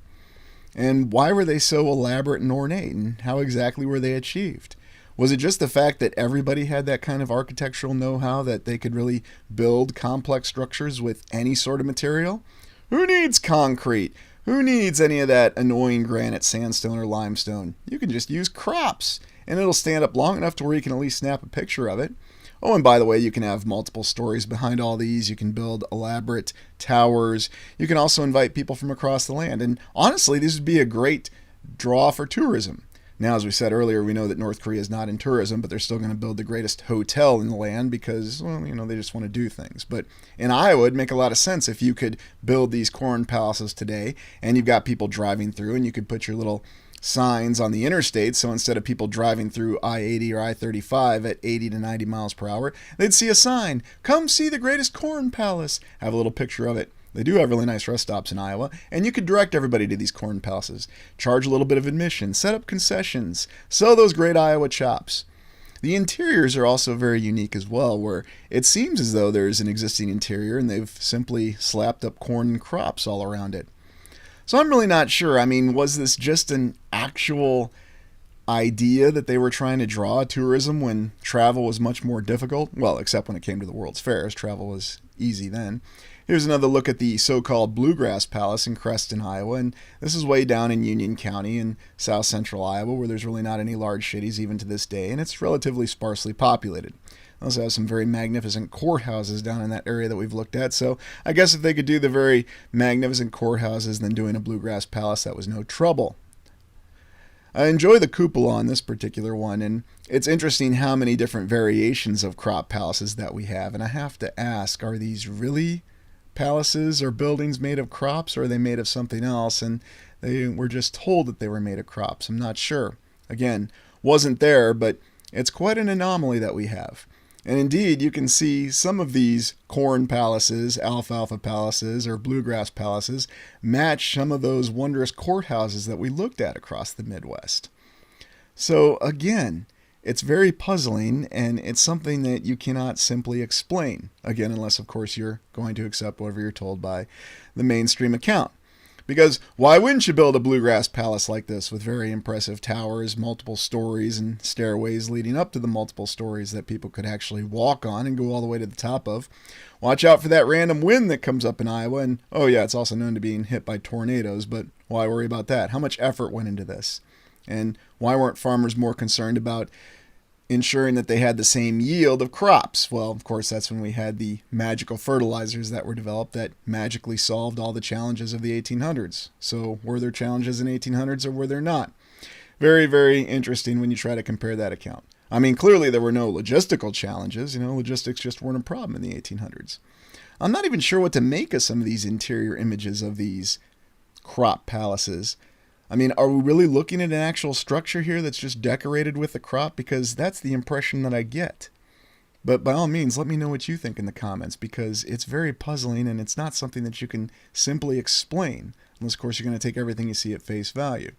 And why were they so elaborate and ornate, and how exactly were they achieved? Was it just the fact that everybody had that kind of architectural know-how that they could really build complex structures with any sort of material? Who needs concrete? Who needs any of that annoying granite, sandstone, or limestone? You can just use crops, and it'll stand up long enough to where you can at least snap a picture of it. Oh, and by the way, you can have multiple stories behind all these. You can build elaborate towers. You can also invite people from across the land. And honestly, this would be a great draw for tourism. Now, as we said earlier, we know that North Korea is not in tourism, but they're still going to build the greatest hotel in the land because, well, they just want to do things. But in Iowa, it'd make a lot of sense if you could build these corn palaces today, and you've got people driving through, and you could put your little signs on the interstate, so instead of people driving through I-80 or I-35 at 80 to 90 miles per hour, they'd see a sign, "Come see the greatest corn palace." Have a little picture of it. They do have really nice rest stops in Iowa, and you could direct everybody to these corn palaces. Charge a little bit of admission, set up concessions, sell those great Iowa chops. The interiors are also very unique as well, where it seems as though there's an existing interior and they've simply slapped up corn and crops all around it. So I'm really not sure. I mean, was this just an actual idea that they were trying to draw tourism when travel was much more difficult. Well, except when it came to the World's Fairs. Travel was easy then. Here's another look at the so-called Bluegrass Palace in Creston, Iowa, and this is way down in Union County in south central Iowa, where there's really not any large cities even to this day, and it's relatively sparsely populated. They also have some very magnificent courthouses down in that area that we've looked at, so I guess if they could do the very magnificent courthouses then doing a Bluegrass Palace, that was no trouble. I enjoy the cupola on this particular one, and it's interesting how many different variations of crop palaces that we have, and I have to ask, are these really palaces or buildings made of crops, or are they made of something else? And they were just told that they were made of crops. I'm not sure. Again, wasn't there, but it's quite an anomaly that we have. And indeed, you can see some of these corn palaces, alfalfa palaces, or bluegrass palaces match some of those wondrous courthouses that we looked at across the Midwest. So again, it's very puzzling, and it's something that you cannot simply explain. Again, unless, of course, you're going to accept whatever you're told by the mainstream account. Because why wouldn't you build a bluegrass palace like this with very impressive towers, multiple stories, and stairways leading up to the multiple stories that people could actually walk on and go all the way to the top of? Watch out for that random wind that comes up in Iowa, and oh yeah, it's also known to being hit by tornadoes, but why worry about that? How much effort went into this? And why weren't farmers more concerned about ensuring that they had the same yield of crops? Well, of course, that's when we had the magical fertilizers that were developed that magically solved all the challenges of the 1800s. So were there challenges in 1800s or were there not? Very, very interesting when you try to compare that account. I mean, clearly there were no logistical challenges. Logistics just weren't a problem in the 1800s. I'm not even sure what to make of some of these interior images of these crop palaces. I mean, are we really looking at an actual structure here that's just decorated with the crop? Because that's the impression that I get. But by all means, let me know what you think in the comments, because it's very puzzling and it's not something that you can simply explain, unless, of course, you're going to take everything you see at face value.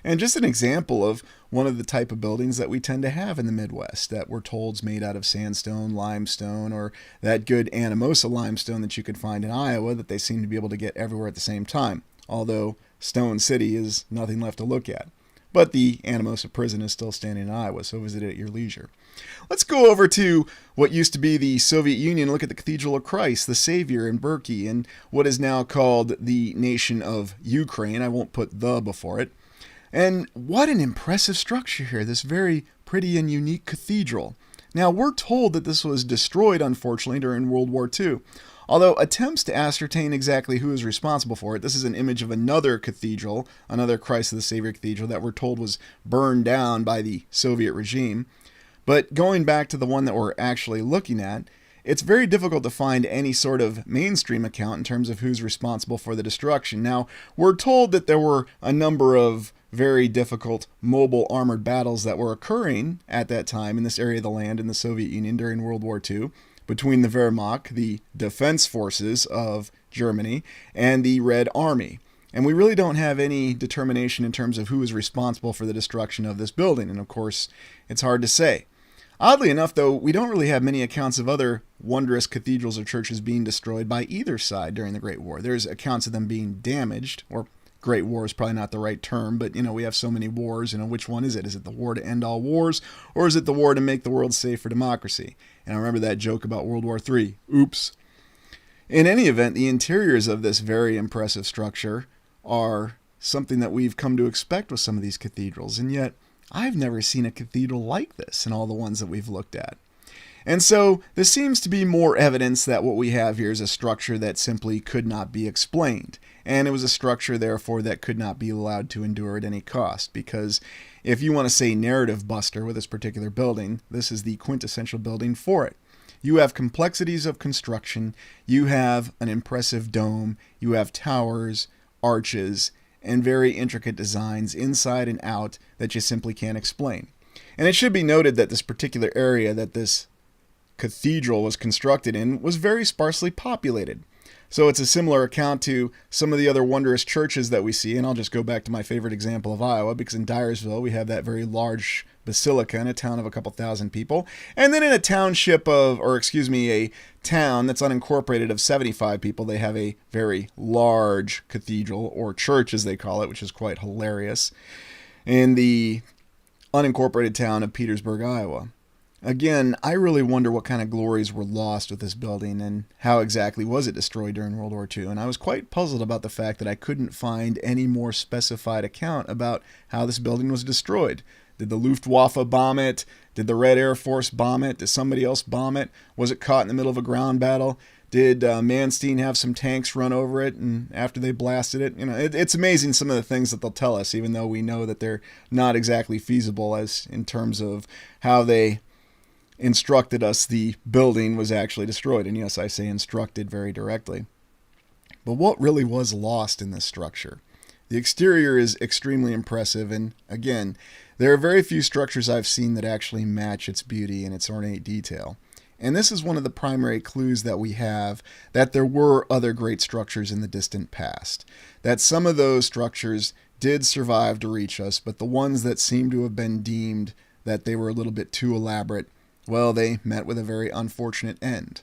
And just an example of one of the type of buildings that we tend to have in the Midwest that we're told is made out of sandstone, limestone, or that good Anamosa limestone that you could find in Iowa that they seem to be able to get everywhere at the same time. Although Stone City is nothing left to look at. But the Anamosa prison is still standing in Iowa, so visit it at your leisure. Let's go over to what used to be the Soviet Union, look at the Cathedral of Christ, the Savior in Burky, and what is now called the nation of Ukraine. I won't put the before it. And what an impressive structure here, this very pretty and unique cathedral. Now, we're told that this was destroyed, unfortunately, during World War II. Although attempts to ascertain exactly who is responsible for it, this is an image of another cathedral, another Christ of the Savior cathedral that we're told was burned down by the Soviet regime. But going back to the one that we're actually looking at, it's very difficult to find any sort of mainstream account in terms of who's responsible for the destruction. Now, we're told that there were a number of very difficult mobile armored battles that were occurring at that time in this area of the land in the Soviet Union during World War II between the Wehrmacht, the defense forces of Germany, and the Red Army. And we really don't have any determination in terms of who is responsible for the destruction of this building. And of course, it's hard to say. Oddly enough, though, we don't really have many accounts of other wondrous cathedrals or churches being destroyed by either side during the Great War. There's accounts of them being damaged, or Great War is probably not the right term, but, we have so many wars, which one is it? Is it the war to end all wars, or is it the war to make the world safe for democracy? And I remember that joke about World War III. Oops. In any event, the interiors of this very impressive structure are something that we've come to expect with some of these cathedrals, and yet I've never seen a cathedral like this in all the ones that we've looked at. And so this seems to be more evidence that what we have here is a structure that simply could not be explained. And it was a structure, therefore, that could not be allowed to endure at any cost. Because if you want to say narrative buster with this particular building, this is the quintessential building for it. You have complexities of construction, you have an impressive dome, you have towers, arches, and very intricate designs inside and out that you simply can't explain. And it should be noted that this particular area that this cathedral was constructed in was very sparsely populated. So it's a similar account to some of the other wondrous churches that we see, and I'll just go back to my favorite example of Iowa, because in Dyersville we have that very large basilica in a town of a couple thousand people, and then in a township a town that's unincorporated of 75 people, they have a very large cathedral, or church as they call it, which is quite hilarious. In the unincorporated town of Petersburg, Iowa. Again, I really wonder what kind of glories were lost with this building and how exactly was it destroyed during World War II. And I was quite puzzled about the fact that I couldn't find any more specified account about how this building was destroyed. Did the Luftwaffe bomb it? Did the Red Air Force bomb it? Did somebody else bomb it? Was it caught in the middle of a ground battle? Did Manstein have some tanks run over it and after they blasted it? It's amazing some of the things that they'll tell us, even though we know that they're not exactly feasible as in terms of how they instructed us the building was actually destroyed. And yes, I say instructed very directly. But what really was lost in this structure? The exterior is extremely impressive, and again, there are very few structures I've seen that actually match its beauty and its ornate detail. And this is one of the primary clues that we have that there were other great structures in the distant past. That some of those structures did survive to reach us, but the ones that seem to have been deemed that they were a little bit too elaborate, well, they met with a very unfortunate end.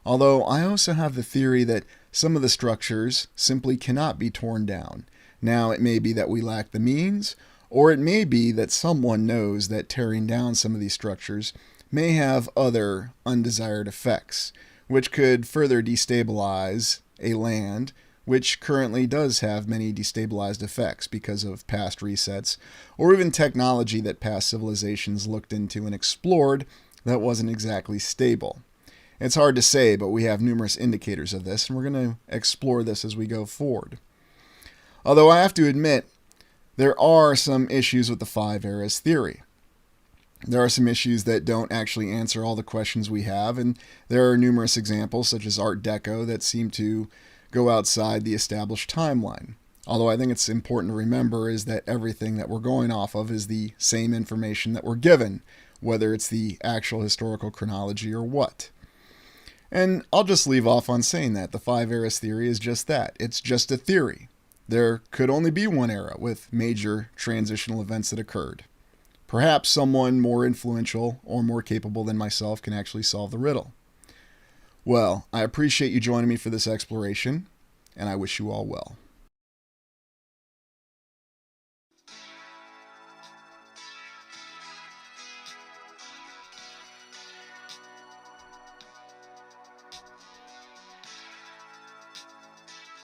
Although I also have the theory that some of the structures simply cannot be torn down. Now, it may be that we lack the means, or it may be that someone knows that tearing down some of these structures may have other undesired effects, which could further destabilize a land which currently does have many destabilized effects because of past resets, or even technology that past civilizations looked into and explored that wasn't exactly stable. It's hard to say, but we have numerous indicators of this, and we're going to explore this as we go forward. Although I have to admit, there are some issues with the five eras theory. There are some issues that don't actually answer all the questions we have, and there are numerous examples, such as Art Deco, that seem to go outside the established timeline. Although I think it's important to remember is that everything that we're going off of is the same information that we're given, whether it's the actual historical chronology or what. And I'll just leave off on saying that the five eras theory is just that. It's just a theory. There could only be one era with major transitional events that occurred. Perhaps someone more influential or more capable than myself can actually solve the riddle. Well, I appreciate you joining me for this exploration, and I wish you all well.